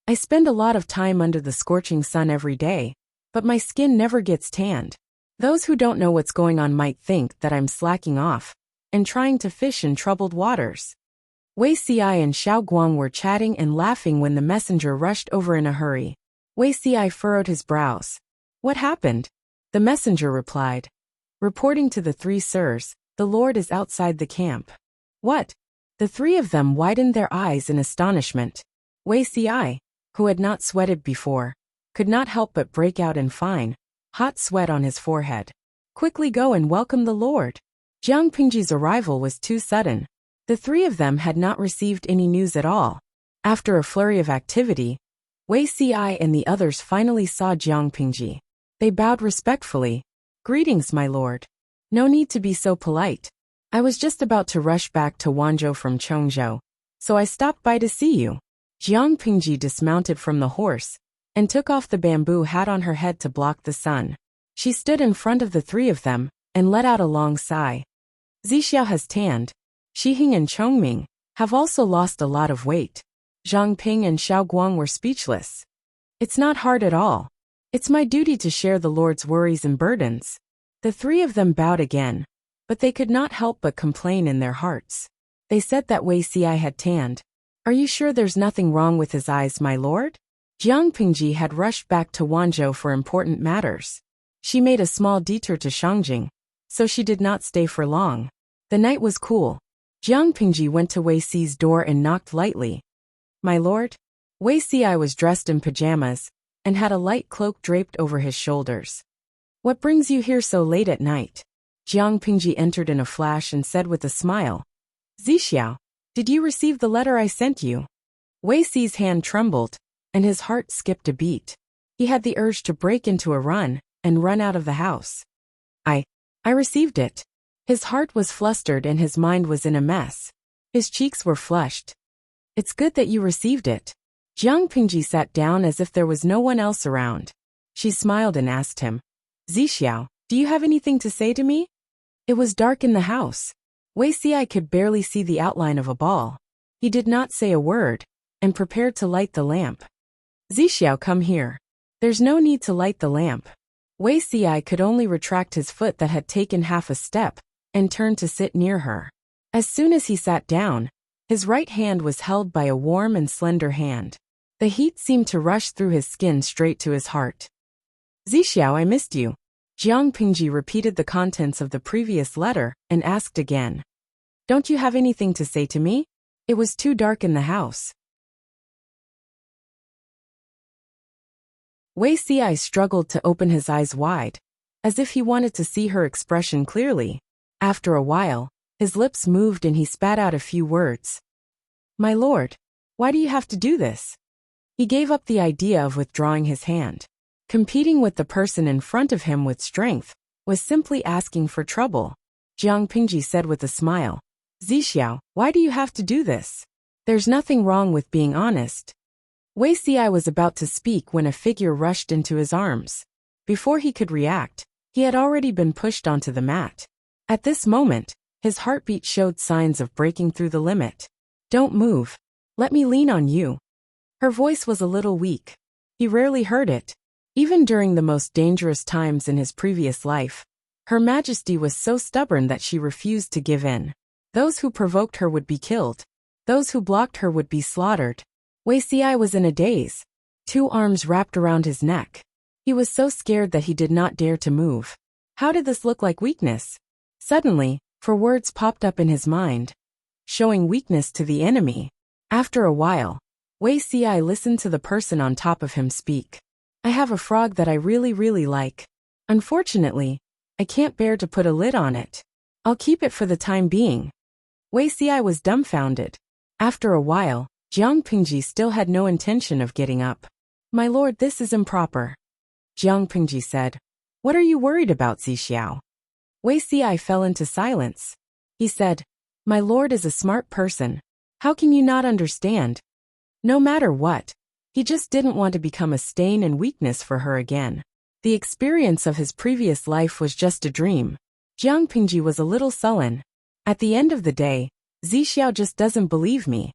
I spend a lot of time under the scorching sun every day, but my skin never gets tanned. Those who don't know what's going on might think that I'm slacking off and trying to fish in troubled waters. Wei Xi and Xiao Guang were chatting and laughing when the messenger rushed over in a hurry. Wei Xi furrowed his brows. What happened? The messenger replied. Reporting to the 3 sirs, the Lord is outside the camp. What? The 3 of them widened their eyes in astonishment. Wei Xi, who had not sweated before, could not help but break out in fine, hot sweat on his forehead. Quickly go and welcome the Lord. Jiang Pingji's arrival was too sudden. The 3 of them had not received any news at all. After a flurry of activity, Wei Xi and the others finally saw Jiang Pingji. They bowed respectfully. Greetings, my lord. No need to be so polite. I was just about to rush back to Wanzhou from Chongzhou, so I stopped by to see you. Jiang Pingji dismounted from the horse and took off the bamboo hat on her head to block the sun. She stood in front of the 3 of them and let out a long sigh. Zixiao has tanned. Xihing and Chongming have also lost a lot of weight. Zhang Ping and Xiao Guang were speechless. It's not hard at all. It's my duty to share the Lord's worries and burdens. The 3 of them bowed again, but they could not help but complain in their hearts. They said that Wei Xi had tanned. Are you sure there's nothing wrong with his eyes, my lord? Jiang Pingji had rushed back to Wanzhou for important matters. She made a small detour to Shangjing, so she did not stay for long. The night was cool. Jiang Pingji went to Wei Xi's door and knocked lightly. My lord? Wei Xi was dressed in pajamas and had a light cloak draped over his shoulders. What brings you here so late at night? Jiang Pingji entered in a flash and said with a smile. Zixiao, did you receive the letter I sent you? Wei Xi's hand trembled, and his heart skipped a beat. He had the urge to break into a run and run out of the house. I received it. His heart was flustered and his mind was in a mess. His cheeks were flushed. It's good that you received it. Jiang Pingji sat down as if there was no one else around. She smiled and asked him, Zixiao, do you have anything to say to me? It was dark in the house. Wei Xi could barely see the outline of a ball. He did not say a word, and prepared to light the lamp. Zixiao, come here. There's no need to light the lamp. Wei Xi could only retract his foot that had taken half a step, and turned to sit near her. As soon as he sat down, his right hand was held by a warm and slender hand. The heat seemed to rush through his skin straight to his heart. Zixiao, I missed you. Jiang Pingji repeated the contents of the previous letter and asked again. Don't you have anything to say to me? It was too dark in the house. Wei Xi struggled to open his eyes wide, as if he wanted to see her expression clearly. After a while, his lips moved and he spat out a few words. My lord, why do you have to do this? He gave up the idea of withdrawing his hand. Competing with the person in front of him with strength was simply asking for trouble. Jiang Pingji said with a smile. Zixiao, why do you have to do this? There's nothing wrong with being honest. Wei Xi was about to speak when a figure rushed into his arms. Before he could react, he had already been pushed onto the mat. At this moment, his heartbeat showed signs of breaking through the limit. Don't move. Let me lean on you. Her voice was a little weak. He rarely heard it. Even during the most dangerous times in his previous life, Her Majesty was so stubborn that she refused to give in. Those who provoked her would be killed. Those who blocked her would be slaughtered. Wei Xi was in a daze. 2 arms wrapped around his neck. He was so scared that he did not dare to move. How did this look like weakness? Suddenly, 4 words popped up in his mind. Showing weakness to the enemy. After a while, Wei Xi listened to the person on top of him speak. I have a frog that I really like. Unfortunately, I can't bear to put a lid on it. I'll keep it for the time being. Wei Xi was dumbfounded. After a while, Jiang Pingji still had no intention of getting up. My lord, this is improper. Jiang Pingji said. What are you worried about, Zixiao? Wei Xi fell into silence. He said, My lord is a smart person. How can you not understand? No matter what, he just didn't want to become a stain and weakness for her again. The experience of his previous life was just a dream. Jiang Pingji was a little sullen. At the end of the day, Zixiao just doesn't believe me.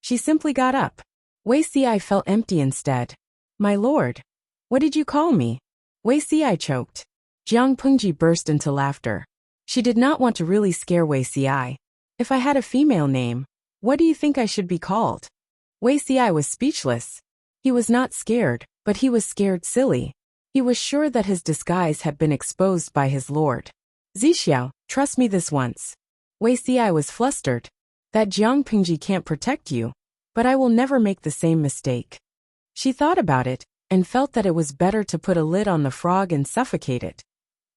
She simply got up. Wei Xi felt empty instead. My lord. What did you call me? Wei Xi choked. Jiang Pingji burst into laughter. She did not want to really scare Wei Xi. If I had a female name, what do you think I should be called? Wei Xi was speechless. He was not scared, but he was scared silly. He was sure that his disguise had been exposed by his lord. Zixiao, trust me this once. Wei Xi was flustered. That Jiang Pingji can't protect you, but I will never make the same mistake. She thought about it, and felt that it was better to put a lid on the frog and suffocate it.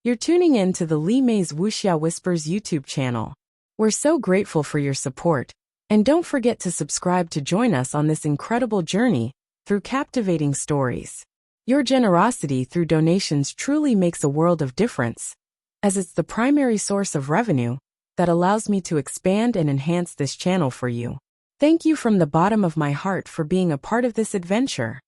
You're tuning in to the Li Mei's Wuxia Whispers YouTube channel. We're so grateful for your support, and don't forget to subscribe to join us on this incredible journey through captivating stories. Your generosity through donations truly makes a world of difference, as it's the primary source of revenue that allows me to expand and enhance this channel for you. Thank you from the bottom of my heart for being a part of this adventure.